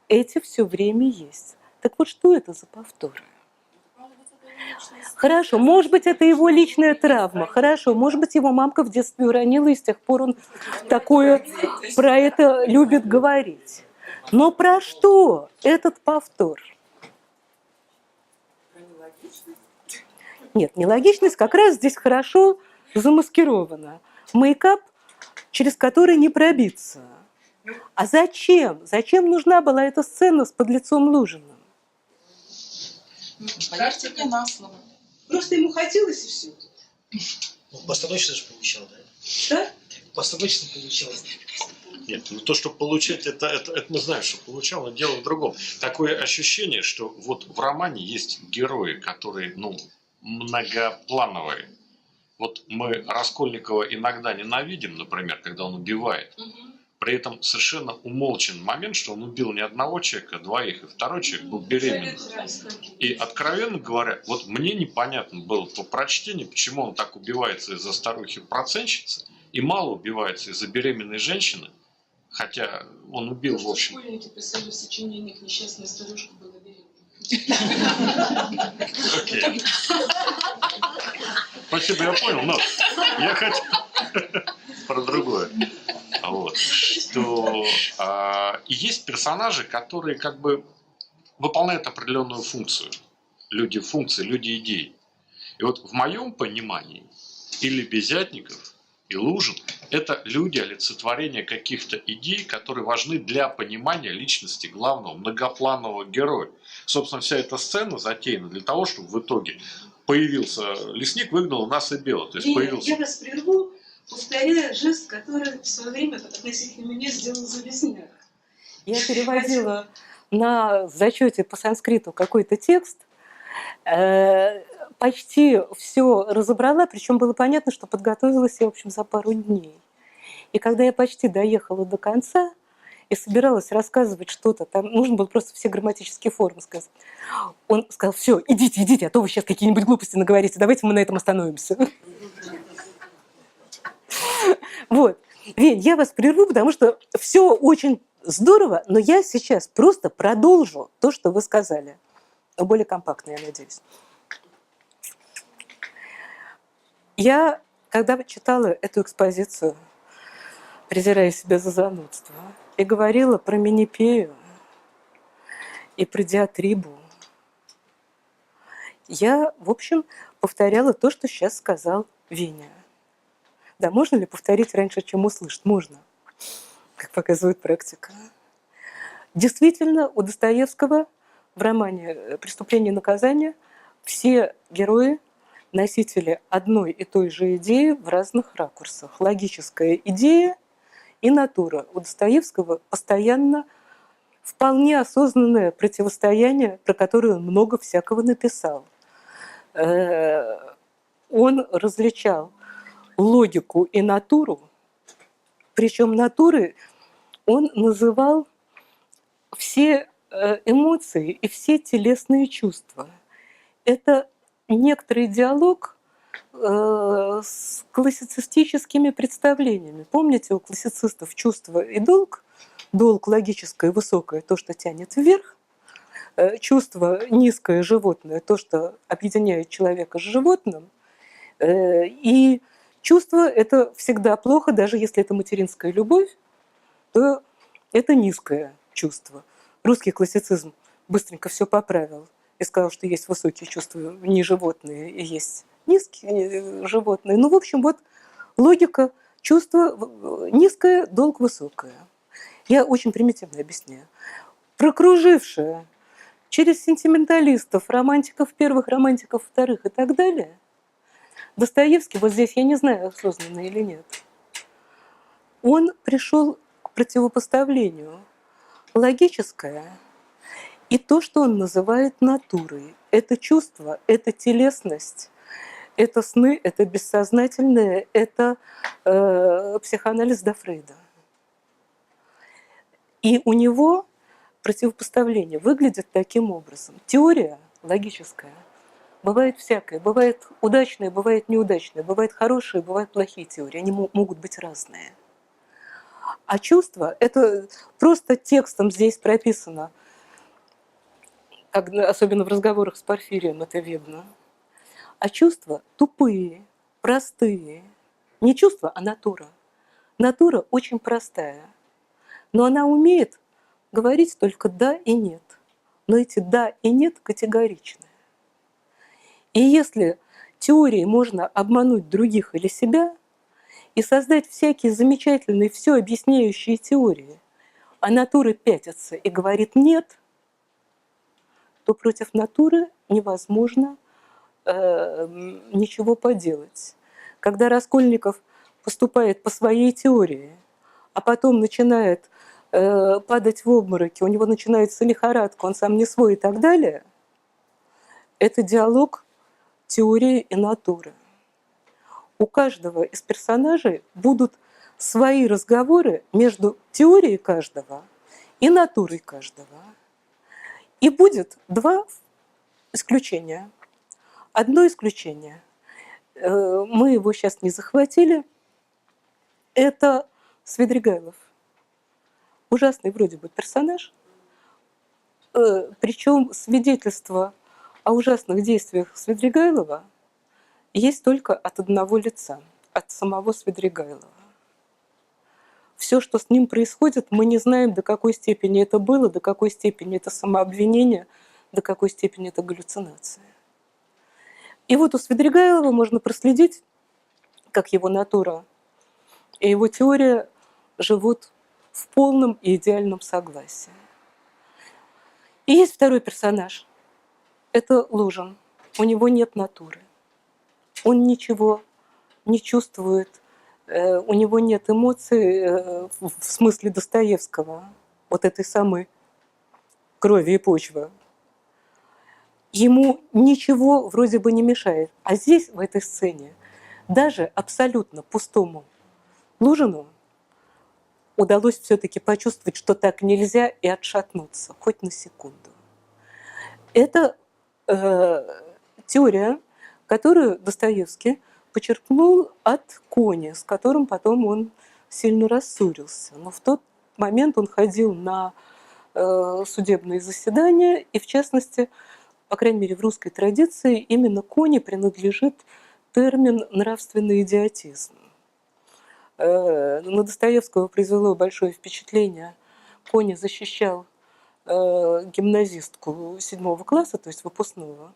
эти все время есть. Так вот, что это за повторы? Хорошо, может быть, это его личная травма. Хорошо, может быть, его мамка в детстве уронила, и с тех пор он такое про это любит говорить. Но про что этот повтор? Нет, нелогичность как раз здесь хорошо замаскирована. Мейкап, через который не пробиться. А зачем? Зачем нужна была эта сцена с подлецом Лужиным? Поверьте мне на слово. Просто ему хотелось и все. Постановочно же получал, да? Что? Постановочно получалось. Нет, ну то, что получать, это мы знаем, что получал, но дело в другом. Такое ощущение, что вот в романе есть герои, которые, ну, многоплановые. Вот мы Раскольникова иногда ненавидим, например, когда он убивает. При этом совершенно умолчен момент, что он убил не одного человека, а двоих, и второй человек был беременный. И, откровенно говоря, вот мне непонятно было по прочтению, почему он так убивается из-за старухи-процентщицы, и мало убивается из-за беременной женщины, хотя он убил, в общем... Школьники писали в сочинениях, несчастная старушка была беременна. Окей. Спасибо, я понял, но я хотел про другое. Вот. Что есть персонажи, которые как бы выполняют определенную функцию. Люди функции, люди идей. И вот в моем понимании и Лебезятников, и Лужин – это люди олицетворения каких-то идей, которые важны для понимания личности главного многопланового героя. Собственно, вся эта сцена затеяна для того, чтобы в итоге появился лесник, выгнал нас и бело. То есть появился... Я вас прерву, повторяя жест, который в свое время относительно меня сделал Залезняк. Я переводила на зачете по санскриту какой-то текст, почти все разобрала, причем было понятно, что подготовилась я, в общем, за пару дней. И когда я почти доехала до конца и собиралась рассказывать что-то, там нужно было просто все грамматические формы сказать. Он сказал: все, идите, а то вы сейчас какие-нибудь глупости наговорите, давайте мы на этом остановимся. Вот. Вень, я вас прерву, потому что все очень здорово, но я сейчас просто продолжу то, что вы сказали. Но более компактно, я надеюсь. Я, когда читала эту экспозицию, презирая себя за занудство, и говорила про Менипею и про диатрибу, я, в общем, повторяла то, что сейчас сказал Веня. Да, можно ли повторить раньше, чем услышать? Можно, как показывает практика. Действительно, у Достоевского в романе «Преступление и наказание» все герои – носители одной и той же идеи в разных ракурсах. Логическая идея и натура. У Достоевского постоянно вполне осознанное противостояние, про которое он много всякого написал. Он различал логику и натуру, причем натуры он называл все эмоции и все телесные чувства. Это некоторый диалог с классицистическими представлениями. Помните, у классицистов чувство и долг, долг логическое, высокое, то, что тянет вверх, чувство низкое, животное, то, что объединяет человека с животным, и чувство – это всегда плохо, даже если это материнская любовь, то это низкое чувство. Русский классицизм быстренько все поправил и сказал, что есть высокие чувства не животные и есть низкие животные. Ну, в общем, вот логика, чувство низкое, долг высокое. Я очень примитивно объясняю. Прокружившая через сентименталистов, романтиков первых, романтиков вторых и так далее, Достоевский, вот здесь я не знаю, осознанно или нет, он пришел к противопоставлению логическое и то, что он называет натурой. Это чувство, это телесность, это сны, это бессознательное, это психоанализ до Фрейда. И у него противопоставление выглядит таким образом. Теория логическая бывает всякое. Бывает удачная, бывает неудачная, бывают хорошие, бывают плохие теории. Они могут быть разные. А чувство – это просто текстом здесь прописано, особенно в разговорах с Порфирием это видно. А чувства тупые, простые. Не чувство, а натура. Натура очень простая, но она умеет говорить только «да» и «нет». Но эти «да» и «нет» категоричны. И если теорией можно обмануть других или себя и создать всякие замечательные, все объясняющие теории, а натура пятится и говорит «нет», то против натуры невозможно ничего поделать. Когда Раскольников поступает по своей теории, а потом начинает падать в обмороки, у него начинается лихорадка, он сам не свой и так далее, это диалог теории и натуры. У каждого из персонажей будут свои разговоры между теорией каждого и натурой каждого. И будет два исключения. Одно исключение, мы его сейчас не захватили, это Свидригайлов. Ужасный вроде бы персонаж, причем свидетельство о ужасных действиях Свидригайлова есть только от одного лица, от самого Свидригайлова. Все, что с ним происходит, мы не знаем, до какой степени это было, до какой степени это самообвинение, до какой степени это галлюцинация. И вот у Свидригайлова можно проследить, как его натура и его теория живут в полном и идеальном согласии. И есть второй персонаж. Это Лужин. У него нет натуры. Он ничего не чувствует, у него нет эмоций в смысле Достоевского, вот этой самой крови и почвы. Ему ничего вроде бы не мешает. А здесь, в этой сцене, даже абсолютно пустому Лужину удалось все-таки почувствовать, что так нельзя, и отшатнуться, хоть на секунду. Это теория, которую Достоевский почерпнул от Кони, с которым потом он сильно рассорился. Но в тот момент он ходил на судебные заседания, и в частности, по крайней мере, в русской традиции именно Кони принадлежит термин «нравственный идиотизм». На Достоевского произвело большое впечатление. Кони защищал гимназистку 7 класса, то есть выпускного,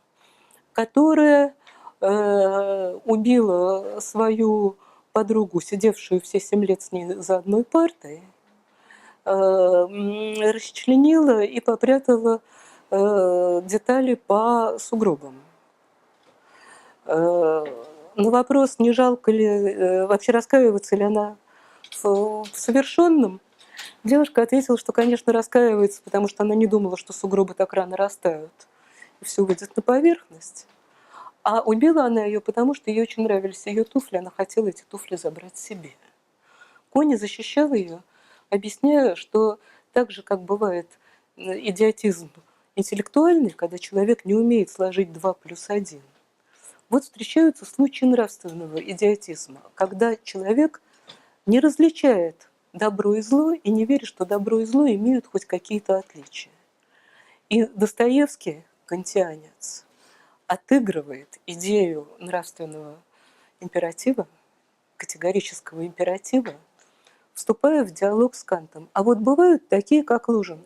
которая убила свою подругу, сидевшую все 7 лет с ней за одной партой, расчленила и попрятала детали по сугробам. На вопрос, не жалко ли, вообще раскаивается ли она в совершенном, девушка ответила, что, конечно, раскаивается, потому что она не думала, что сугробы так рано растают, и все выйдет на поверхность. А убила она ее, потому что ей очень нравились ее туфли, она хотела эти туфли забрать себе. Кони защищал ее, объясняя, что так же, как бывает идиотизм интеллектуальный, когда человек не умеет сложить 2 плюс 1, вот встречаются случаи нравственного идиотизма, когда человек не различает добро и зло и не верит, что добро и зло имеют хоть какие-то отличия. И Достоевский, кантианец, отыгрывает идею нравственного императива, категорического императива, вступая в диалог с Кантом. А вот бывают такие, как Лужин,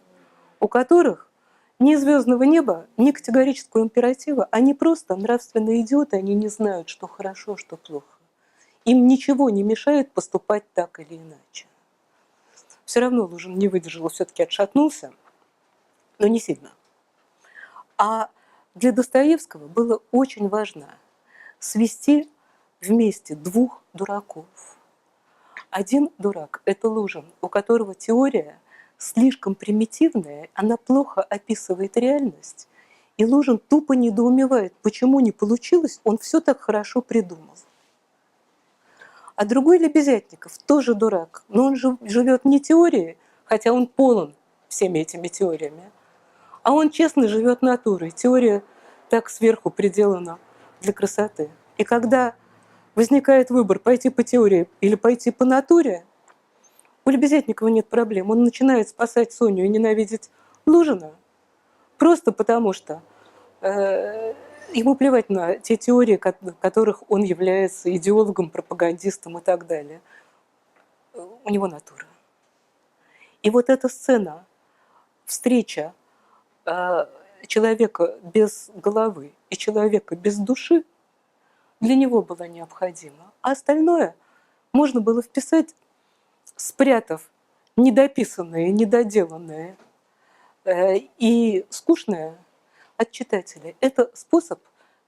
у которых ни звездного неба, ни категорического императива, они просто нравственные идиоты, они не знают, что хорошо, что плохо. Им ничего не мешает поступать так или иначе. Все равно Лужин не выдержал, все-таки отшатнулся, но не сильно. А для Достоевского было очень важно свести вместе 2 дураков. Один дурак – это Лужин, у которого теория слишком примитивная, она плохо описывает реальность. И Лужин тупо недоумевает, почему не получилось, он все так хорошо придумал. А другой Лебезятников тоже дурак, но он же живет не теорией, хотя он полон всеми этими теориями, а он честно живет натурой. Теория так сверху приделана для красоты. И когда возникает выбор пойти по теории или пойти по натуре, у Лебезятникова нет проблем. Он начинает спасать Соню и ненавидеть Лужина просто потому, что ему плевать на те теории, которых он является идеологом, пропагандистом и так далее. У него натура. И вот эта сцена, встреча человека без головы и человека без души для него была необходима. А остальное можно было вписать, спрятав недописанное, недоделанное и скучное от читателей. Это способ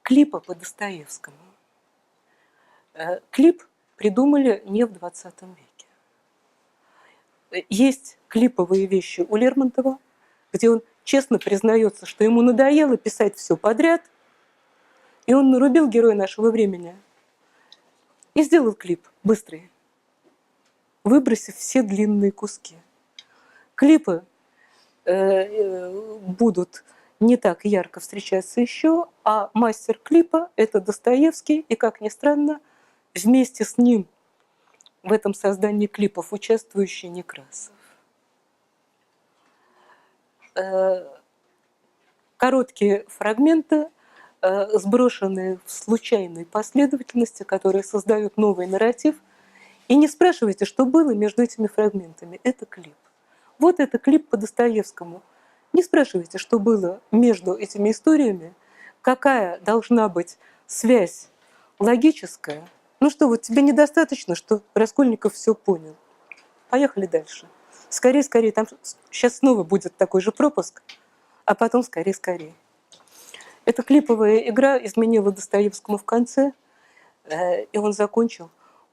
клипа по Достоевскому. Клип придумали не в 20 веке. Есть клиповые вещи у Лермонтова, где он честно признается, что ему надоело писать все подряд, и он нарубил героя нашего времени и сделал клип быстрый, выбросив все длинные куски. Клипы будут не так ярко встречаться еще, а мастер клипа – это Достоевский, и, как ни странно, вместе с ним в этом создании клипов участвующий Некрасов. Короткие фрагменты, сброшенные в случайной последовательности, которые создают новый нарратив. И не спрашивайте, что было между этими фрагментами. Это клип. Вот это клип по Достоевскому. Не спрашивайте, что было между этими историями, какая должна быть связь логическая. Ну что, вот тебе недостаточно, что Раскольников все понял. Поехали дальше. Скорее, скорее, там сейчас снова будет такой же пропуск, а потом скорее, скорее. Эта клиповая игра изменила Достоевскому в конце, и он закончил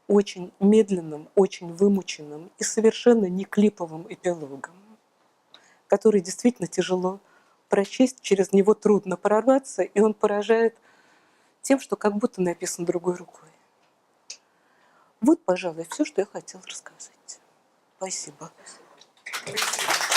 очень медленным, очень вымученным и совершенно не клиповым эпилогом, который действительно тяжело прочесть, через него трудно прорваться, и он поражает тем, что как будто написан другой рукой. Вот, пожалуй, все, что я хотела рассказать. Спасибо. Спасибо.